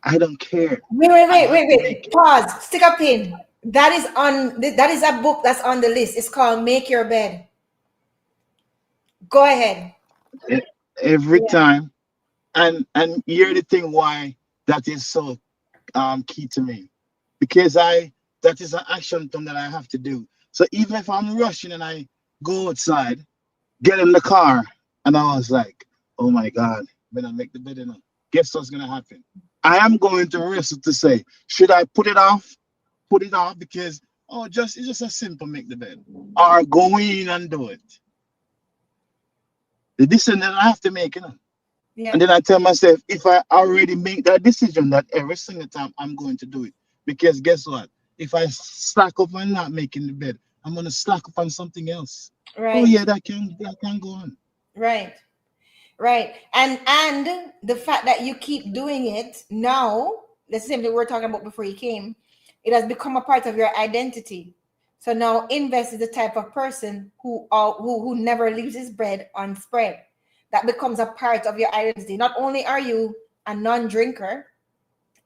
I don't care. Wait, wait, I wait, have wait, to make wait. Pause. Stick a pin. That is on. That is a book that's on the list. It's called "Make Your Bed." Go ahead. it every Yeah. time. And here's the thing why that is so key to me, because I that is an action thing that I have to do. So even if I'm rushing and I go outside, get in the car, and I was like, oh my God, when I make the bed enough, guess what's gonna happen? I am going to risk to say, should I put it off? Put it off because it's just a simple make the bed. Or go in and do it. The decision that I have to make. And Yeah. then I tell myself, if I already make that decision, that every single time I'm going to do it. Because guess what? If I slack up and not making the bed, I'm gonna slack up on something else. Oh Right. yeah, that can go on. Right. Right. And the fact that you keep doing it now, the same thing we were talking about before you came, it has become a part of your identity. So now Invest is the type of person who never leaves his bread unspread. That becomes a part of your identity. Not only are you a non-drinker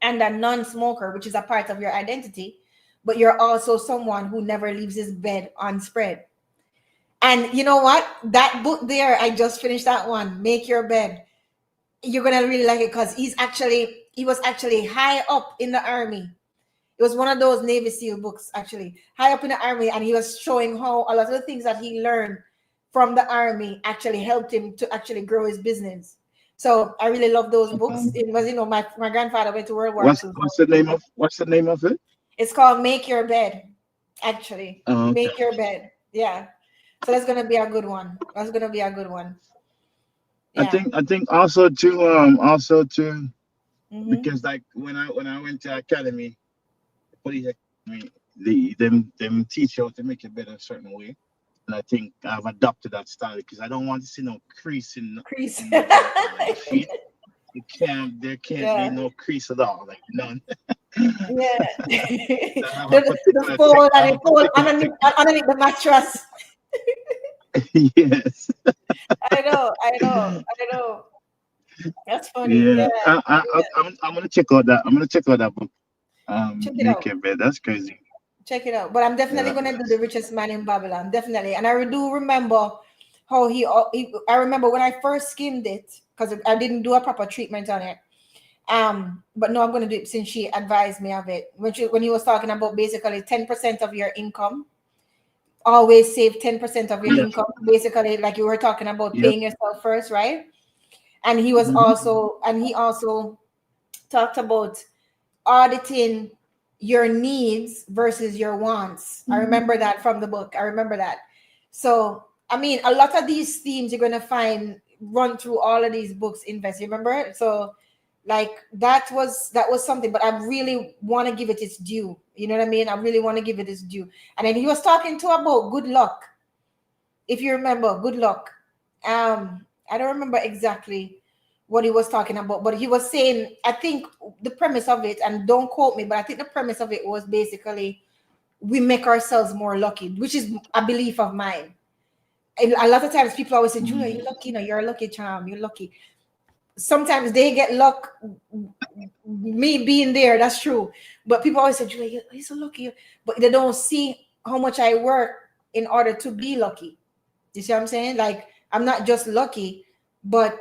and a non-smoker, which is a part of your identity, but you're also someone who never leaves his bed unspread. And you know what? That book there, I just finished that one. Make Your Bed. You're gonna really like it because he was actually high up in the army. It was one of those Navy SEAL books, actually, high up in the army, and he was showing how a lot of the things that he learned from the army actually helped him to actually grow his business. So I really love those books. Um, It was, my grandfather went to World War what's II. what's the name of it? It's called Make Your Bed, actually. Okay. Make Your Bed. Yeah. So that's gonna be a good one. That's gonna be a good one. I Yeah. think I think also too Mm-hmm. because like when I went to academy, police academy, them teach you how to make it better a certain way. And I think I've adopted that style because I don't want to see no crease Crease. in nothing at all. Like the feet, there can't be Yeah. no crease at all, like none. Yeah. I have a The particular fold I and have the a fold particular technique. underneath the mattress. Yes, I know, I know, I know. That's funny. yeah. Yeah, I'm gonna check out that. I'm gonna check out that book. check it Make out. your bed. That's crazy. Check it out. But I'm Yeah, definitely gonna do the richest man in Babylon. Definitely. And I do remember how I remember when I first skimmed it because I didn't do a proper treatment on it. But no, I'm gonna do it since she advised me of it. When he was talking about basically 10% of your income, always save 10% of your yeah, income. Basically, like you were talking about yep. paying yourself first, right? And Hmm. he also talked about auditing. your needs versus your wants. I remember that from the book. I remember that. So, I mean, a lot of these themes you're going to find run through all of these books, Invest. You remember? So, like that was something, but I really want to give it its due. You know what I mean? I really want to give it its due. And then he was talking to about good luck, if you remember, good luck. I don't remember exactly what he was talking about, but he was saying, I think the premise of it, and don't quote me, but I think the premise of it was basically we make ourselves more lucky, which is a belief of mine. And a lot of times people always say, Julia, you're lucky, you're a lucky charm, you're lucky. Sometimes they get luck, me being there, that's true. But people always say, Julia, you're so lucky. But they don't see how much I work in order to be lucky. You see what I'm saying? Like, I'm not just lucky, but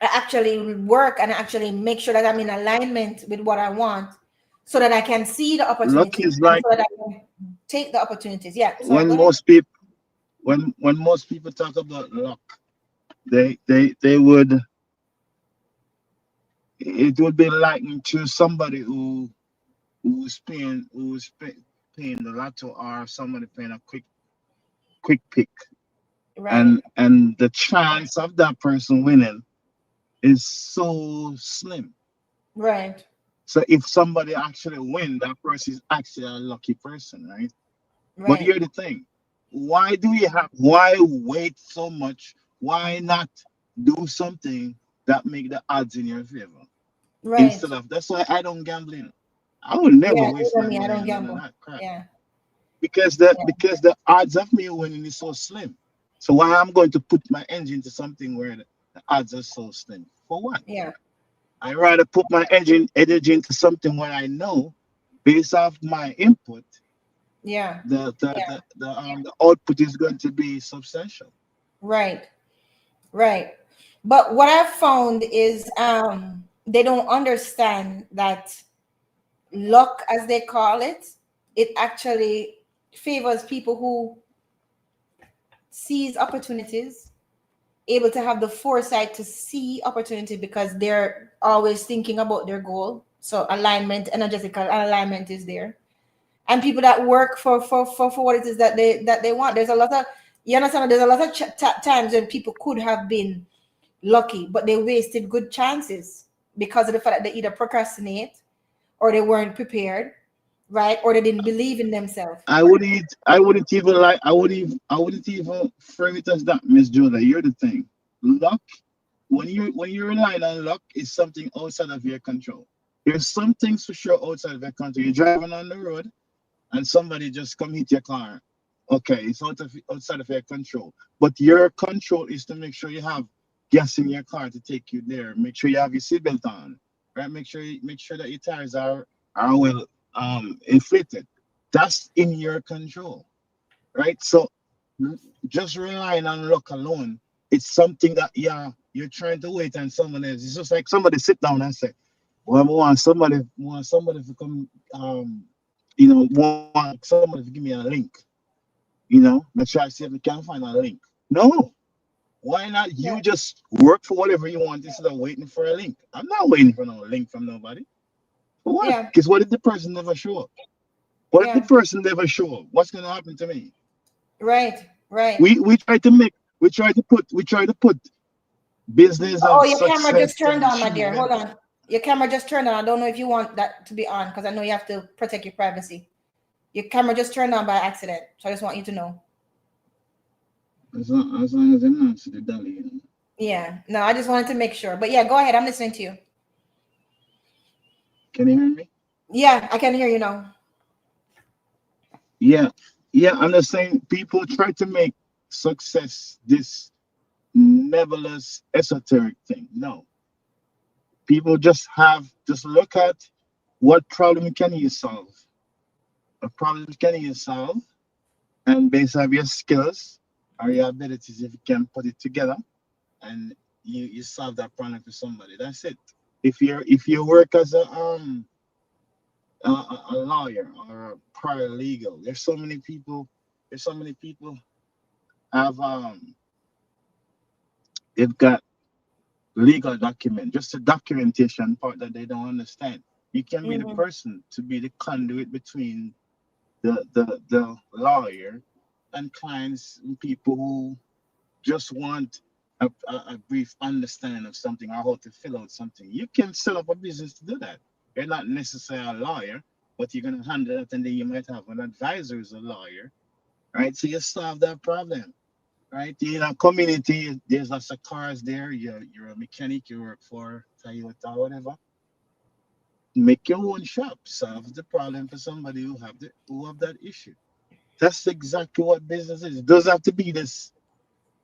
I actually work and actually make sure that I'm in alignment with what I want so that I can see the Luck opportunities is and like so that I can take the opportunities. Yeah, sorry, when go ahead. most people when most people talk about luck, they would it would be likened to somebody who's paying the lotto, or somebody paying a quick pick, Right, and the chance of that person winning is so slim. right, So if somebody actually win, that person is actually a lucky person, right? But right, here's the thing: why wait so much? Why not do something that make the odds in your favor? right. Instead of That's why I don't gambling. I will never Yeah, waste even my me, I money don't on none of gamble. that crap, Yeah, yeah, because the odds of me winning is so slim. So why I'm going to put my energy into something where the odds are so slim? For what? yeah, I rather put my energy into something where I know, based off my input, yeah, the output is going to be substantial. right, right. But what I've found is they don't understand that luck, as they call it actually favors people who sees opportunities, able to have the foresight to see opportunity because they're always thinking about their goal. So alignment, energetical alignment is there. And people that work for what it is that they want. There's a lot of, you understand, there's a lot of times when people could have been lucky, but they wasted good chances because of the fact that they either procrastinate or they weren't prepared, right? Or they didn't believe in themselves. I wouldn't even frame it as that, Miss Julia. You're the thing. Luck, when you rely on luck, is something outside of your control. There's some things for sure outside of your control. You're driving on the road and somebody just come hit your car. Okay, it's outside of your control. But your control is to make sure you have gas in your car to take you there. Make sure you have your seatbelt on. Right? Make sure that your tires are well inflated. That's in your control. Right? So just relying on luck alone, it's something that, yeah, you're trying to wait on someone else. It's just like somebody sit down and say, well, I want somebody to come, want somebody to give me a link, let's try to see if we can find a link. No, why not Yeah, you just work for whatever you want instead of waiting for a link? I'm not waiting for no link from nobody. For what? yeah, Because what if the person never show up? What if the yeah. person never show up? What's gonna happen to me? Right, right. We try to put business Oh, and your camera success just and turned on, my dear. achievement. Hold on. Your camera just turned on. I don't know if you want that to be on because I know you have to protect your privacy. Your camera just turned on by accident. So I just want you to know. As long as I'm not to the dolly. Yeah. No, I just wanted to make sure. But yeah, go ahead. I'm listening to you. Can you hear me? Yeah, I can hear you now. Yeah, yeah. I'm just saying, people try to make success this nebulous, esoteric thing. No, people just look at what problem can you solve. What problem can you solve, and based on your skills or your abilities, if you can put it together, and you solve that problem for somebody. That's it. If you work as a lawyer or a paralegal, There's so many people have they've got legal document, just the documentation part that they don't understand. You can be the Mm-hmm. person to be the conduit between the lawyer and clients and people who just want a brief understanding of something or how to fill out something. You can set up a business to do that. You're not necessarily a lawyer, but you're going to handle it, and then you might have an advisor who's a lawyer, right? So you solve that problem, right? In a community, there's lots of cars there. You're a mechanic, you work for Toyota, whatever. Make your own shop, solve the problem for somebody who have that issue. That's exactly what business is. It doesn't have to be this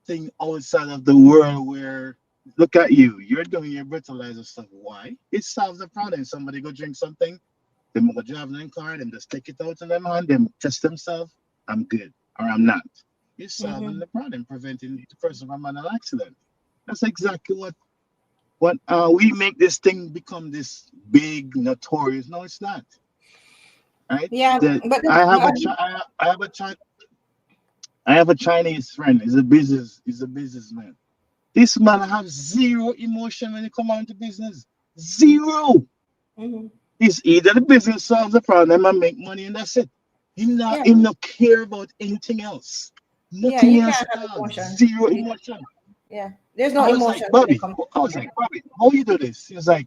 thing outside of the world where look at you, you're doing your fertilizer stuff. Why? It solves the problem. Somebody go drink something, them go drive in car, them just take it out in them hand, them test themselves. I'm good or I'm not. You're solving Mm-hmm. the problem, preventing the person from an accident. That's exactly what we make this thing become this big notorious. No, it's not. Right? Yeah, That but I have a Chinese friend. He's a businessman. This man have zero emotion when it come on to business. Zero. mhm. It's either the business solves the problem and make money and that's it. Yeah, Him not care about anything else. yeah, Nothing you else can't at have all. emotion. Zero emotion. Yeah, there's no emotion when it comes to business. Bobby, how you do this? He was like,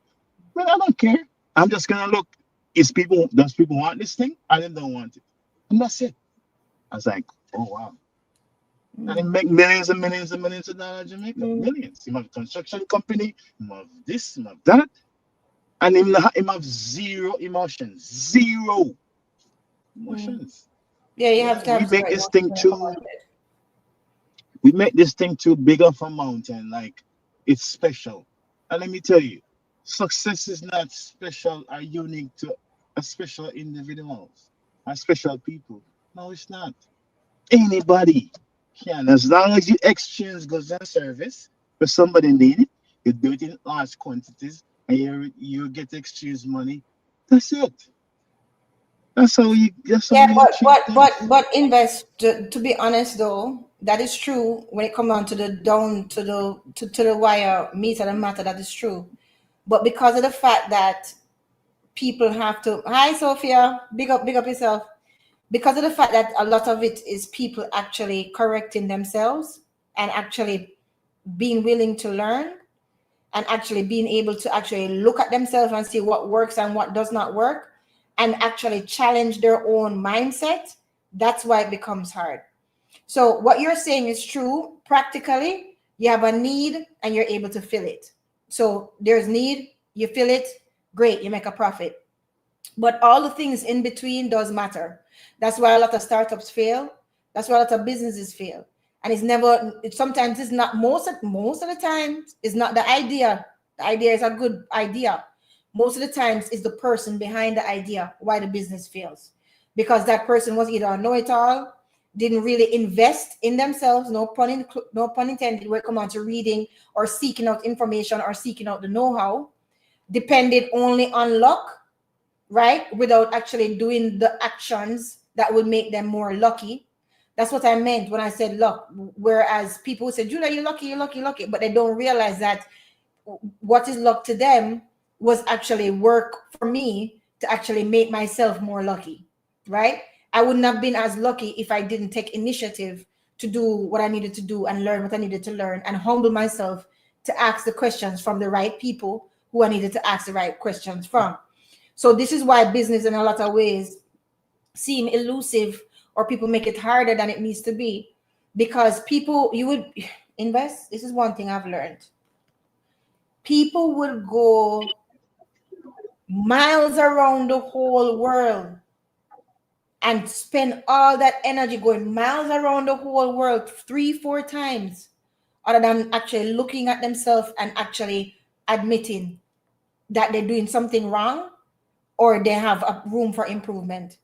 man, I don't care. I'm just gonna look. Does people want this thing? I didn't don't want it. And that's it. I was like, oh wow. And they Mm, make millions and millions and millions of dollars in Jamaica. mm, Millions. Him have a construction company, him have this, him have that. And him have zero emotions. Zero mm. emotions. Yeah, you have Yeah, to have zero emotion when it comes out of it. we make this thing too big of a mountain, like it's special. And let me tell you, success is not special or unique to a special individuals or special people. No, it's not. Anybody can, as long as you exchange goods and service for somebody need it, you do it in large quantities, and you get exchange money. That's it. That's how Yeah, you achieve things. but invest. To be honest, though, that is true. When it comes down to the down to the wire meat of the matter, that is true. But because of the fact that people have to, hi Sophia, big up yourself. Because of the fact that a lot of it is people actually correcting themselves and actually being willing to learn and actually being able to actually look at themselves and see what works and what does not work and actually challenge their own mindset, that's why it becomes hard. So what you're saying is true. Practically, you have a need and you're able to fill it. So there's need, you fill it, great, you make a profit. But all the things in between does matter. That's why a lot of startups fail. That's why a lot of businesses fail. And it's never, sometimes it's not, most of the time it's not the idea. The idea is a good idea. Most of the times it's the person behind the idea why the business fails. Because that person was either a know-it-all, didn't really invest in themselves, no pun intended, when it comes on to reading or seeking out information or seeking out the know-how, depended only on luck, right? Without actually doing the actions that would make them more lucky. That's what I meant when I said luck. Whereas people say, Julia, you're lucky, you're lucky, you're lucky. But they don't realize that what is luck to them was actually work for me to actually make myself more lucky, right? I wouldn't have been as lucky if I didn't take initiative to do what I needed to do and learn what I needed to learn and humble myself to ask the questions from the right people who I needed to ask the right questions from. So this is why business in a lot of ways seem elusive or people make it harder than it needs to be because people you would invest. This is one thing I've learned. People would go miles around the whole world and spend all that energy going miles around the whole world 3 4 times other than actually looking at themselves and actually admitting that they're doing something wrong or they have a room for improvement.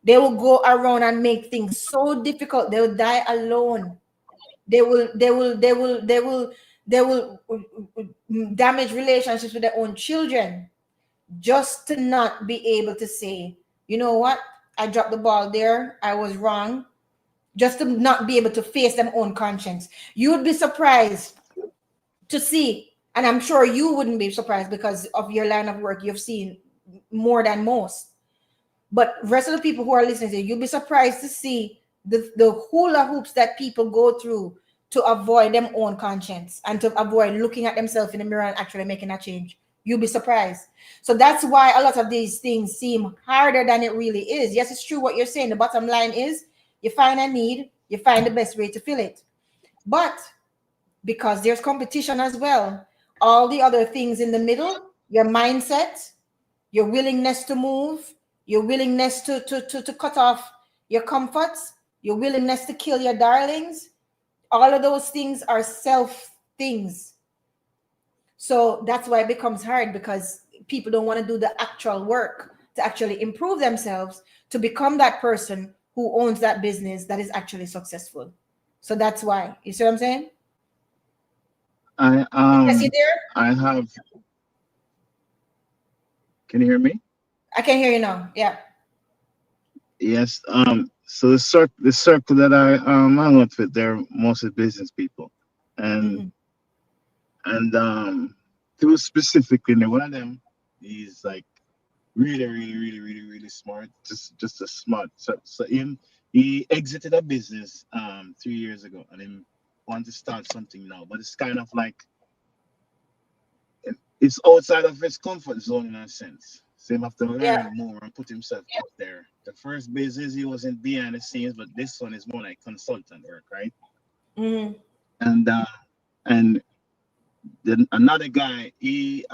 They will go around and make things so difficult. They will die alone. They will damage relationships with their own children just to not be able to say, you know what, I dropped the ball there, I was wrong. Just to not be able to face their own conscience. You would be surprised to see, and I'm sure you wouldn't be surprised because of your line of work, you've seen more than most. But rest of the people who are listening to you, you'll be surprised to see the hula hoops that people go through to avoid them own conscience and to avoid looking at themselves in the mirror and actually making a change. You'll be surprised. So that's why a lot of these things seem harder than it really is. Yes, it's true what you're saying. The bottom line is you find a need, you find the best way to fill it. But because there's competition as well, all the other things in the middle, your mindset, your willingness to move, your willingness to cut off your comforts, your willingness to kill your darlings, all of those things are self things. So that's why it becomes hard because people don't want to do the actual work to actually improve themselves to become that person who owns that business that is actually successful. So that's why. You see what I'm saying? I Yes, you there? I have. Can you hear me? I can hear you now. Yeah. Yes. So the circle that I went with, they're mostly business people, and Mm-hmm. and two specifically, and one of them, he's like really smart, just a smart. So he exited a business 3 years ago, and he want to start something now, but it's kind of like it's outside of his comfort zone in a sense. So he have to Yeah. learn more and put himself out there. The first business he wasn't behind the scenes, but this one is more like consultant work, right? Mm-hmm. And uh and then another guy, he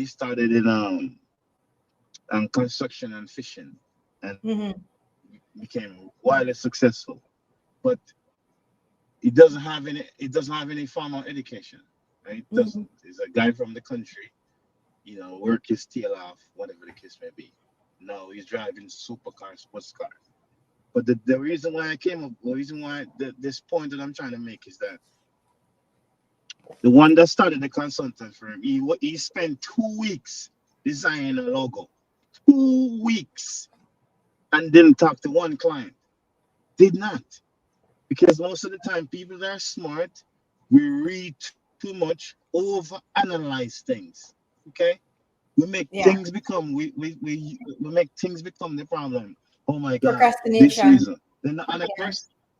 started in construction and fishing and Mm-hmm. became wildly successful. But he doesn't have any formal education, right? Mm-hmm. Doesn't. He's a guy from the country, work his tail off, whatever the case may be. No, he's driving supercars, sports cars. But the reason why I came up, the reason why this point that I'm trying to make is that the one that started the consultant firm, he spent 2 weeks designing a logo, 2 weeks, and didn't talk to one client. Did not, because most of the time people that are smart, we read too much, over analyze things. Okay, we make Yeah. things become we make things become the problem. Oh my God, this Procrastination. reason. Then Yeah.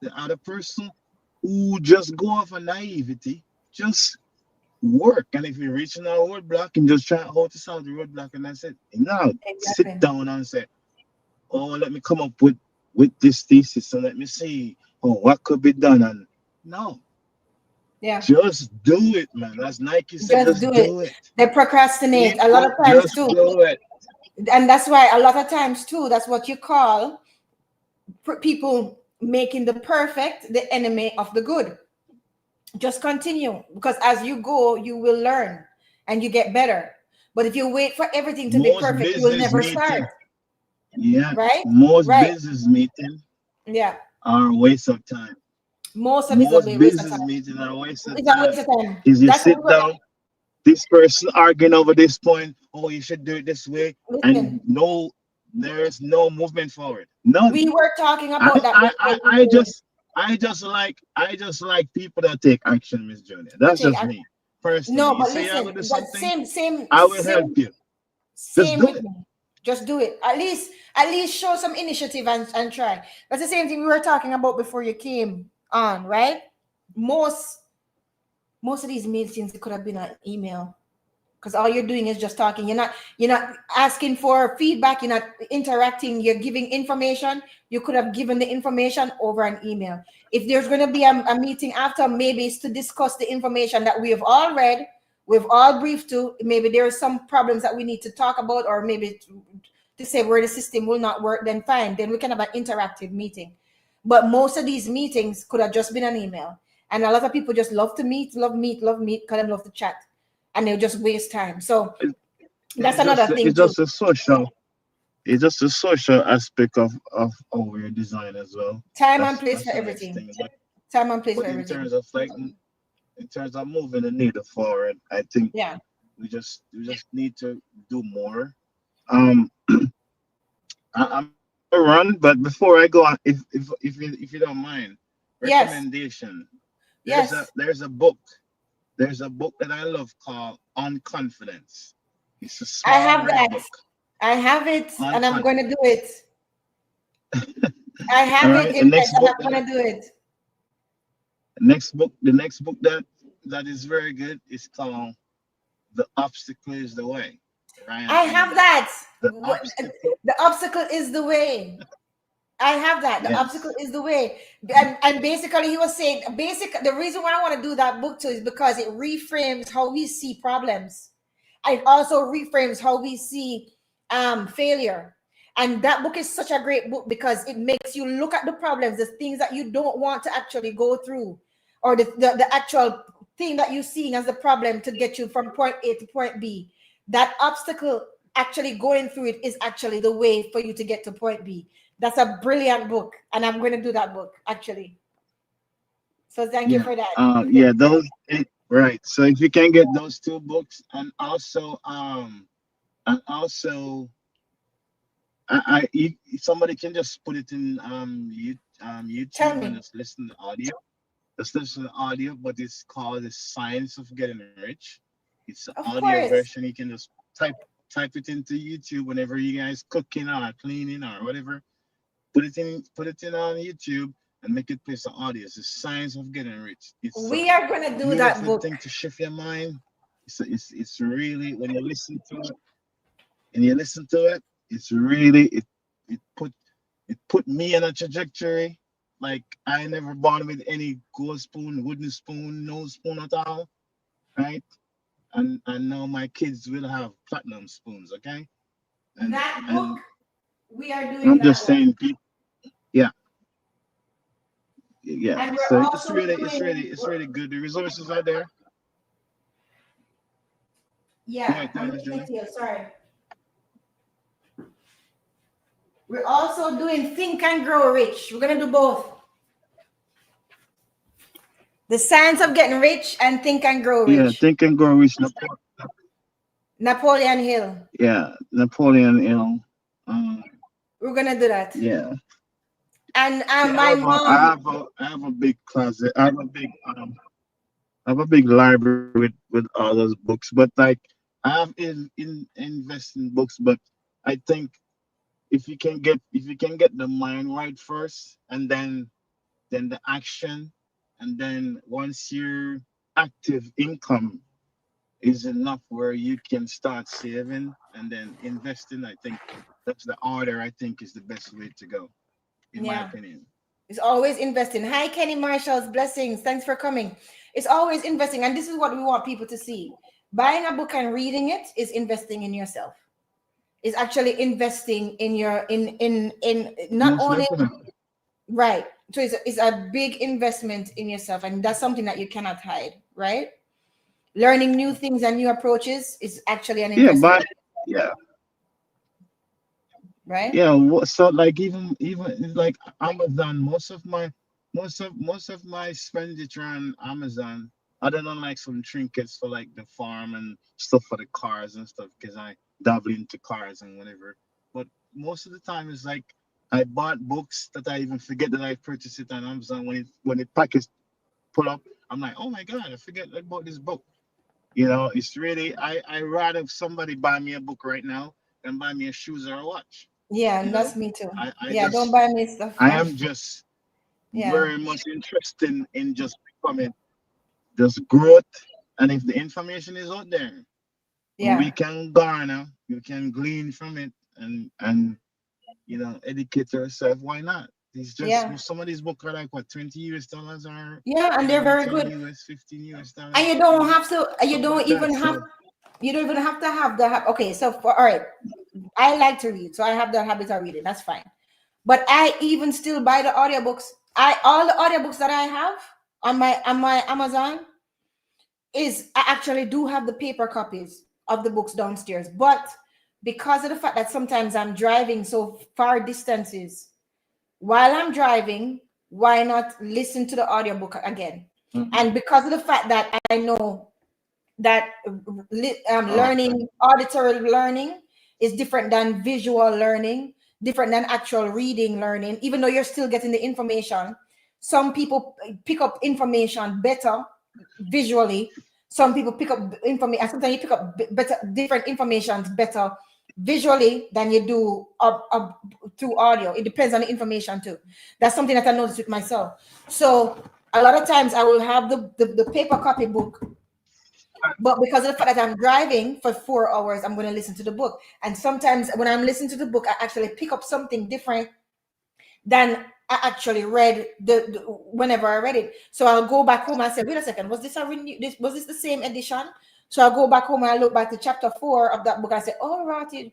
the other person who just go off of naivety, just work. And if you're reaching a roadblock and just try how to solve the roadblock, and that's it. And now sit Exactly. down and say, oh, let me come up with this thesis and let me see what could be done. And no, Yeah. just do it, man. As Nike said, Just just do it. do it. They procrastinate a lot of Simple, times just too. do it. And that's why a lot of times too, that's what you call people making the perfect the enemy of the good. Just continue because as you go, you will learn and you get better. But if you wait for everything to be Most perfect, you will business never start. meeting, yeah, Right? most Right. business meeting Yeah. are a waste of time. Most of it's a Most waste of time. business meeting are a waste of It's a waste time. of time. Is you That's sit what down, this person arguing over this point, oh, you should do it this way, and listen. no, there's no movement forward. None. We were talking I about that I before I, you I came. just I just like people that take action, Miss Junior. To That's take just ac- me. Personally. No, You but say you're listen, gonna do that something, same I will help same you. Just same do with it. me. Just do it. At least show some initiative and try. That's the same thing we were talking about before you came on, right? Most most of these meetings it could have been an email because all you're doing is just talking. You're not asking for feedback, you're not interacting, you're giving information. You could have given the information over an email. If there's going to be a meeting after, maybe it's to discuss the information that we have all read, we've all briefed to. Maybe there are some problems that we need to talk about, or maybe to say where the system will not work, then fine, then we can have an interactive meeting. But most of these meetings could have just been an email, and a lot of people just love to meet, love meet because they love to chat, and they'll just waste time. So It- that's It's another just thing it's too. just a social it's just a social aspect of our design as well. Time and That's place that's for the next everything. thing. Time and place for But in everything. terms of moving the needle forward, I think Yeah. we just need to do more. Um, I'm gonna run, but before I go on, if you don't mind, Yes. recommendation. Yes. There's a book that I love called On Confidence. It's a I small have red that. book. I have it, on and I'm fire. going to do it. I All have it right. in mind, and I'm going to do it. The next book that is very good is called "The Obstacle Is the Way." Ryan I have Holiday. that. The obstacle. The obstacle is the way. I have that. The obstacle Yes. is the way. And basically he was saying the reason why I want to do that book too is because it reframes how we see problems. It also reframes how we see failure. And that book is such a great book because it makes you look at the problems, the things that you don't want to actually go through, or the actual thing that you're seeing as a problem to get you from point A to point B. That obstacle, actually going through it, is actually the way for you to get to point B. That's a brilliant book, and I'm going to do that book actually. So thank you Yeah. for that. Yeah. Right. So if you can get those two books, and also somebody can just put it in Tell YouTube and me. just listen to audio. Just listen to audio, but it's called The Science of Getting Rich. It's an Of audio course. version. You can just type it into YouTube whenever you guys cooking or cleaning or whatever. Put it in on YouTube and make it play some audio. It's The Science of Getting Rich. It's a We are going to do that beautiful book. thing to shift your mind. It's really when you listen to it and you listen to it, it's really it put it put me on a trajectory. Like I never born with any gold spoon, wooden spoon, no spoon at all, right? And now my kids will have platinum spoons, okay? And That book, and we are doing I'm that just book. saying, yeah, yeah. And we're So also doing, it's really good. The resources are there. Go yeah, ahead, I'm Miss looking Julie. at you, sorry. We're also doing Think and Grow Rich. We're going to do both. The Science of Getting Rich and Think and Grow Yeah, Rich. Think and Grow Rich. Napoleon Hill. Yeah, Napoleon. Um, We're going to do that. yeah. And Yeah, my mom, I have a big closet. I have a big library with all those books. But like I have in invest in books, but I think if you can get the mind right first, and then the action, and then once your active income is enough where you can start saving and then investing, I think that's the order. I think is the best way to go, in my yeah, opinion. is always investing. Hi, Kenny Marshall's blessings. Thanks for coming. It's always investing. And this is what we want people to see. Buying a book and reading it is investing in yourself. Is actually investing in your in not Most only definitely. right. So it's a big investment in yourself, and that's something that you cannot hide, right? Learning new things and new approaches is actually an Yeah, investment, but yeah, right? yeah. So like even like Amazon, most of my expenditure on Amazon, other than like some trinkets for like the farm and stuff for the cars and stuff, because I dabble into cars and whatever. But most of the time it's like I bought books that I even forget that I purchased it on Amazon when it package put up. I'm like, oh my god, I forget about this book. You know, it's really I rather somebody buy me a book right now than buy me a shoes or a watch. Yeah, You and know, that's me too. I Yeah, don't just buy me stuff. I am just Yeah, very much interested in just becoming just growth. And if the information is out there, we yeah, can garner, we can glean from it, and educate ourselves. Why not? It's just yeah, some of these books are like what, $20 or yeah, and they're very 10 good. US, $15, And you don't have to. You something don't like that. even have. So You don't even have to have the. Okay, so for all right, I like to read, so I have the habit of reading. That's fine. But I even still buy the audiobooks. I all the audiobooks that I have on my Amazon is I actually do have the paper copies of the books downstairs. But because of the fact that sometimes I'm driving so far distances, while I'm driving, why not listen to the audiobook again? mhm. And because of the fact that I know that Okay. learning, auditory learning, is different than visual learning, different than actual reading learning, even though you're still getting the information. Some people pick up information better visually. Some people pick up information, sometimes you pick up better different informations better visually than you do through audio. It depends on the information too. That's something that I noticed with myself. So a lot of times I will have the paper copy book, but because of the fact that I'm driving for 4 hours, I'm going to listen to the book. And sometimes when I'm listening to the book, I actually pick up something different than I actually read whenever I read it. So I'll go back home and say, wait a second, was this a renew? Was this the same edition? So I'll go back home and I look back to chapter 4 of that book. I say, oh right,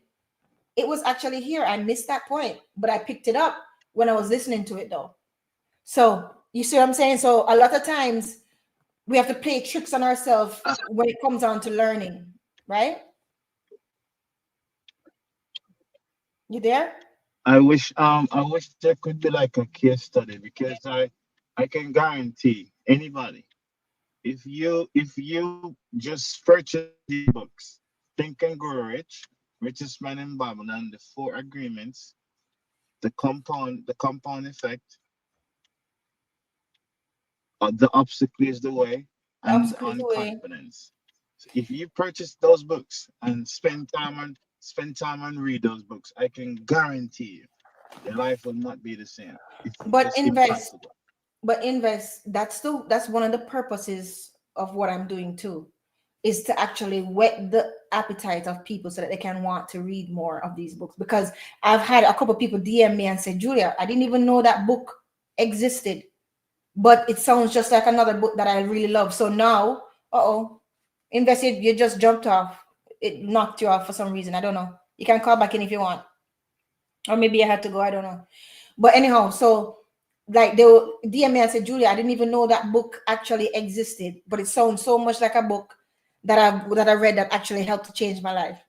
it was actually here. I missed that point, but I picked it up when I was listening to it though. So you see what I'm saying? So a lot of times we have to play tricks on ourselves when it comes down to learning, right? You there? I wish there could be like a case study, because I can guarantee anybody, if you just purchase these books, Think and Grow Rich, Richest Man in Babylon, the Four Agreements, the compound effect, the obstacle is the way, The and obstacle is on the way. confidence. So if you purchase those books and spend time and read those books, I can guarantee you your life will not be the same. But It's invest, impossible. that's one of the purposes of what I'm doing too, is to actually whet the appetite of people so that they can want to read more of these books. Because I've had a couple of people DM me and say, Julia, I didn't even know that book existed, but it sounds just like another book that I really love. So now, invested, you just jumped off. It knocked you off for some reason. I don't know. You can call back in if you want. Or maybe I had to go. I don't know. But anyhow, so like they will DM me and say, Julia, I didn't even know that book actually existed, but it sounds so much like a book that I read that actually helped to change my life.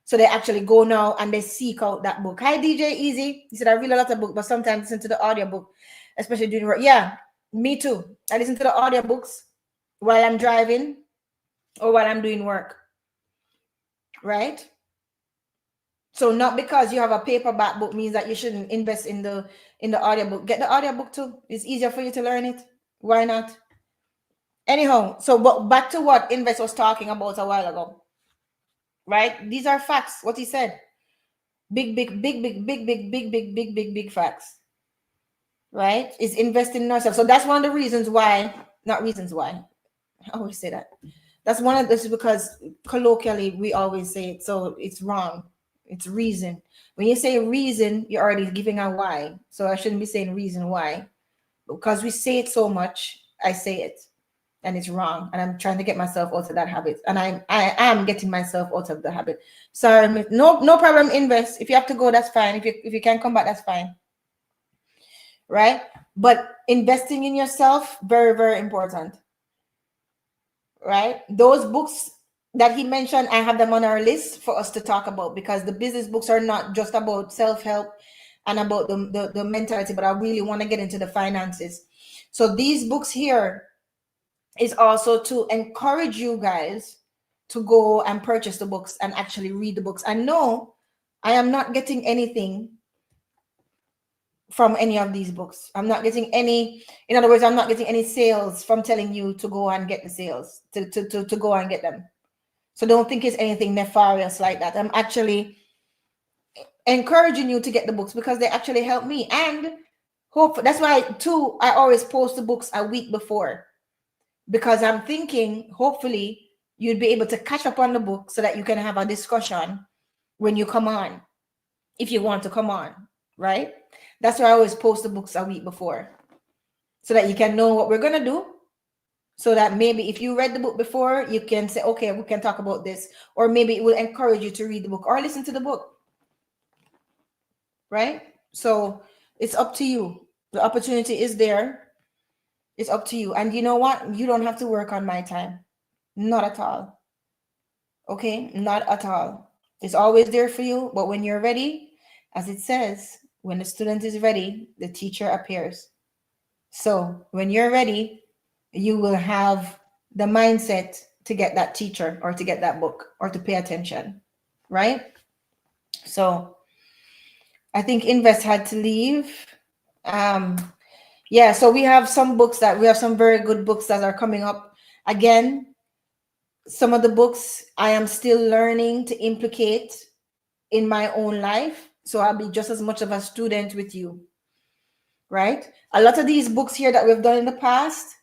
So they actually go now and they seek out that book. Hi DJ Easy. He said I read a lot of books, but sometimes listen to the audiobook, especially during work. Yeah, me too. I listen to the audiobooks while I'm driving or while I'm doing work. Right? So not because you have a paperback book means that you shouldn't invest in the audiobook. Get the audiobook too. It's easier for you to learn it. Why not? Anyhow, so but back to what Invest was talking about a while ago. Right? These are facts. What he said. Big, big, big, big, big, big, big, big, big, big, big facts. Right? Is investing in ourselves. So that's one of the reasons why, not reasons why. I always say that. That's one of this is because colloquially we always say it, so it's wrong. It's reason. When you say reason, you're already giving a why. So I shouldn't be saying reason why. Because we say it so much, I say it. And it's wrong. And I'm trying to get myself out of that habit. And I am getting myself out of the habit. Sorry, no problem, invest. If you have to go, that's fine. If you can come back, that's fine. Right? But investing in yourself, very, very important. Right? Those books that he mentioned, I have them on our list for us to talk about, because the business books are not just about self-help and about the mentality, but I really want to get into the finances. So these books here is also to encourage you guys to go and purchase the books and actually read the books. And no, I am not getting anything from any of these books. I'm not getting any, in other words, I'm not getting any sales from telling you to go and get the sales, to go and get them. So don't think it's anything nefarious like that. I'm actually encouraging you to get the books because they actually help me. And hope that's why too, I always post the books a week before, because I'm thinking hopefully you'd be able to catch up on the book so that you can have a discussion when you come on, if you want to come on, right? That's why I always post the books a week before, so that you can know what we're going to do. So that maybe if you read the book before, you can say, okay, we can talk about this. Or maybe it will encourage you to read the book or listen to the book. Right? So it's up to you. The opportunity is there. It's up to you. And you know what? You don't have to work on my time. Not at all. Okay? Not at all. It's always there for you. But when you're ready, as it says, when the student is ready, the teacher appears. So when you're ready, you will have the mindset to get that teacher or to get that book or to pay attention, right? So I think Invest had to leave. Yeah, so we have some very good books that are coming up. Again, some of the books I am still learning to implicate in my own life. So I'll be just as much of a student with you, right? A lot of these books here that we've done in the past,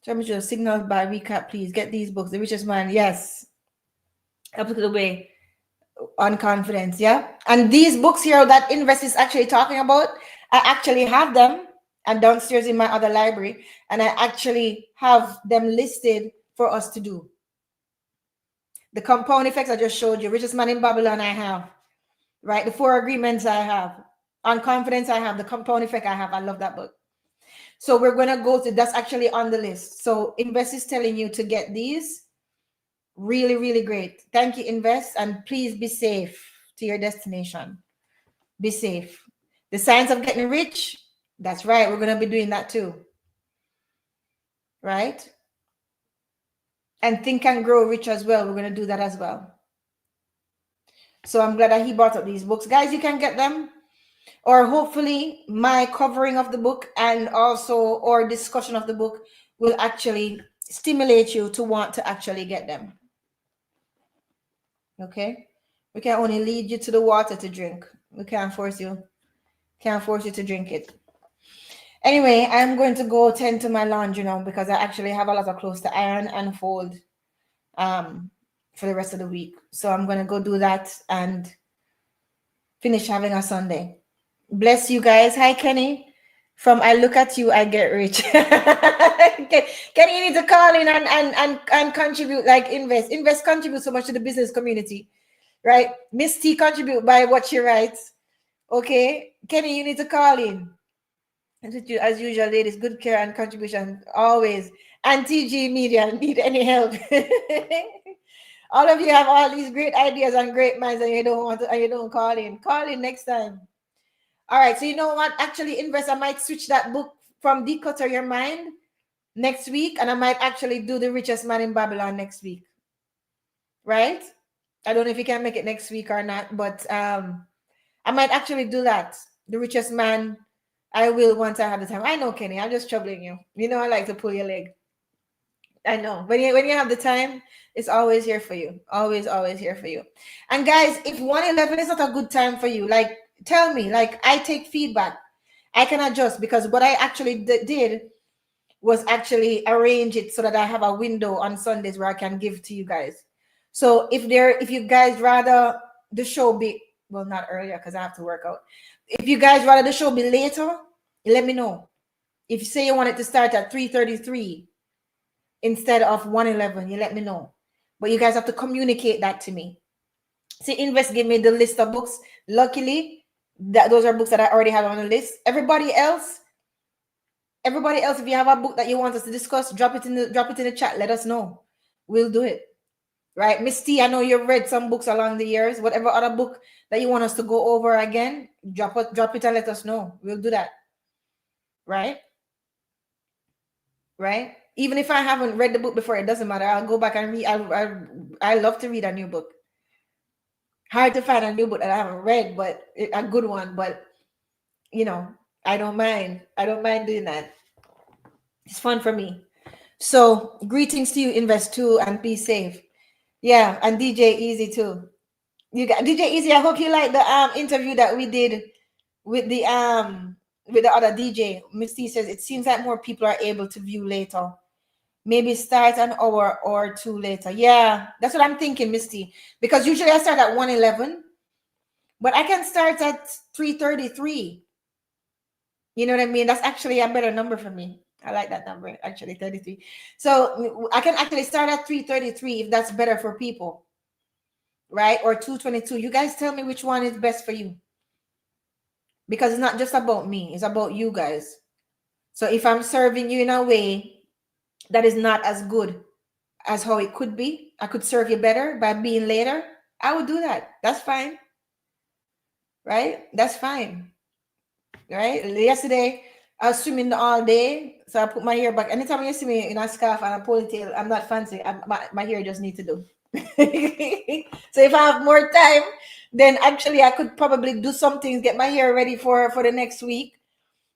let me just signal by recap, please. Get these books. The Richest Man, yes. Up to the way on confidence, yeah. And these books here that Invest is actually talking about, I actually have them and downstairs in my other library, and I actually have them listed for us to do. The compound effects I just showed you, Richest Man in Babylon, I have, right? The 4 Agreements I have, on confidence I have, the compound effect I have. I love that book. So we're gonna go to, that's actually on the list. So Invest is telling you to get these. Really, really great. Thank you, Invest, and please be safe to your destination. Be safe. The Science of Getting Rich, that's right. We're going to be doing that too. Right? And Think and Grow Rich as well. We're going to do that as well. So I'm glad that he brought up these books. Guys, you can get them. Or hopefully my covering of the book and also or discussion of the book will actually stimulate you to want to actually get them. Okay? We can only lead you to the water to drink. We can't force you. Can't force you to drink it. Anyway, I'm going to go tend to my laundry now because I actually have a lot of clothes to iron and fold for the rest of the week. So I'm going to go do that and finish having a Sunday. Bless you guys. Hi, Kenny. From I Look at You, I Get Rich. Kenny, you need to call in and contribute, like Invest. Invest contribute so much to the business community, right? Miss T contribute by what she writes. Okay? Kenny, you need to call in. And as usual, ladies, good care and contribution always. And TG Media, need any help? All of you have all these great ideas and great minds, and you don't want to, and you don't call in. Call in next time. All right. So you know what? Actually, Invest, I might switch that book from Declutter Your Mind next week, and I might actually do The Richest Man in Babylon next week. Right? I don't know if you can make it next week or not, but I might actually do that. The Richest Man. I will once I have the time. I know, Kenny. I'm just troubling you. You know, I like to pull your leg. I know. When you have the time, it's always here for you. Always, always here for you. And guys, if 111 is not a good time for you, like tell me. Like I take feedback. I can adjust because what I actually did was actually arrange it so that I have a window on Sundays where I can give to you guys. So if you guys rather the show be, well, not earlier because I have to work out. If you guys rather the show be later, let me know. If you say you want it to start at 3:33 instead of 1:11, you let me know. But you guys have to communicate that to me. See, Invest give me the list of books. Luckily, those are books that I already have on the list. Everybody else, if you have a book that you want us to discuss, drop it in the chat. Let us know. We'll do it. Right, Miss T, I know you've read some books along the years. Whatever other book that you want us to go over again, drop it and let us know. We'll do that. Right? Right? Even if I haven't read the book before, it doesn't matter. I'll go back and read. I love to read a new book. Hard to find a new book that I haven't read, but a good one. But you know, I don't mind. I don't mind doing that. It's fun for me. So greetings to you, Invest too, and be safe. Yeah, and DJ Easy too. You got DJ Easy. I hope you like the interview that we did with the other DJ. Misty says it seems like more people are able to view later. Maybe start an hour or two later. Yeah, that's what I'm thinking, Misty. Because usually I start at 1:11, but I can start at 3:33. You know what I mean? That's actually a better number for me. I like that number, actually, 33. So I can actually start at 3:33 if that's better for people. Right? Or 2:22. You guys tell me which one is best for you. Because it's not just about me, it's about you guys. So if I'm serving you in a way that is not as good as how it could be, I could serve you better by being later, I would do that. That's fine. Right? That's fine. Right? Yesterday, I was swimming all day, so I put my hair back. Anytime you see me in a scarf and a ponytail, I'm not fancy. My hair just need to do. So if I have more time, then actually I could probably do some things, get my hair ready for the next week,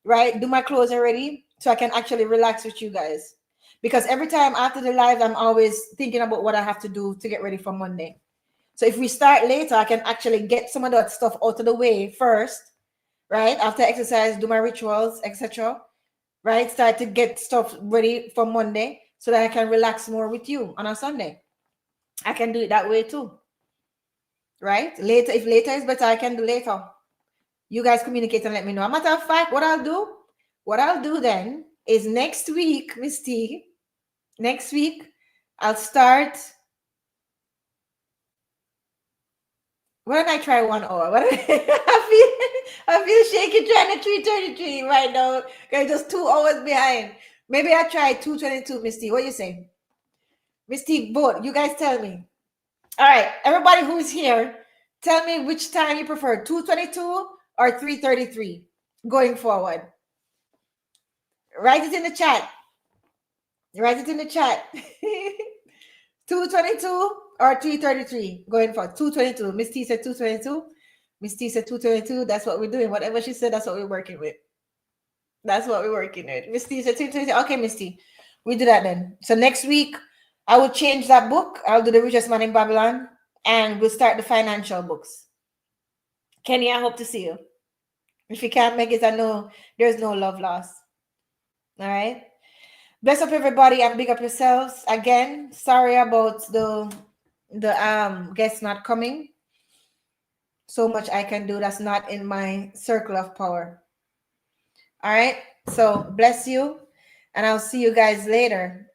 right? Do my clothes already so I can actually relax with you guys. Because every time after the live, I'm always thinking about what I have to do to get ready for Monday. So if we start later, I can actually get some of that stuff out of the way first, right? After exercise, do my rituals, etc. Right? Start to get stuff ready for Monday so that I can relax more with you on a Sunday. I can do it that way too. Right? Later, if later is better, I can do later. You guys communicate and let me know. A matter of fact, what I'll do then is next week, Miss T, next week, I'll start. Why don't I try 1 hour? I feel shaky trying to 3:33 right now. Okay, just 2 hours behind. Maybe I try 2:22, Misty. What do you say? Misty, vote. You guys tell me. All right, everybody who's here, tell me which time you prefer, 2:22 or 3:33 going forward. Write it in the chat. Write it in the chat. 2:22 or 3:33 going for 2:22. Miss T said 2:22. Miss T said 2:22. That's what we're doing. Whatever she said, that's what we're working with. That's what we're working with. Miss T said 2:22. Okay, Miss T, we do that then. So next week, I will change that book. I'll do The Richest Man in Babylon, and we'll start the financial books. Kenny, I hope to see you. If you can't make it, I know there's no love lost. All right. Bless up everybody and big up yourselves. Again, sorry about the guests not coming. So much I can do that's not in my circle of power. All right. So bless you, and I'll see you guys later.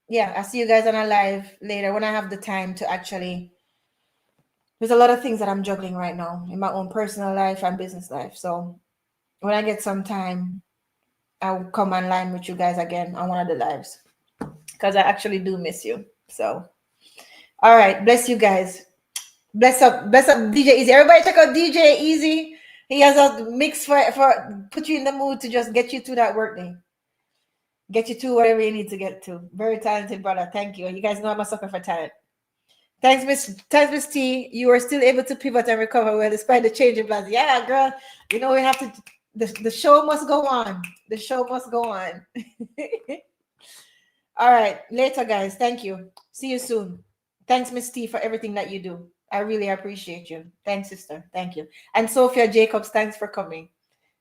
Yeah, I'll see you guys on a live later when I have the time to actually. There's a lot of things that I'm juggling right now in my own personal life and business life. So when I get some time, I'll come online with you guys again on one of the lives because I actually do miss you. So, all right, bless you guys. Bless up DJ Easy. Everybody check out DJ Easy. He has a mix for put you in the mood to just get you to that work day. Get you to whatever you need to get to. Very talented brother. Thank you. You guys know I'm a sucker for talent. Thanks, Miss T. You are still able to pivot and recover well despite the change in plans. Yeah, girl. You know we have to. The show must go on. The show must go on. All right, later, guys. Thank you. See you soon. Thanks, Miss T, for everything that you do. I really appreciate you. Thanks, sister. Thank you. And Sophia Jacobs, thanks for coming.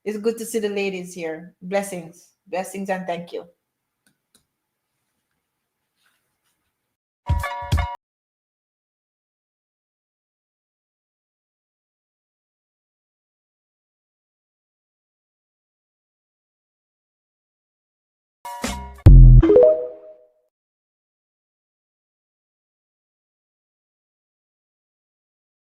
It's good to see the ladies here. Blessings, blessings, and thank you.